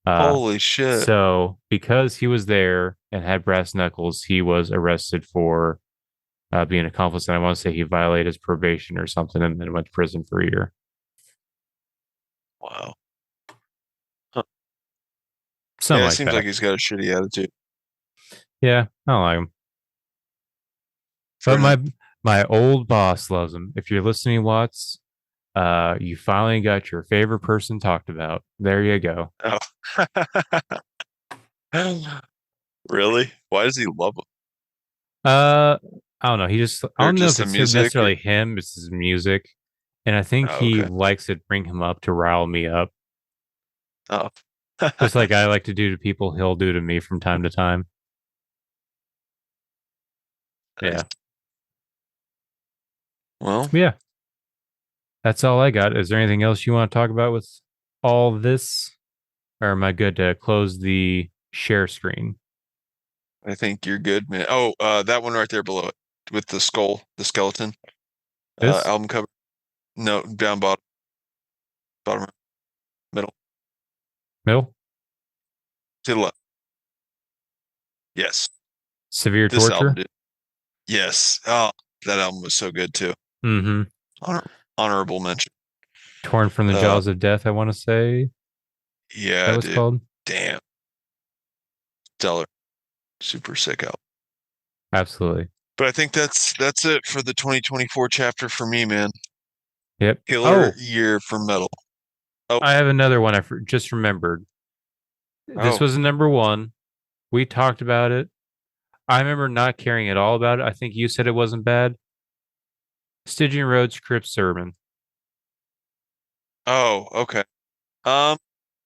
Uh, Holy shit. so because he was there and had brass knuckles, he was arrested for being an accomplice. And I want to say he violated his probation or something and then went to prison for a year. Wow. Huh. Something Yeah, it like seems that. like he's got a shitty attitude. Yeah, I don't like him. Fair But enough. my old boss loves him. If you're listening, Watts, you finally got your favorite person talked about. There you go. Oh. Really? Why does he love him? Uh, I don't know. I Or don't know just if the it's music? Or necessarily him. It's his music, and I think oh, he okay. likes to bring him up to rile me up. Oh. Just like I like to do to people, he'll do to me from time to time. Nice. Yeah. Well, Yeah. That's all I got. Is there anything else you want to talk about with all this? Or am I good to close the share screen? I think you're good, man. Oh, that one right there below it with the skull, the skeleton, This album cover. No, down bottom, bottom, middle, middle? to the left. Yes, Severe this album torture? did. Yes. Oh, that album was so good too. Mm-hmm. Honor, honorable mention. Torn from the Uh, jaws of death, I want to say. That yeah, was dude. called? Damn, stellar, super sick album. Absolutely. But I think that's it for the 2024 chapter for me, man. Yep. Killer Oh, year for metal. Oh, I have another one just remembered. This oh, was a number one. We talked about it. I remember not caring at all about it. I think you said it wasn't bad. Stygian Road's Crypt Sermon. oh, okay. Um,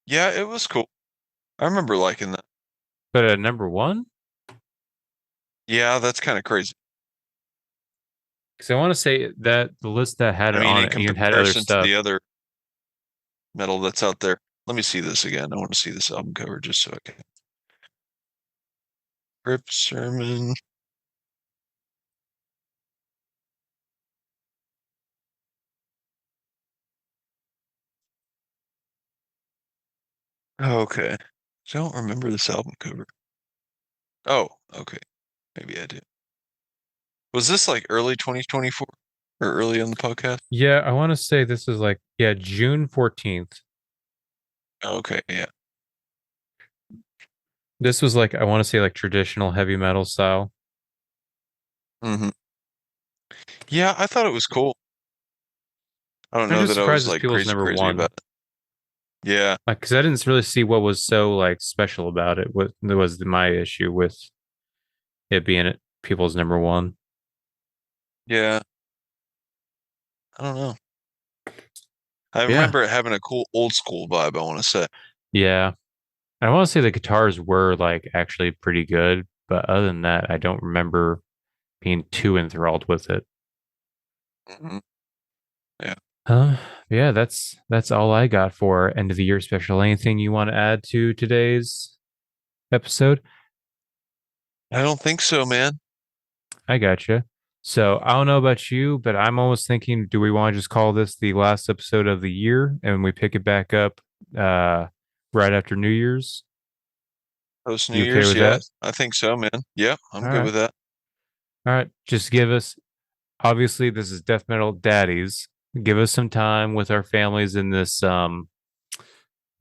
yeah, it was cool. I remember liking that. But at number one? Yeah, that's kind of crazy. Because I want to say that the list that had I it mean, on in it even had other comparison to stuff. the other metal that's out there. Let me see this again. I want to see this album cover just so I can. Rip Sermon. Okay. I don't remember this album cover. Oh, okay. Maybe I do. Was this like early 2024 or early on the podcast? Yeah, I want to say this is like, yeah, June 14th. Okay, yeah. This was like, I want to say like traditional heavy metal style. hmm Yeah, I thought it was cool. I don't I'm know just that I was surprised it's like people's number crazy one. about it. Yeah. Like, because I didn't really see what was so like special about it. What was my issue with it being it people's number one? Yeah. I don't know. I Yeah, remember it having a cool old school vibe, I want to say. yeah. I want to say the guitars were like actually pretty good, but other than that, I don't remember being too enthralled with it. hmm Yeah. Uh, yeah, that's all I got for end of the year special. Anything you want to add to today's episode? I don't think so, man. I gotcha. So I don't know about you, but I'm almost thinking, do we want to just call this the last episode of the year and we pick it back up right after New Year's? Post New You okay Year's, with yeah. that? I think so, man. Yeah, I'm All good right. with that. All right. Just give us obviously this is Death Metal Daddies. Give us some time with our families in this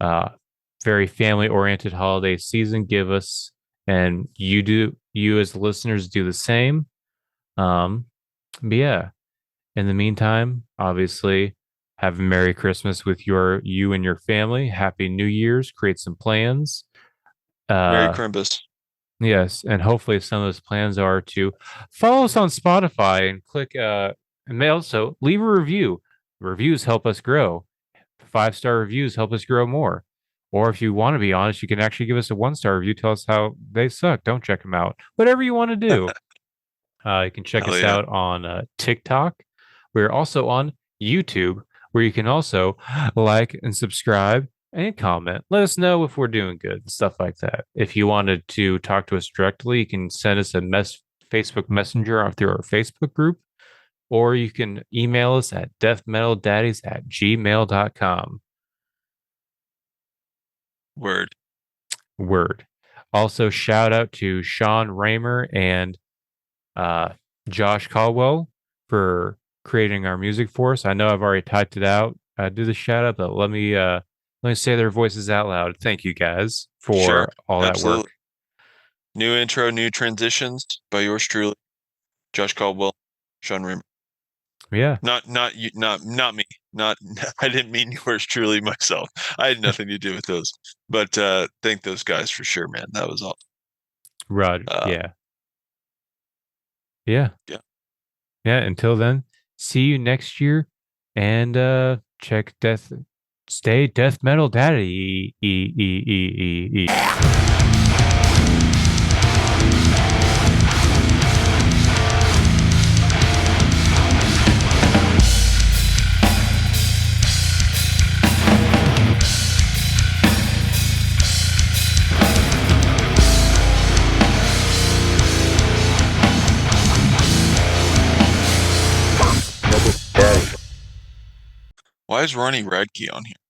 uh very family oriented holiday season. Give us and you as listeners do the same. Um but yeah, in the meantime, obviously, have a Merry Christmas with you and your family. Happy New Year's. Create some plans. Merry Uh, Crimbus. yes, and hopefully some of those plans are to follow us on Spotify and click. And may also leave a review. Reviews help us grow. 5-star reviews help us grow more. Or if you want to be honest, you can actually give us a 1-star review. Tell us how they suck. Don't check them out. Whatever you want to do. You can check Hell us yeah. out on TikTok. We're also on YouTube, where you can also like and subscribe and comment. Let us know if we're doing good and stuff like that. If you wanted to talk to us directly, you can send us a Facebook Messenger through our Facebook group, or you can email us at deathmetaldaddies@gmail.com. Word. Word. Also, shout out to Sean Raymer and uh, Josh Caldwell for creating our music for us. I know I've already typed it out. Do the shout out, but let me say their voices out loud. Thank you guys Sure. for all that Absolutely. work. New intro, new transitions by yours truly, Josh Caldwell, Sean Rimmer. Yeah, Not you, not me. Not I didn't mean yours truly myself. I had nothing to do with those. But thank those guys for sure, man. That was awesome. Rod. Uh, Yeah, yeah, yeah. yeah. Until then, see you next year, and check Death Stay death metal daddy. E. Why is Ronnie Radke on here?